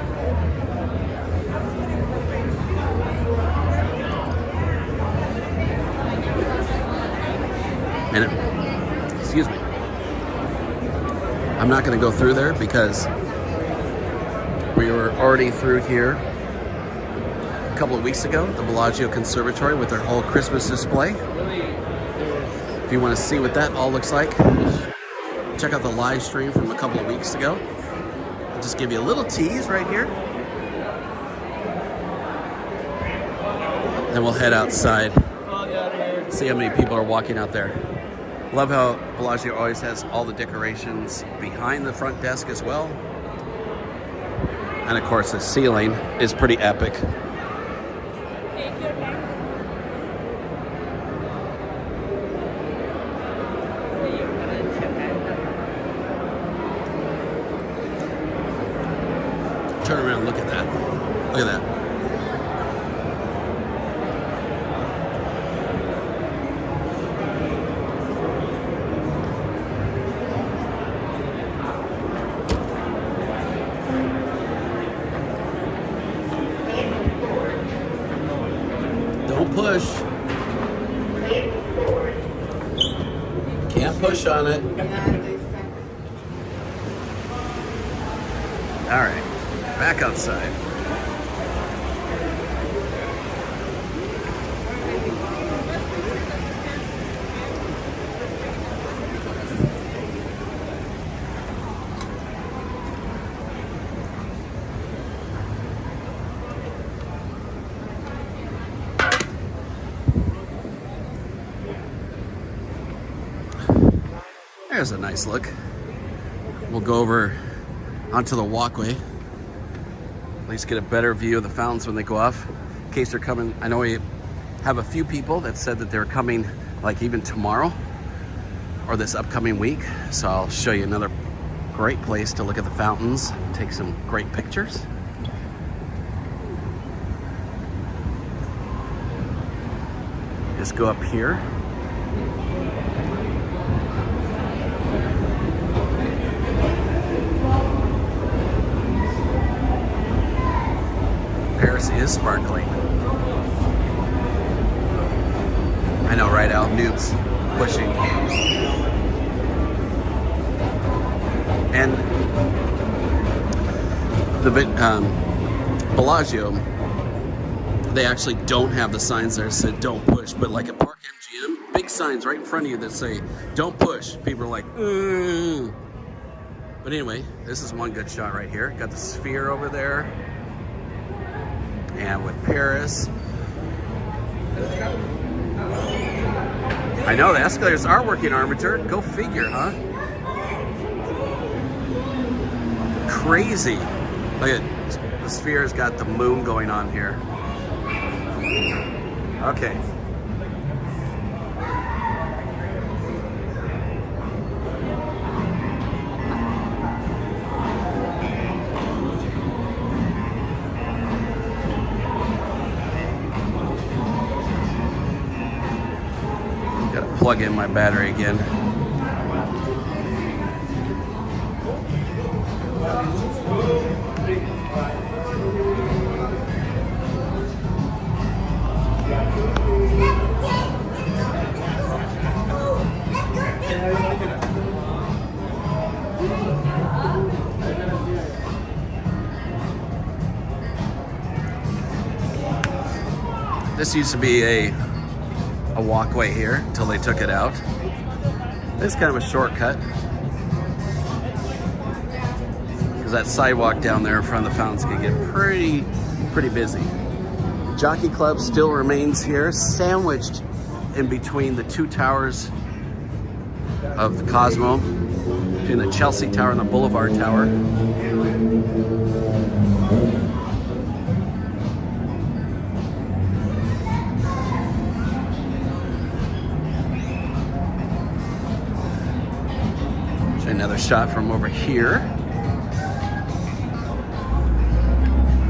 And excuse me, I'm not going to go through there because we were already through here a couple of weeks ago, the Bellagio Conservatory with their whole Christmas display. If you want to see what that all looks like, check out the live stream from a couple of weeks ago. I'll just give you a little tease right here. Then we'll head outside, see how many people are walking out there. Love how Bellagio always has all the decorations behind the front desk as well. And of course the ceiling is pretty epic. Turn around, look at that. Look at that. Don't push. Can't push on it. All right, back outside. There's a nice look. We'll go over onto the walkway. At least get a better view of the fountains when they go off. In case they're coming, I know we have a few people that said that they're coming like even tomorrow or this upcoming week. So I'll show you another great place to look at the fountains, take some great pictures. Just go up here. Paris is sparkling. I know, right, Al? Noobs pushing. And the Bellagio, they actually don't have the signs there that said don't push, but like at Park MGM, big signs right in front of you that say don't push. People are like, ugh. But anyway, this is one good shot right here. Got the Sphere over there. And with Paris. I know, the escalators are working, Armature. Go figure, huh? Crazy. Look at the Sphere's got the moon going on here. Okay. Plug in my battery again. This used to be a walkway here until they took it out. It's kind of a shortcut because that sidewalk down there in front of the fountains can get pretty busy. Jockey Club still remains here, sandwiched in between the two towers of the Cosmo, between the Chelsea Tower and the Boulevard Tower. Another shot from over here.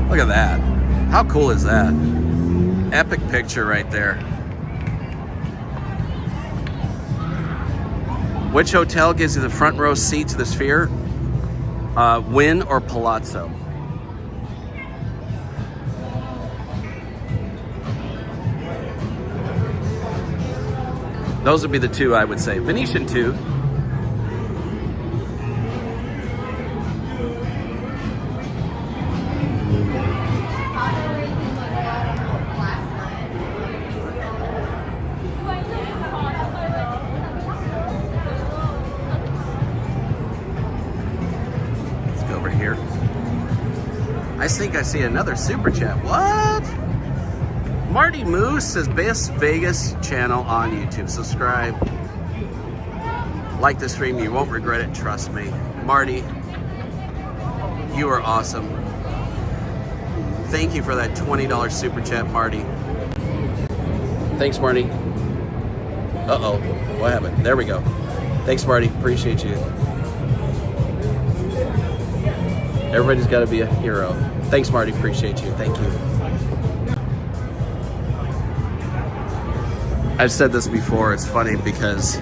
Look at that. How cool is that? Epic picture right there. Which hotel gives you the front row seat to the Sphere? Wynn or Palazzo. Those would be the two I would say. Venetian too. Let's go over here. I think I see another super chat. What? Marty Moose says best Vegas channel on YouTube. Subscribe. Like the stream, you won't regret it, trust me. Marty, you are awesome. Thank you for that $20 super chat, Marty. Thanks, Marty. Uh-oh, what happened? There we go. Thanks, Marty, appreciate you. Everybody's gotta be a hero. Thanks, Marty, appreciate you, thank you. I've said this before, it's funny because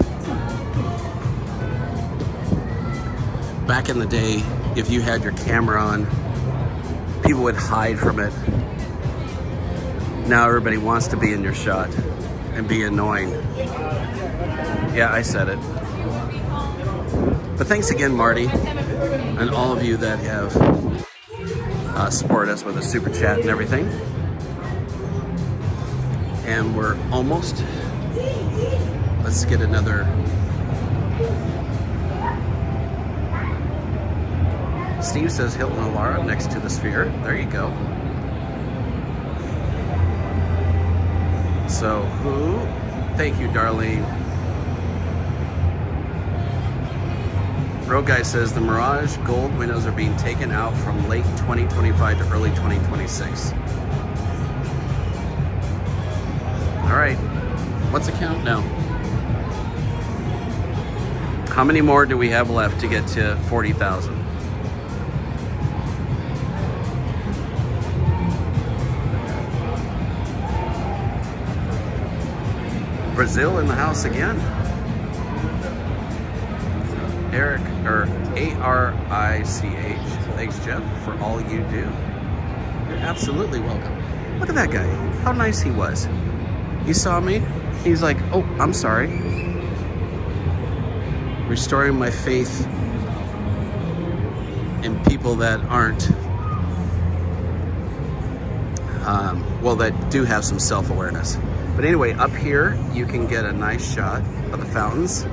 back in the day, if you had your camera on, people would hide from it. Now everybody wants to be in your shot and be annoying. Yeah, I said it. But thanks again, Marty, and all of you that have supported us with a super chat and everything. And we're almost. Let's get another. Steve says Hilton Alara next to the Sphere. There you go. So who? Thank you, Darlene. Road Guy says the Mirage Gold windows are being taken out from late 2025 to early 2026. All right. What's the count now? How many more do we have left to get to 40,000? Brazil in the house again. Eric, or A-R-I-C-H. Thanks, Jeff, for all you do. You're absolutely welcome. Look at that guy. How nice he was. He saw me. He's like, oh, I'm sorry. Restoring my faith in people that aren't, well, that do have some self-awareness. But anyway, up here, you can get a nice shot of the fountains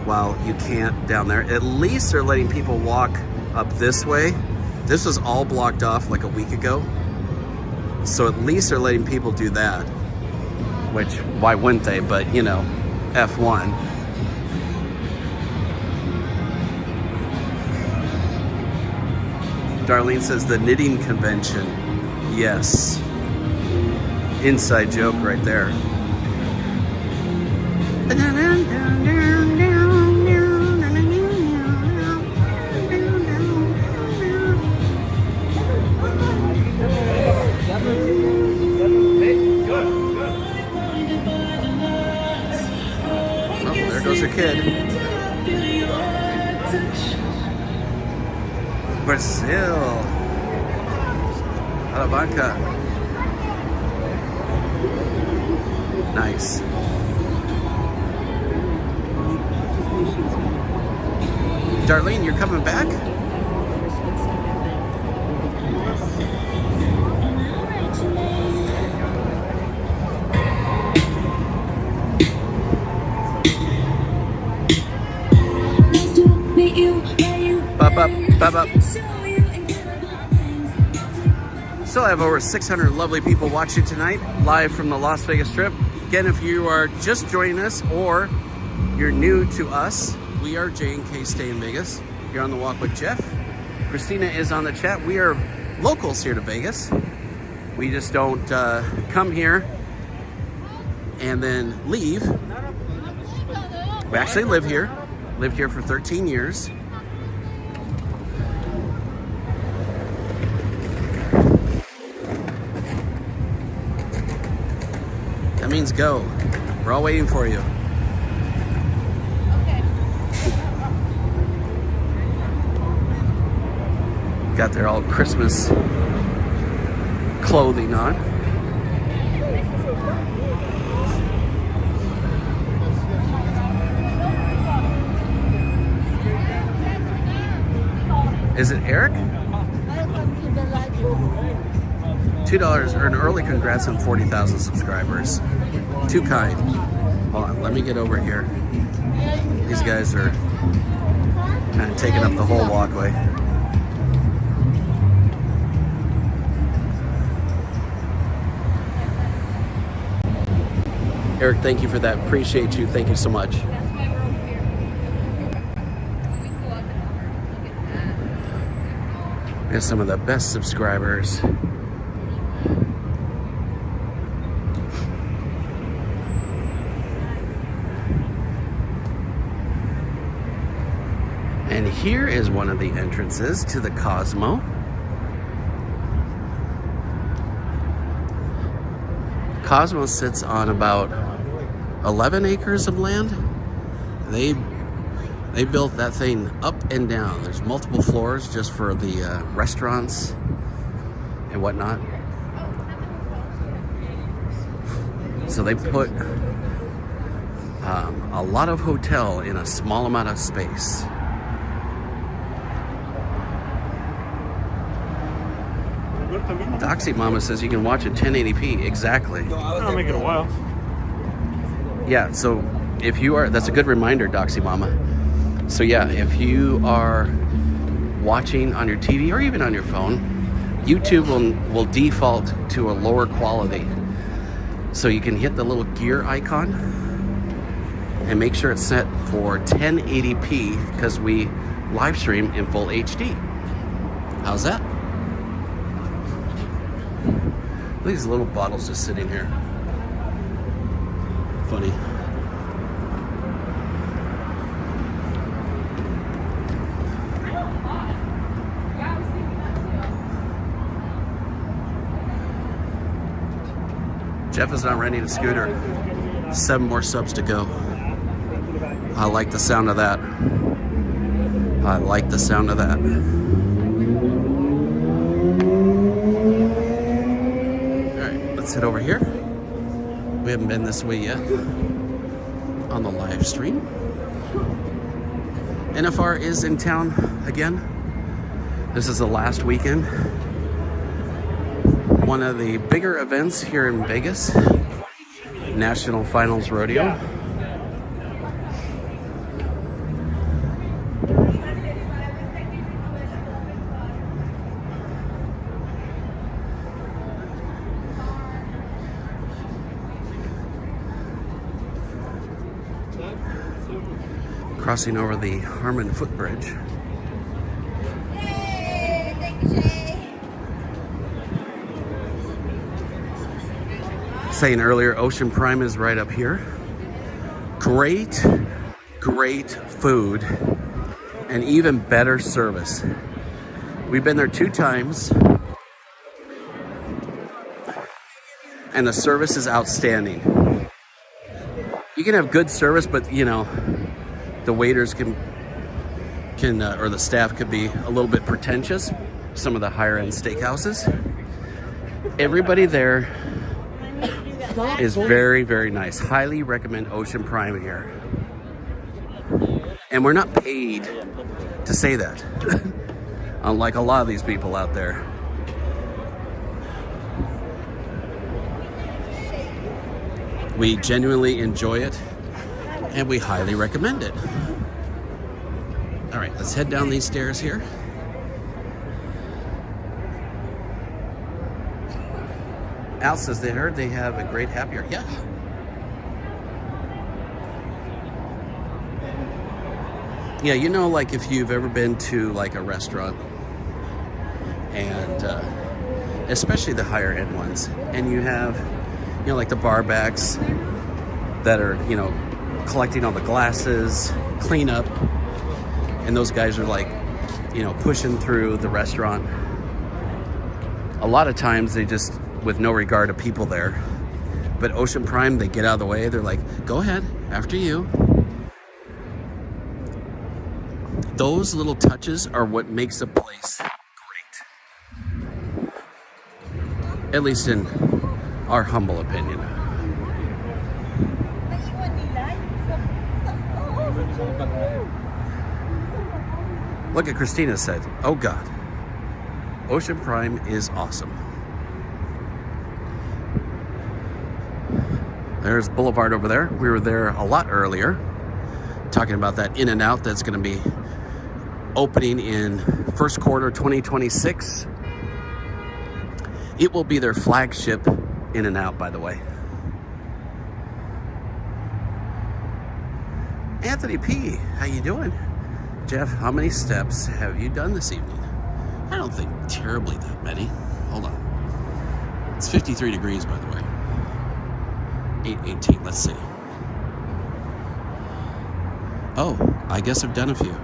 while you can't down there. At least they're letting people walk up this way. This was all blocked off like a week ago. So at least they're letting people do that. Which, why wouldn't they? But, you know, F1. Darlene says the knitting convention. Yes. Inside joke right there. There's your kid. Brazil. Alavanca. Nice. Darlene, you're coming back? Bop, up. Still have over 600 lovely people watching tonight, live from the Las Vegas Strip. Again, if you are just joining us or you're new to us, we are J&K StayinVegas. You're on the walk with Jeff. Christina is on the chat. We are locals here to Vegas. We just don't come here and then leave. We actually live here. Lived here for 13 years. That means go. We're all waiting for you. Okay. got their all Christmas clothing on. Is it Eric? $2 or an early congrats on 40,000 subscribers. Too kind. Hold on, let me get over here. These guys are kind of taking up the whole walkway. Eric, thank you for that. Appreciate you. Thank you so much. That's why we're over here. When we go up and over, look at that. We have some of the best subscribers. And here is one of the entrances to the Cosmo. Cosmo sits on about 11 acres of land. They built that thing up and down. There's multiple floors just for the restaurants and whatnot. So they put a lot of hotel in a small amount of space. Doxy Mama says you can watch it 1080p. Exactly. I'll make it a while. Yeah, so if you are, that's a good reminder, Doxy Mama. So yeah, if you are watching on your TV or even on your phone, YouTube will default to a lower quality. So you can hit the little gear icon and make sure it's set for 1080p because we live stream in full HD. How's that? Look at these little bottles just sitting here. Funny. Jeff is not renting a scooter. 7 more subs to go. I like the sound of that. I like the sound of that. Let's head over here. We haven't been this way yet on the live stream. NFR is in town again. This is the last weekend. One of the bigger events here in Vegas, National Finals Rodeo. Crossing over the Harmon Footbridge. Hey, thank you, Shay. Saying earlier, Ocean Prime is right up here. Great food and even better service. We've been there 2 times and the service is outstanding. You can have good service, but you know, the waiters can or the staff could be a little bit pretentious. Some of the higher end steakhouses. Everybody there is very, very nice. Highly recommend Ocean Prime here. And we're not paid to say that. Unlike a lot of these people out there. We genuinely enjoy it. And we highly recommend it. All right, let's head down these stairs here. Al says they heard they have a great happy hour. Yeah. Yeah, you know, like if you've ever been to like a restaurant and especially the higher end ones, and you have, you know, like the bar backs that are, you know, collecting all the glasses, clean up, and those guys are like, you know, pushing through the restaurant. A lot of times they just, with no regard to people there, but Ocean Prime, they get out of the way. They're like, go ahead, after you. Those little touches are what makes a place great. At least in our humble opinion. Look at Christina said, oh God, Ocean Prime is awesome. There's Boulevard over there. We were there a lot earlier, talking about that In-N-Out that's going to be opening in first quarter 2026. It will be their flagship In-N-Out, by the way. Anthony P, how you doing? Jeff, how many steps have you done this evening? I don't think terribly that many. Hold on. It's 53 degrees, by the way. 8:18, let's see. Oh, I guess I've done a few.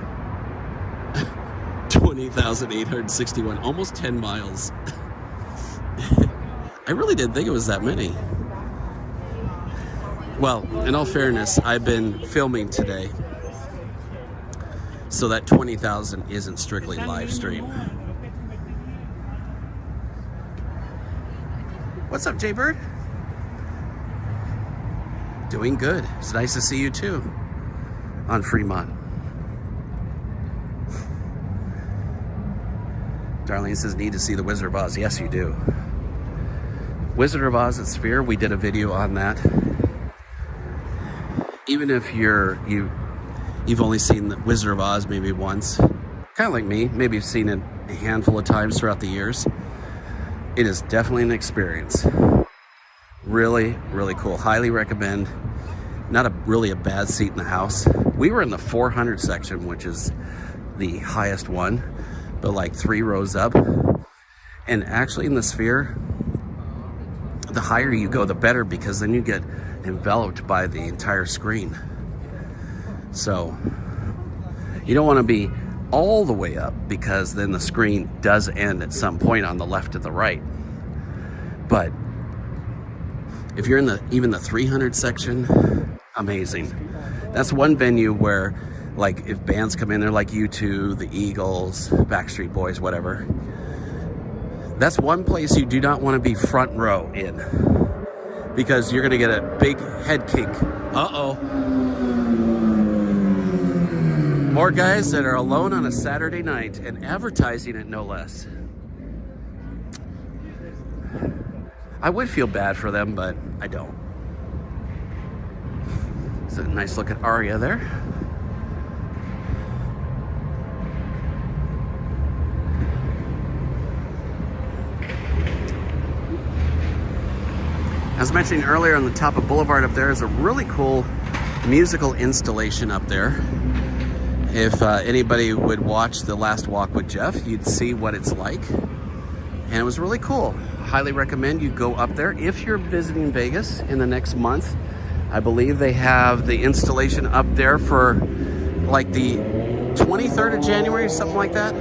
20,861, almost 10 miles. I really didn't think it was that many. Well, in all fairness, I've been filming today, so that 20,000 isn't strictly live stream. What's up, Jaybird? Doing good. It's nice to see you too on Fremont. Darlene says, need to see the Wizard of Oz. Yes, you do. Wizard of Oz at Sphere, we did a video on that. Even if you've only seen the Wizard of Oz maybe once, kind of like me, maybe you've seen it a handful of times throughout the years, it is definitely an experience. Really, really cool. Highly recommend. Not really a bad seat in the house. We were in the 400 section, which is the highest one, but like 3 rows up. And actually in the Sphere, the higher you go, the better, because then you get enveloped by the entire screen. So you don't want to be all the way up, because then the screen does end at some point on the left or the right. But if you're in even the 300 section, amazing. That's one venue where, like, if bands come in there like U2, the Eagles, Backstreet Boys, whatever, that's one place you do not want to be front row in, because you're going to get a big head kink. Uh-oh. More guys that are alone on a Saturday night and advertising it, no less. I would feel bad for them, but I don't. It's a nice look at Arya there. As mentioned earlier, on the top of Boulevard up there is a really cool musical installation up there. If anybody would watch The Last Walk with Jeff, you'd see what it's like. And it was really cool. Highly recommend you go up there if you're visiting Vegas in the next month. I believe they have the installation up there for like the 23rd of January, something like that.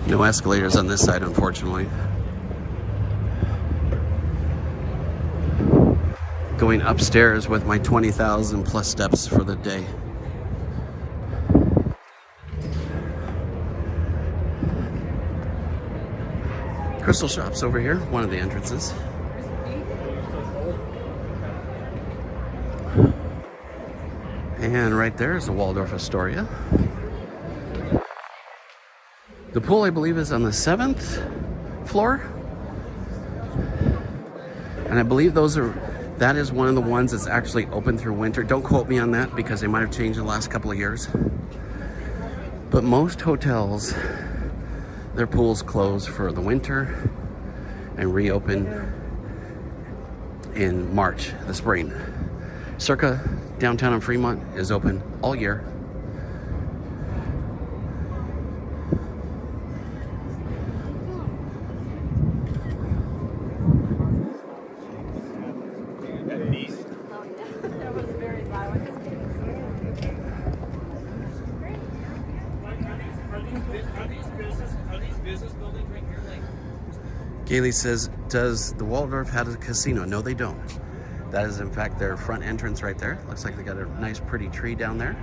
No escalators on this side, unfortunately. Going upstairs with my 20,000 plus steps for the day. Crystal Shop's over here, one of the entrances. And right there is the Waldorf Astoria. The pool, I believe, is on the 7th floor. And I believe that is one of the ones that's actually open through winter. Don't quote me on that, because they might have changed in the last couple of years. But most hotels, their pools close for the winter and reopen in March, the spring. Circa downtown in Fremont is open all year. Gailey says, does the Waldorf have a casino? No, they don't. That is in fact their front entrance right there. Looks like they got a nice pretty tree down there.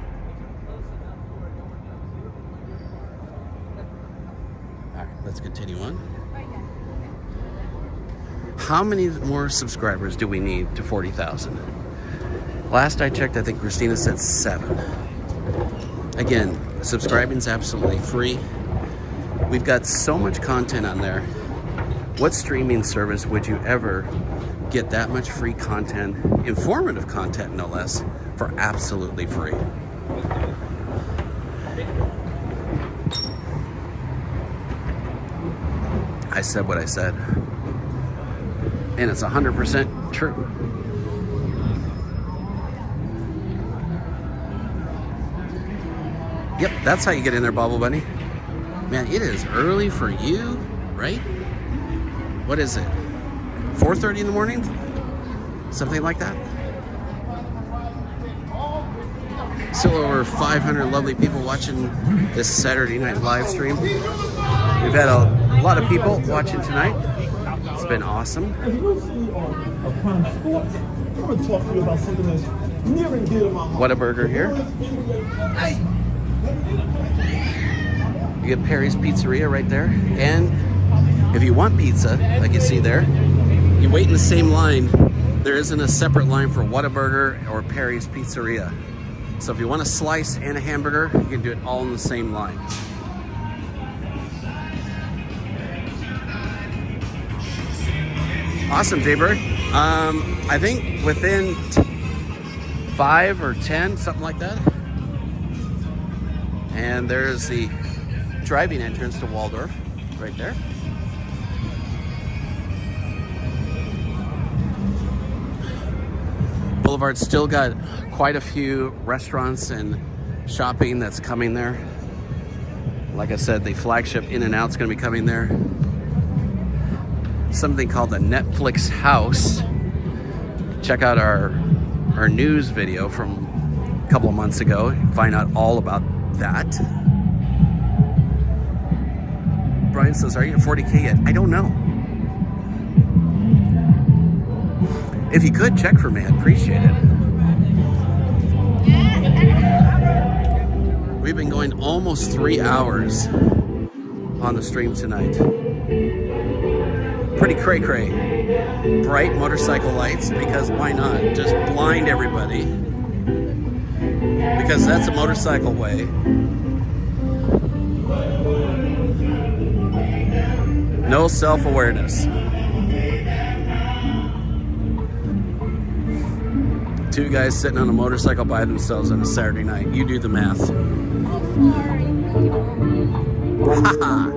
All right, let's continue on. How many more subscribers do we need to 40,000? Last I checked, I think Christina said 7. Again, subscribing is absolutely free. We've got so much content on there. What streaming service would you ever get that much free content, informative content no less, for absolutely free? I said what I said. And it's 100% true. Yep, that's how you get in there, Bobble Bunny. Man, it is early for you, right? What is it? 4:30 in the morning? Something like that? Still over 500 lovely people watching this Saturday night live stream. We've had a lot of people watching tonight. It's been awesome. Whataburger here. You get Perry's Pizzeria right there. And if you want pizza, like you see there, you wait in the same line. There isn't a separate line for Whataburger or Perry's Pizzeria. So if you want a slice and a hamburger, you can do it all in the same line. Awesome, Jaybird. I think within 5 or 10, something like that. And there's the driving entrance to Waldorf right there. Boulevard's still got quite a few restaurants and shopping that's coming there. Like I said, the flagship In-N-Out's gonna be coming there. Something called the Netflix House. Check out our news video from a couple of months ago. Find out all about that. Brian says, are you at 40K yet? I don't know. If you could, check for me. I'd appreciate it. We've been going almost 3 hours on the stream tonight. Pretty cray-cray. Bright motorcycle lights, because why not? Just blind everybody. Because that's a motorcycle way. No self-awareness. 2 guys sitting on a motorcycle by themselves on a Saturday night. You do the math. Haha.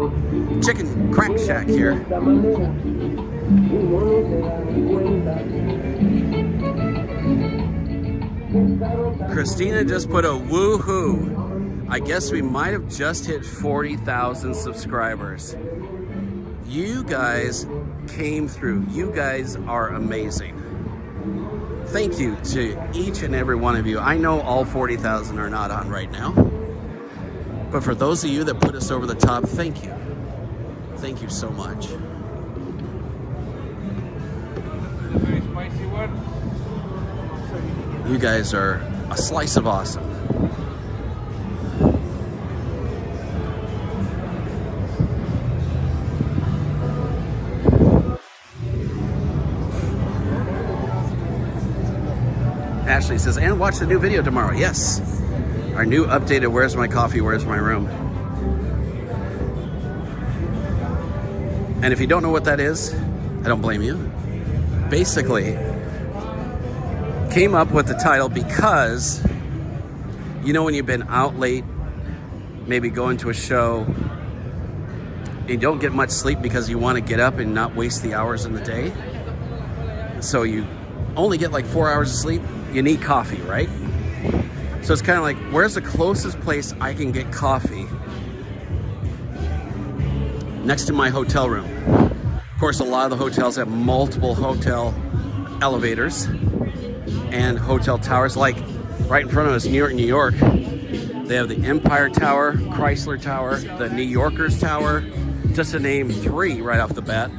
Chicken Crack Shack here. Christina just put a woohoo. I guess we might have just hit 40,000 subscribers. You guys came through. You guys are amazing. Thank you to each and every one of you. I know all 40,000 are not on right now. But for those of you that put us over the top, thank you. Thank you so much. Very spicy one. You guys are a slice of awesome. Ashley says, and watch the new video tomorrow. Yes. Our new updated Where's My Coffee, Where's My Room. And if you don't know what that is, I don't blame you. Basically, came up with the title because, you know, when you've been out late, maybe going to a show, you don't get much sleep because you want to get up and not waste the hours in the day. So you only get like 4 hours of sleep. You need coffee, right? So it's kind of like, where's the closest place I can get coffee next to my hotel room? Of course, a lot of the hotels have multiple hotel elevators and hotel towers. Like right in front of us, New York, they have the Empire Tower, Chrysler Tower, the New Yorkers Tower, just to name 3 right off the bat.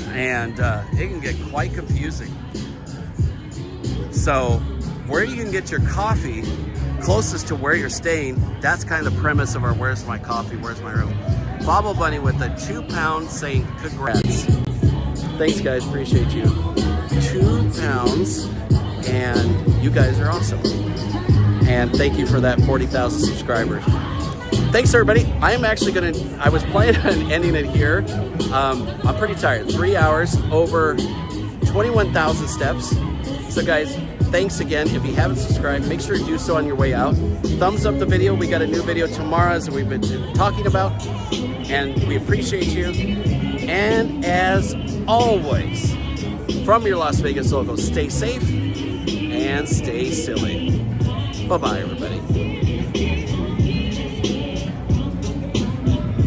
And it can get quite confusing. So where you can get your coffee closest to where you're staying, that's kind of the premise of our Where's My Coffee, Where's My Room. Bobble Bunny with a 2 pound saying congrats. Thanks guys, appreciate you. 2 pounds, and you guys are awesome. And thank you for that 40,000 subscribers. Thanks everybody. I am actually I was planning on ending it here. I'm pretty tired. 3 hours, over 21,000 steps. So guys, thanks again. If you haven't subscribed, make sure to do so on your way out. Thumbs up the video. We got a new video tomorrow, as we've been talking about, and we appreciate you. And as always, from your Las Vegas locals, stay safe and stay silly. Bye-bye, everybody.